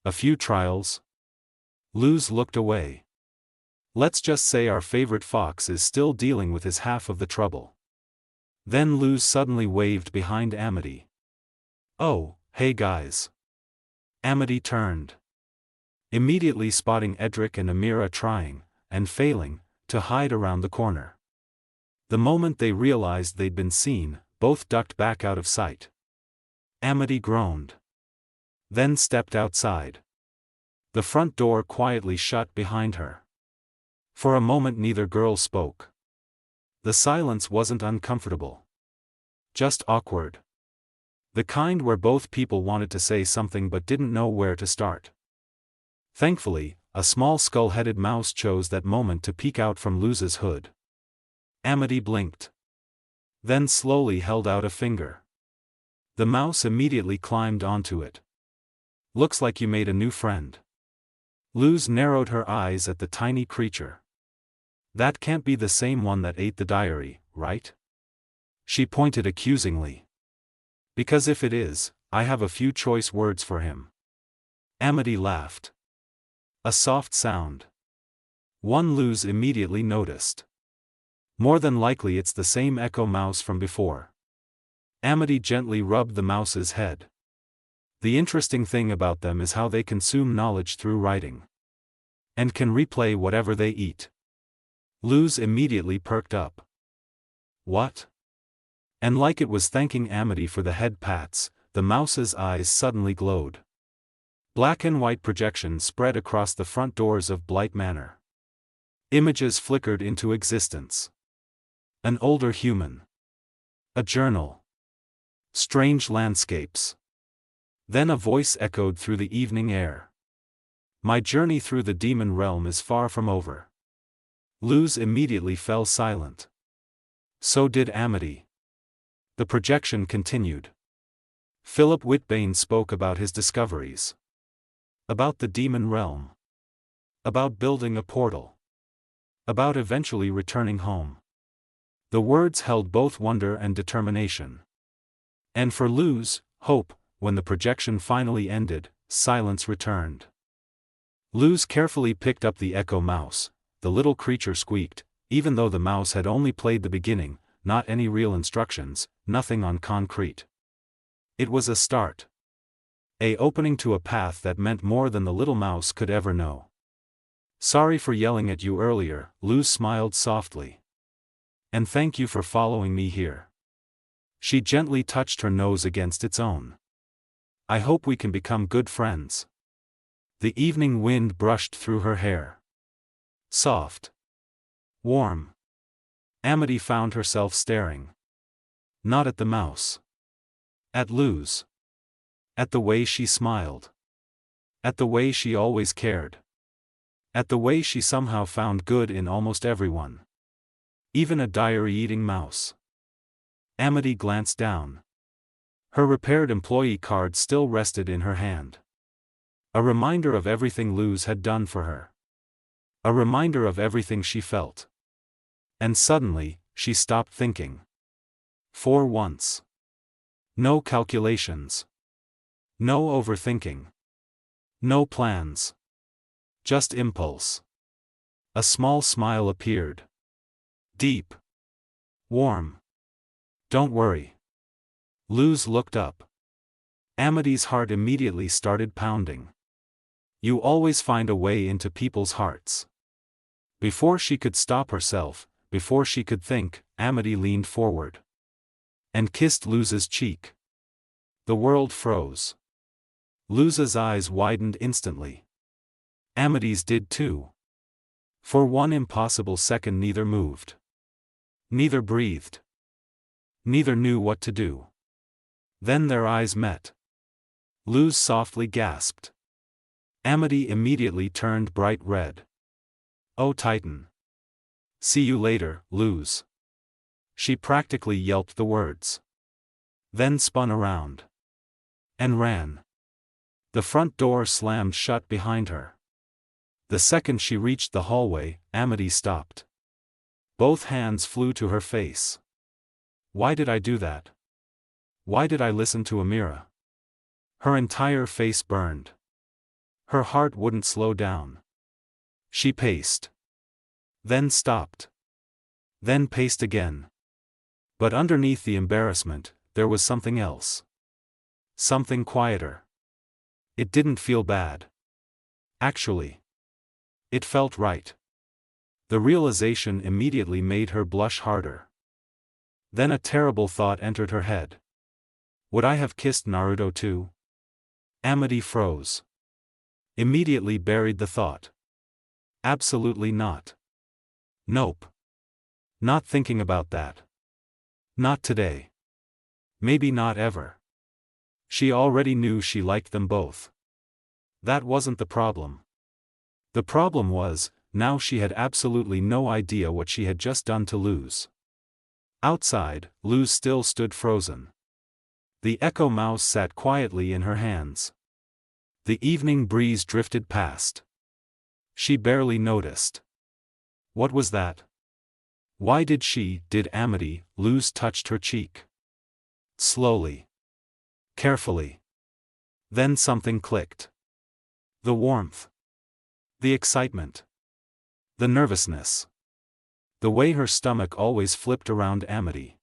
A few trials? Luz looked away. Let's just say our favorite fox is still dealing with his half of the trouble. Then Luz suddenly waved behind Amity. Oh, hey guys. Amity turned. Immediately spotting Edric and Amira trying, and failing, to hide around the corner. The moment they realized they'd been seen, both ducked back out of sight. Amity groaned. Then stepped outside. The front door quietly shut behind her. For a moment neither girl spoke. The silence wasn't uncomfortable. Just awkward. The kind where both people wanted to say something but didn't know where to start. Thankfully, a small skull-headed mouse chose that moment to peek out from Luz's hood. Amity blinked. Then slowly held out a finger. The mouse immediately climbed onto it. "Looks like you made a new friend." Luz narrowed her eyes at the tiny creature. "That can't be the same one that ate the diary, right?" She pointed accusingly. "Because if it is, I have a few choice words for him." Amity laughed. A soft sound. One Luz immediately noticed. More than likely it's the same echo mouse from before. Amity gently rubbed the mouse's head. The interesting thing about them is how they consume knowledge through writing. And can replay whatever they eat. Luz immediately perked up. "What?" And like it was thanking Amity for the head pats, the mouse's eyes suddenly glowed. Black and white projections spread across the front doors of Blight Manor. Images flickered into existence. An older human. A journal. Strange landscapes. Then a voice echoed through the evening air. "My journey through the demon realm is far from over." Luz immediately fell silent. So did Amity. The projection continued. Philip Whitbane spoke about his discoveries. About the demon realm. About building a portal. About eventually returning home. The words held both wonder and determination. And for Luz, hope. When the projection finally ended, silence returned. Luz carefully picked up the echo mouse. The little creature squeaked, even though the mouse had only played the beginning, not any real instructions, nothing on concrete. It was a start. A opening to a path that meant more than the little mouse could ever know. "Sorry for yelling at you earlier," Luz smiled softly. "And thank you for following me here." She gently touched her nose against its own. "I hope we can become good friends." The evening wind brushed through her hair. Soft. Warm. Amity found herself staring. Not at the mouse. At Luz. At the way she smiled. At the way she always cared. At the way she somehow found good in almost everyone. Even a diary-eating mouse. Amity glanced down. Her repaired employee card still rested in her hand. A reminder of everything Luz had done for her. A reminder of everything she felt. And suddenly, she stopped thinking. For once. No calculations. No overthinking. No plans. Just impulse. A small smile appeared. Deep. Warm. "Don't worry." Luz looked up. Amity's heart immediately started pounding. You always find a way into people's hearts. Before she could stop herself, before she could think, Amity leaned forward. And kissed Luz's cheek. The world froze. Luz's eyes widened instantly. Amity's did too. For one impossible second neither moved. Neither breathed. Neither knew what to do. Then their eyes met. Luz softly gasped. Amity immediately turned bright red. "Oh Titan. See you later, Luz." She practically yelped the words. Then spun around. And ran. The front door slammed shut behind her. The second she reached the hallway, Amity stopped. Both hands flew to her face. Why did I do that? Why did I listen to Amira? Her entire face burned. Her heart wouldn't slow down. She paced. Then stopped. Then paced again. But underneath the embarrassment, there was something else. Something quieter. It didn't feel bad. Actually. It felt right. The realization immediately made her blush harder. Then a terrible thought entered her head. Would I have kissed Naruto too? Amity froze. Immediately buried the thought. Absolutely not. Nope. Not thinking about that. Not today. Maybe not ever. She already knew she liked them both. That wasn't the problem. The problem was, now she had absolutely no idea what she had just done to Luz. Outside, Luz still stood frozen. The Echo Mouse sat quietly in her hands. The evening breeze drifted past. She barely noticed. What was that? Why did Amity, Luz touched her cheek? Slowly. Carefully. Then something clicked. The warmth. The excitement. The nervousness. The way her stomach always flipped around Amity.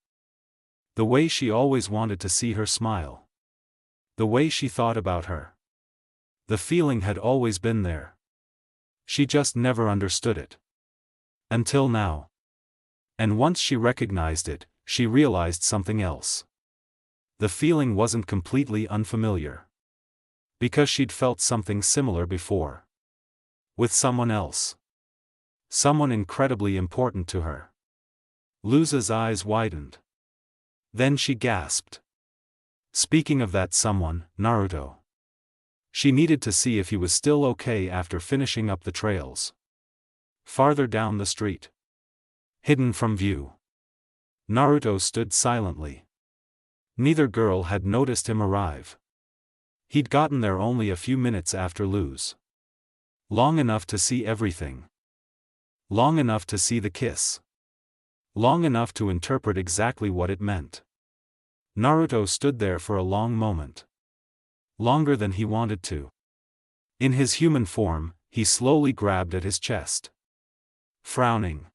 The way she always wanted to see her smile. The way she thought about her. The feeling had always been there. She just never understood it. Until now. And once she recognized it, she realized something else. The feeling wasn't completely unfamiliar. Because she'd felt something similar before. With someone else. Someone incredibly important to her. Luz's eyes widened. Then she gasped. Speaking of that someone, Naruto. She needed to see if he was still okay after finishing up the trails. Farther down the street. Hidden from view. Naruto stood silently. Neither girl had noticed him arrive. He'd gotten there only a few minutes after Luz. Long enough to see everything. Long enough to see the kiss. Long enough to interpret exactly what it meant. Naruto stood there for a long moment. Longer than he wanted to. In his human form, he slowly grabbed at his chest. Frowning.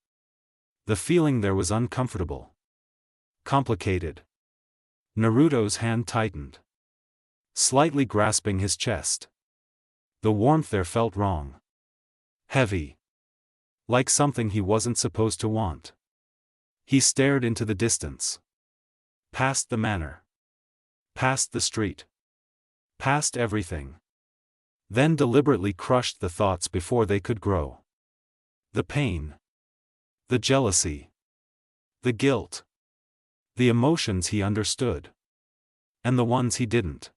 The feeling there was uncomfortable. Complicated. Naruto's hand tightened. Slightly grasping his chest. The warmth there felt wrong. Heavy. Like something he wasn't supposed to want. He stared into the distance. Past the manor. Past the street. Past everything. Then deliberately crushed the thoughts before they could grow. The pain. The jealousy. The guilt. The emotions he understood. And the ones he didn't.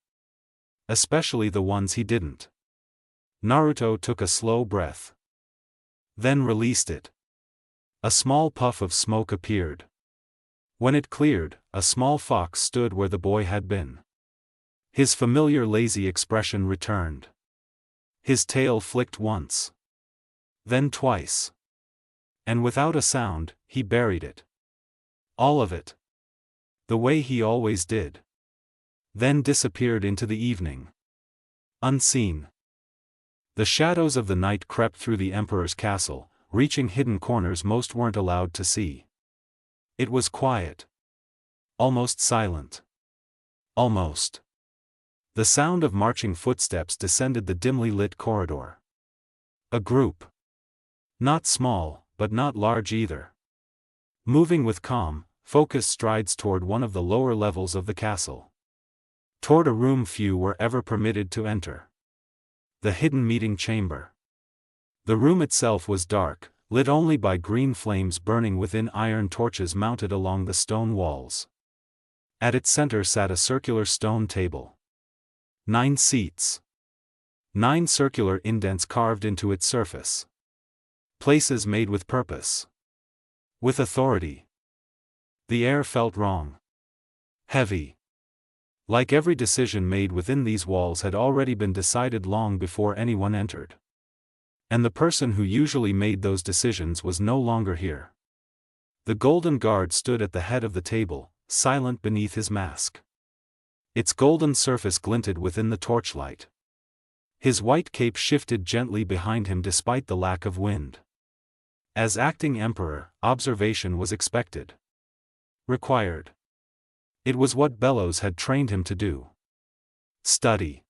Especially the ones he didn't. Naruto took a slow breath. Then released it. A small puff of smoke appeared. When it cleared, a small fox stood where the boy had been. His familiar lazy expression returned. His tail flicked once. Then twice. And without a sound, he buried it. All of it. The way he always did. Then disappeared into the evening. Unseen. The shadows of the night crept through the Emperor's castle, reaching hidden corners most weren't allowed to see. It was quiet. Almost silent. Almost. The sound of marching footsteps descended the dimly lit corridor. A group. Not small, but not large either. Moving with calm, focused strides toward one of the lower levels of the castle. Toward a room few were ever permitted to enter. The hidden meeting chamber. The room itself was dark, lit only by green flames burning within iron torches mounted along the stone walls. At its center sat a circular stone table. 9 seats. 9 circular indents carved into its surface. Places made with purpose. With authority. The air felt wrong. Heavy. Like every decision made within these walls had already been decided long before anyone entered. And the person who usually made those decisions was no longer here. The golden guard stood at the head of the table, silent beneath his mask. Its golden surface glinted within the torchlight. His white cape shifted gently behind him despite the lack of wind. As acting emperor, observation was expected. Required. It was what Bellows had trained him to do. Study.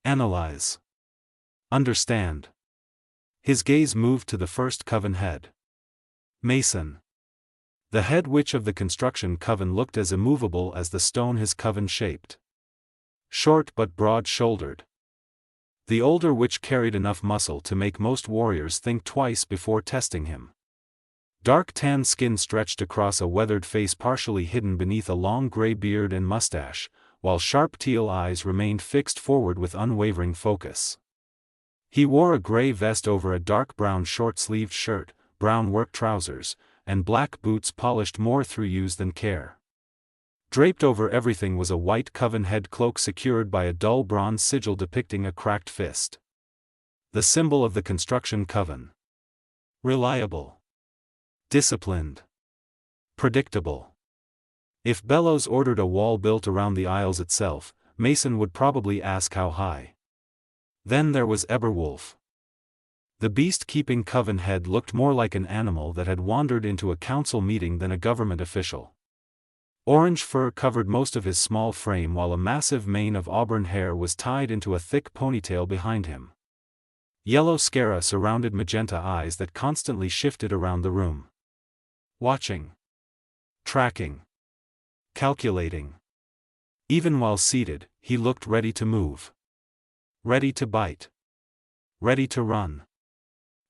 Analyze. Understand. His gaze moved to the first coven head. Mason. The head witch of the construction coven looked as immovable as the stone his coven shaped. Short but broad-shouldered. The older witch carried enough muscle to make most warriors think twice before testing him. Dark tan skin stretched across a weathered face partially hidden beneath a long gray beard and mustache, while sharp teal eyes remained fixed forward with unwavering focus. He wore a gray vest over a dark brown short-sleeved shirt, brown work trousers, and black boots polished more through use than care. Draped over everything was a white coven head cloak secured by a dull bronze sigil depicting a cracked fist. The symbol of the construction coven. Reliable. Disciplined. Predictable. If Bellows ordered a wall built around the aisles itself, Mason would probably ask how high. Then there was Eberwolf. The beast-keeping coven head looked more like an animal that had wandered into a council meeting than a government official. Orange fur covered most of his small frame while a massive mane of auburn hair was tied into a thick ponytail behind him. Yellow scara surrounded magenta eyes that constantly shifted around the room. Watching. Tracking. Calculating. Even while seated, he looked ready to move. Ready to bite. Ready to run.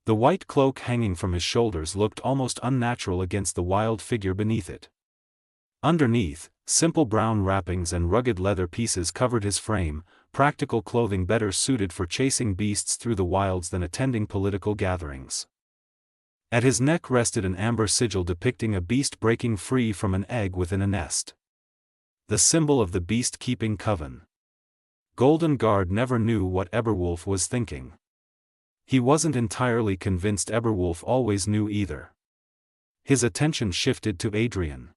The white cloak hanging from his shoulders looked almost unnatural against the wild figure beneath it. Underneath, simple brown wrappings and rugged leather pieces covered his frame, practical clothing better suited for chasing beasts through the wilds than attending political gatherings. At his neck rested an amber sigil depicting a beast breaking free from an egg within a nest. The symbol of the beast-keeping coven. Golden Guard never knew what Eberwolf was thinking. He wasn't entirely convinced Eberwolf always knew either. His attention shifted to Adrian.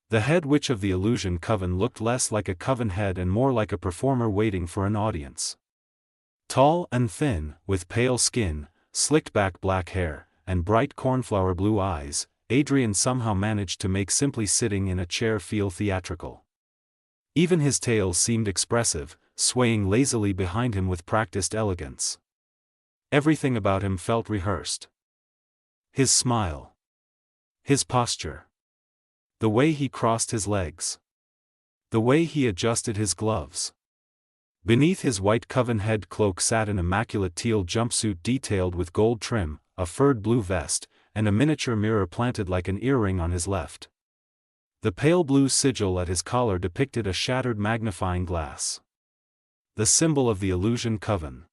The head witch of the illusion coven looked less like a coven head and more like a performer waiting for an audience. Tall and thin, with pale skin, slicked-back black hair, and bright cornflower blue eyes, Adrian somehow managed to make simply sitting in a chair feel theatrical. Even his tail seemed expressive, swaying lazily behind him with practiced elegance. Everything about him felt rehearsed. His smile. His posture. The way he crossed his legs. The way he adjusted his gloves. Beneath his white coven head cloak sat an immaculate teal jumpsuit detailed with gold trim, a furred blue vest, and a miniature mirror planted like an earring on his left. The pale blue sigil at his collar depicted a shattered magnifying glass. The symbol of the illusion coven.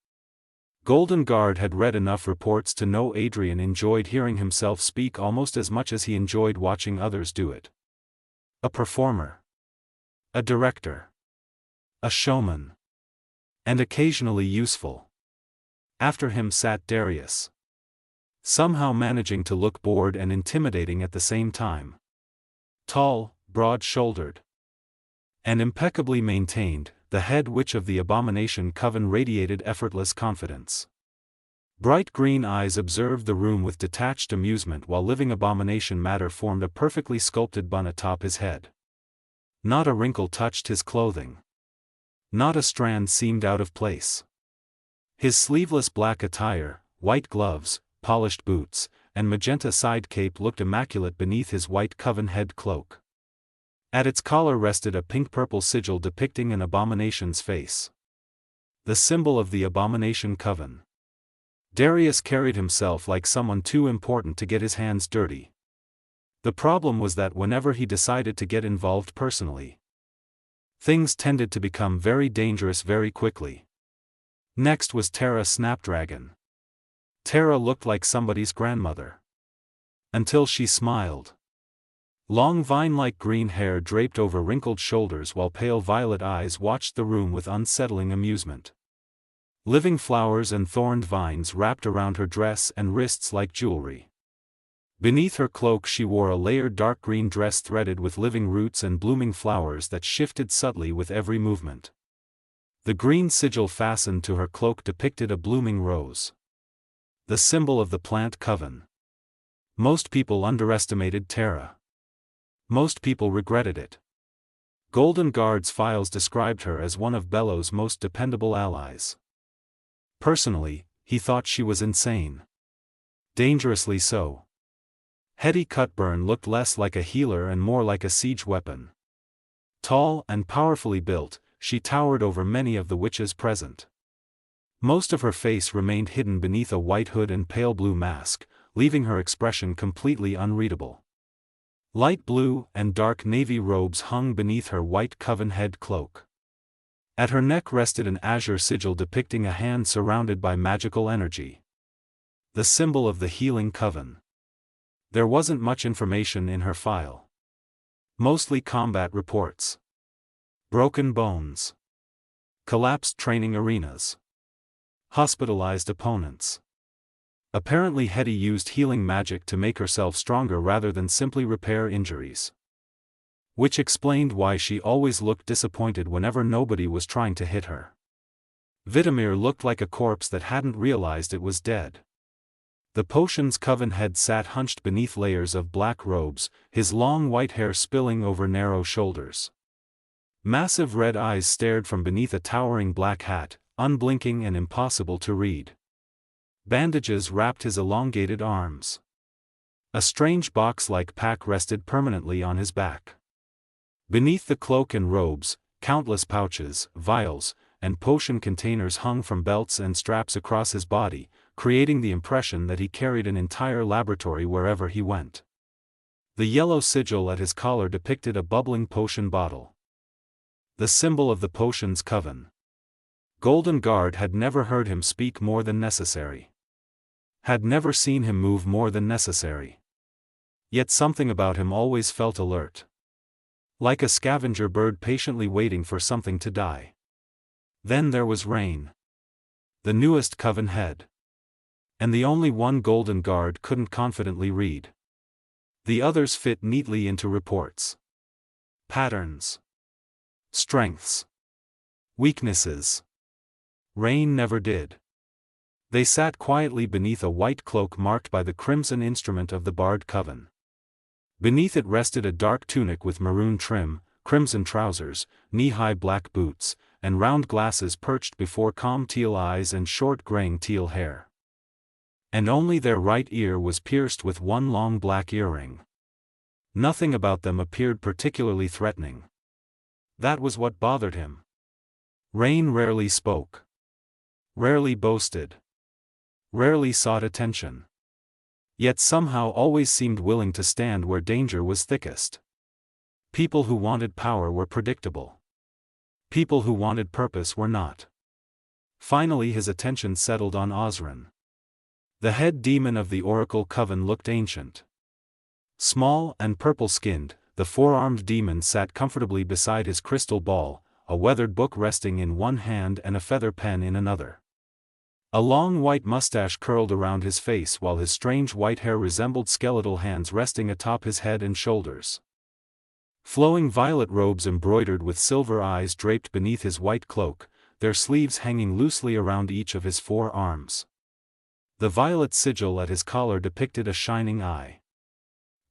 Golden Guard had read enough reports to know Adrian enjoyed hearing himself speak almost as much as he enjoyed watching others do it. A performer. A director. A showman. And occasionally useful. After him sat Darius. Somehow managing to look bored and intimidating at the same time. Tall, broad-shouldered. And impeccably maintained, the head witch of the abomination coven radiated effortless confidence. Bright green eyes observed the room with detached amusement while living abomination matter formed a perfectly sculpted bun atop his head. Not a wrinkle touched his clothing. Not a strand seemed out of place. His sleeveless black attire, white gloves, polished boots, and magenta side cape looked immaculate beneath his white coven head cloak. At its collar rested a pink-purple sigil depicting an abomination's face. The symbol of the abomination coven. Darius carried himself like someone too important to get his hands dirty. The problem was that whenever he decided to get involved personally, things tended to become very dangerous very quickly. Next was Terra Snapdragon. Terra looked like somebody's grandmother. Until she smiled. Long vine-like green hair draped over wrinkled shoulders while pale violet eyes watched the room with unsettling amusement. Living flowers and thorned vines wrapped around her dress and wrists like jewelry. Beneath her cloak she wore a layered dark green dress threaded with living roots and blooming flowers that shifted subtly with every movement. The green sigil fastened to her cloak depicted a blooming rose. The symbol of the plant coven. Most people underestimated Terra. Most people regretted it. Golden Guard's files described her as one of Bellows' most dependable allies. Personally, he thought she was insane. Dangerously so. Hetty Cutburn looked less like a healer and more like a siege weapon. Tall and powerfully built, she towered over many of the witches present. Most of her face remained hidden beneath a white hood and pale blue mask, leaving her expression completely unreadable. Light blue and dark navy robes hung beneath her white coven head cloak. At her neck rested an azure sigil depicting a hand surrounded by magical energy. The symbol of the healing coven. There wasn't much information in her file. Mostly combat reports. Broken bones. Collapsed training arenas. Hospitalized opponents. Apparently Hetty used healing magic to make herself stronger rather than simply repair injuries. Which explained why she always looked disappointed whenever nobody was trying to hit her. Vitamir looked like a corpse that hadn't realized it was dead. The potion's coven head sat hunched beneath layers of black robes, his long white hair spilling over narrow shoulders. Massive red eyes stared from beneath a towering black hat, unblinking and impossible to read. Bandages wrapped his elongated arms. A strange box-like pack rested permanently on his back. Beneath the cloak and robes, countless pouches, vials, and potion containers hung from belts and straps across his body, creating the impression that he carried an entire laboratory wherever he went. The yellow sigil at his collar depicted a bubbling potion bottle. The symbol of the potion's coven. Golden Guard had never heard him speak more than necessary. Had never seen him move more than necessary. Yet something about him always felt alert. Like a scavenger bird patiently waiting for something to die. Then there was Rain. The newest coven head. And the only one Golden Guard couldn't confidently read. The others fit neatly into reports. Patterns. Strengths. Weaknesses. Rain never did. They sat quietly beneath a white cloak marked by the crimson instrument of the Bard Coven. Beneath it rested a dark tunic with maroon trim, crimson trousers, knee-high black boots, and round glasses perched before calm teal eyes and short graying teal hair. And only their right ear was pierced with one long black earring. Nothing about them appeared particularly threatening. That was what bothered him. Rain rarely spoke. Rarely boasted. Rarely sought attention. Yet somehow always seemed willing to stand where danger was thickest. People who wanted power were predictable. People who wanted purpose were not. Finally his attention settled on Osrin. The head demon of the Oracle Coven looked ancient. Small and purple-skinned, the four-armed demon sat comfortably beside his crystal ball, a weathered book resting in one hand and a feather pen in another. A long white mustache curled around his face while his strange white hair resembled skeletal hands resting atop his head and shoulders. Flowing violet robes embroidered with silver eyes draped beneath his white cloak, their sleeves hanging loosely around each of his four arms. The violet sigil at his collar depicted a shining eye.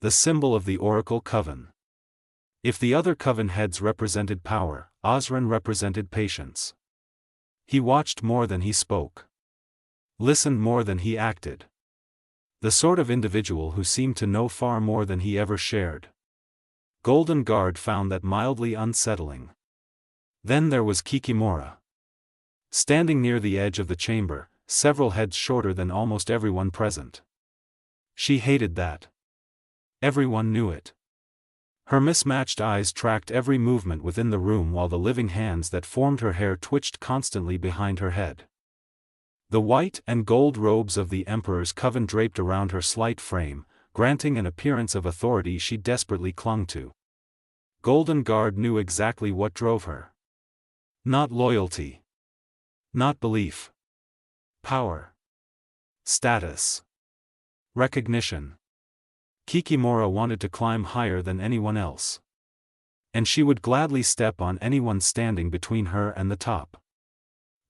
The symbol of the Oracle Coven. If the other coven heads represented power, Osrin represented patience. He watched more than he spoke. Listened more than he acted. The sort of individual who seemed to know far more than he ever shared. Golden Guard found that mildly unsettling. Then there was Kikimora. Standing near the edge of the chamber, several heads shorter than almost everyone present. She hated that. Everyone knew it. Her mismatched eyes tracked every movement within the room while the living hands that formed her hair twitched constantly behind her head. The white and gold robes of the Emperor's Coven draped around her slight frame, granting an appearance of authority she desperately clung to. Golden Guard knew exactly what drove her. Not loyalty. Not belief. Power. Status. Recognition. Kikimora wanted to climb higher than anyone else. And she would gladly step on anyone standing between her and the top.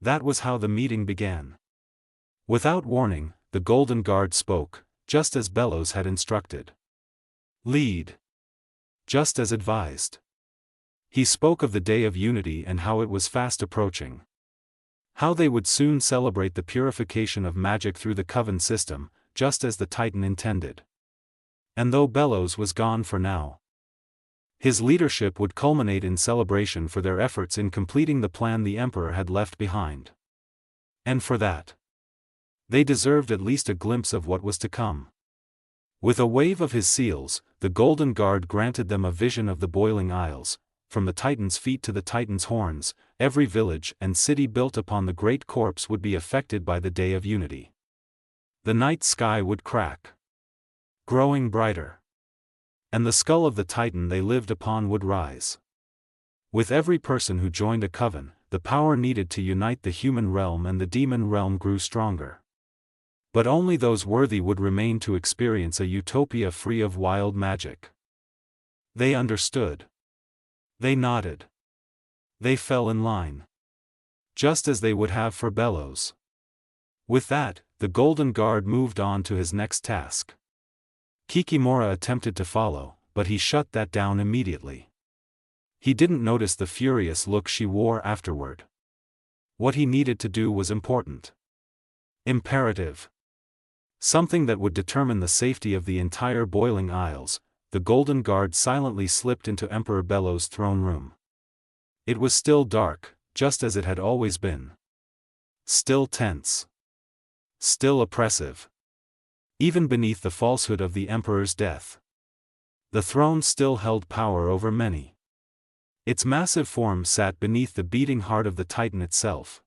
That was how the meeting began. Without warning, the Golden Guard spoke, just as Bellows had instructed. Lead. Just as advised. He spoke of the Day of Unity and how it was fast approaching. How they would soon celebrate the purification of magic through the Coven system, just as the Titan intended. And though Bellows was gone for now, his leadership would culminate in celebration for their efforts in completing the plan the Emperor had left behind. And for that, they deserved at least a glimpse of what was to come. With a wave of his seals, the Golden Guard granted them a vision of the boiling isles. From the Titan's feet to the Titan's horns, every village and city built upon the great corpse would be affected by the Day of Unity. The night sky would crack, growing brighter, and the skull of the Titan they lived upon would rise. With every person who joined a coven, the power needed to unite the human realm and the demon realm grew stronger. But only those worthy would remain to experience a utopia free of wild magic. They understood. They nodded. They fell in line. Just as they would have for Bellows. With that, the Golden Guard moved on to his next task. Kikimora attempted to follow, but he shut that down immediately. He didn't notice the furious look she wore afterward. What he needed to do was important. Imperative. Something that would determine the safety of the entire Boiling Isles. The Golden Guard silently slipped into Emperor Bellows' throne room. It was still dark, just as it had always been. Still tense. Still oppressive. Even beneath the falsehood of the Emperor's death. The throne still held power over many. Its massive form sat beneath the beating heart of the Titan itself,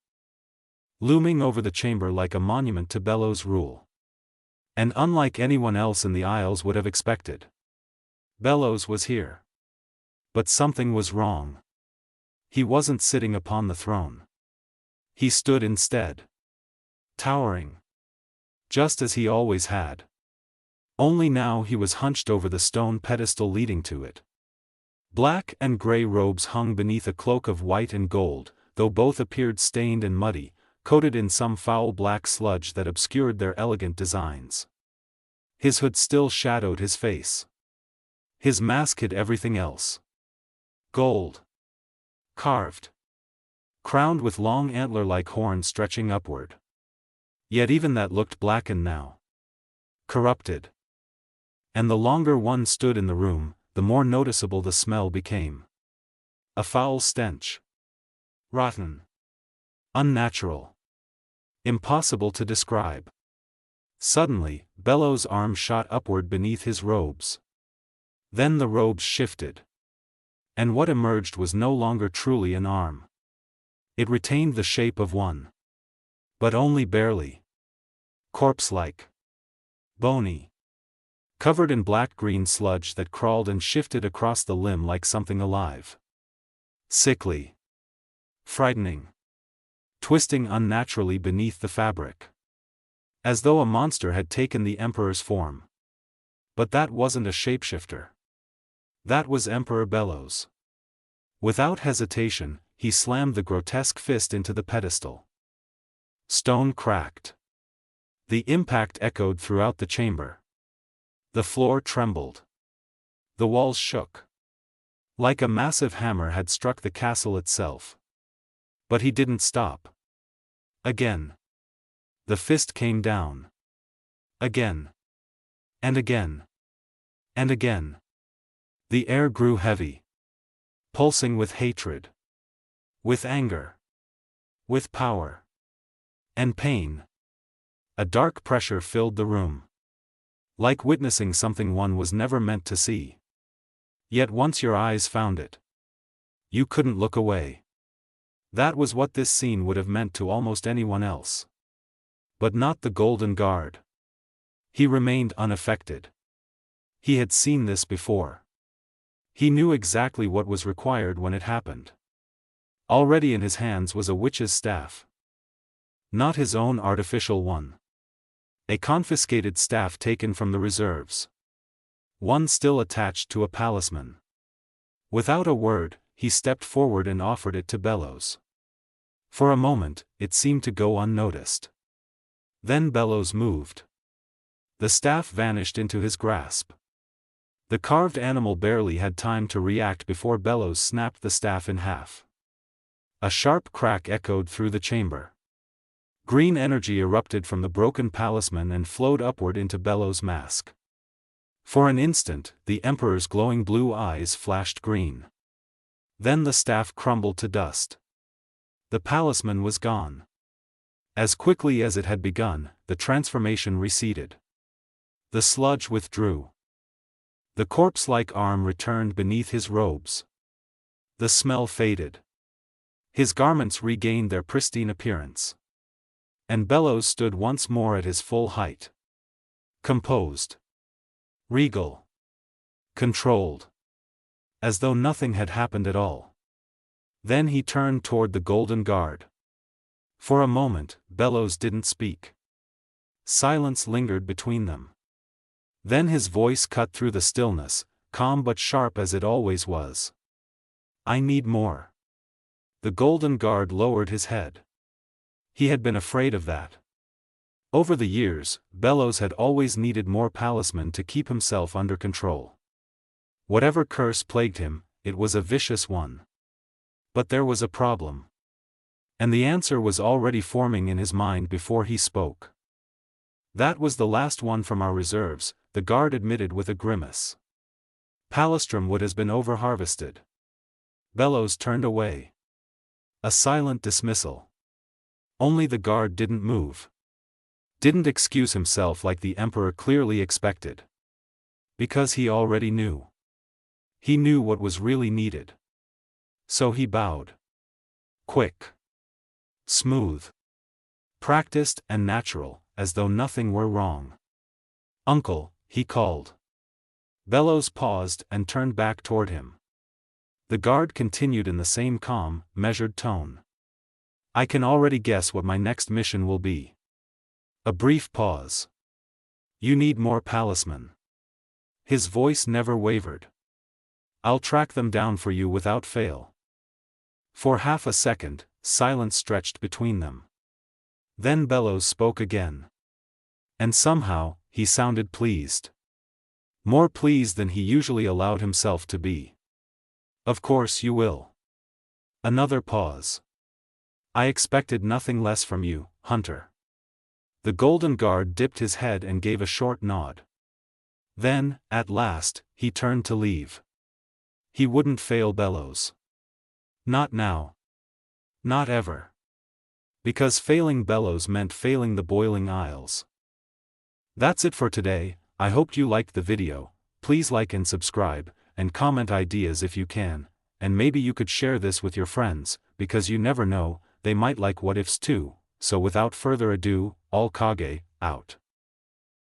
looming over the chamber like a monument to Bellows' rule. And unlike anyone else in the Isles would have expected, Bellows was here. But something was wrong. He wasn't sitting upon the throne. He stood instead, towering, just as he always had. Only now he was hunched over the stone pedestal leading to it. Black and gray robes hung beneath a cloak of white and gold, though both appeared stained and muddy, coated in some foul black sludge that obscured their elegant designs. His hood still shadowed his face. His mask hid everything else. Gold. Carved. Crowned with long antler-like horns stretching upward. Yet even that looked blackened now. Corrupted. And the longer one stood in the room, the more noticeable the smell became. A foul stench. Rotten. Unnatural. Impossible to describe. Suddenly, Bellows' arm shot upward beneath his robes. Then the robes shifted. And what emerged was no longer truly an arm. It retained the shape of one. But only barely. Corpse-like. Bony. Covered in black-green sludge that crawled and shifted across the limb like something alive. Sickly. Frightening. Twisting unnaturally beneath the fabric. As though a monster had taken the Emperor's form. But that wasn't a shapeshifter. That was Emperor Bellows. Without hesitation, he slammed the grotesque fist into the pedestal. Stone cracked. The impact echoed throughout the chamber. The floor trembled. The walls shook. Like a massive hammer had struck the castle itself. But he didn't stop. Again. The fist came down. Again. And again. And again. The air grew heavy. Pulsing with hatred. With anger. With power. And pain. A dark pressure filled the room. Like witnessing something one was never meant to see. Yet once your eyes found it, you couldn't look away. That was what this scene would have meant to almost anyone else. But not the Golden Guard. He remained unaffected. He had seen this before. He knew exactly what was required when it happened. Already in his hands was a witch's staff. Not his own artificial one. A confiscated staff taken from the reserves. One still attached to a palisman. Without a word, he stepped forward and offered it to Bellows. For a moment, it seemed to go unnoticed. Then Bellows moved. The staff vanished into his grasp. The carved animal barely had time to react before Bellows snapped the staff in half. A sharp crack echoed through the chamber. Green energy erupted from the broken palisman and flowed upward into Bellows' mask. For an instant, the Emperor's glowing blue eyes flashed green. Then the staff crumbled to dust. The palisman was gone. As quickly as it had begun, the transformation receded. The sludge withdrew. The corpse-like arm returned beneath his robes. The smell faded. His garments regained their pristine appearance. And Bellows stood once more at his full height. Composed. Regal. Controlled. As though nothing had happened at all. Then he turned toward the Golden Guard. For a moment, Bellows didn't speak. Silence lingered between them. Then his voice cut through the stillness, calm but sharp as it always was. I need more. The Golden Guard lowered his head. He had been afraid of that. Over the years, Bellows had always needed more palisman to keep himself under control. Whatever curse plagued him, it was a vicious one. But there was a problem. And the answer was already forming in his mind before he spoke. That was the last one from our reserves, the guard admitted with a grimace. Palistrom wood has been overharvested. Bellows turned away. A silent dismissal. Only the guard didn't move. Didn't excuse himself like the Emperor clearly expected. Because he already knew. He knew what was really needed. So he bowed. Quick. Smooth. Practiced and natural, as though nothing were wrong. Uncle, he called. Bellows paused and turned back toward him. The guard continued in the same calm, measured tone. I can already guess what my next mission will be. A brief pause. You need more palisman. His voice never wavered. I'll track them down for you without fail. For half a second, silence stretched between them. Then Bellows spoke again. And somehow, he sounded pleased. More pleased than he usually allowed himself to be. Of course you will. Another pause. I expected nothing less from you, Hunter. The Golden Guard dipped his head and gave a short nod. Then, at last, he turned to leave. He wouldn't fail Bellows. Not now. Not ever. Because failing Bellows meant failing the Boiling Isles. That's it for today. I hoped you liked the video. Please like and subscribe, and comment ideas if you can, and maybe you could share this with your friends, because you never know, they might like what ifs too. So without further ado, All Kage, out.